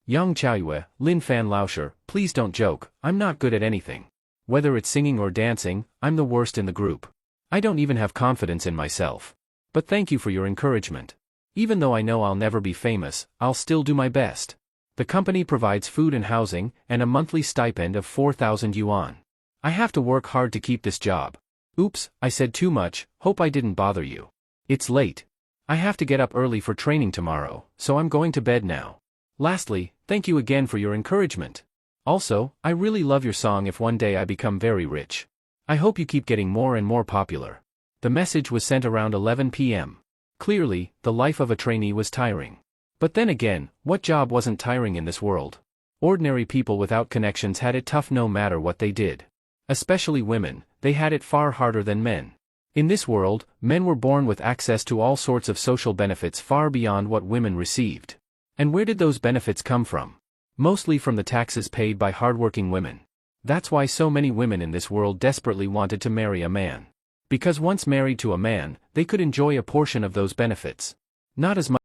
Yang Chaoyue, Lin Fan Laosher, please don't joke, I'm not good at anything. Whether it's singing or dancing, I'm the worst in the group. I don't even have confidence in myself. But thank you for your encouragement. Even though I know I'll never be famous, I'll still do my best. The company provides food and housing, and a monthly stipend of 4,000 yuan. I have to work hard to keep this job. Oops, I said too much, hope I didn't bother you. It's late. I have to get up early for training tomorrow, so I'm going to bed now. Lastly, thank you again for your encouragement. Also, I really love your song if one day I become very rich. I hope you keep getting more and more popular. The message was sent around 11 p.m. Clearly, the life of a trainee was tiring. But then again, what job wasn't tiring in this world? Ordinary people without connections had it tough no matter what they did. Especially women, they had it far harder than men. In this world, men were born with access to all sorts of social benefits far beyond what women received. And where did those benefits come from? Mostly from the taxes paid by hardworking women. That's why so many women in this world desperately wanted to marry a man. Because once married to a man, they could enjoy a portion of those benefits. Not as much.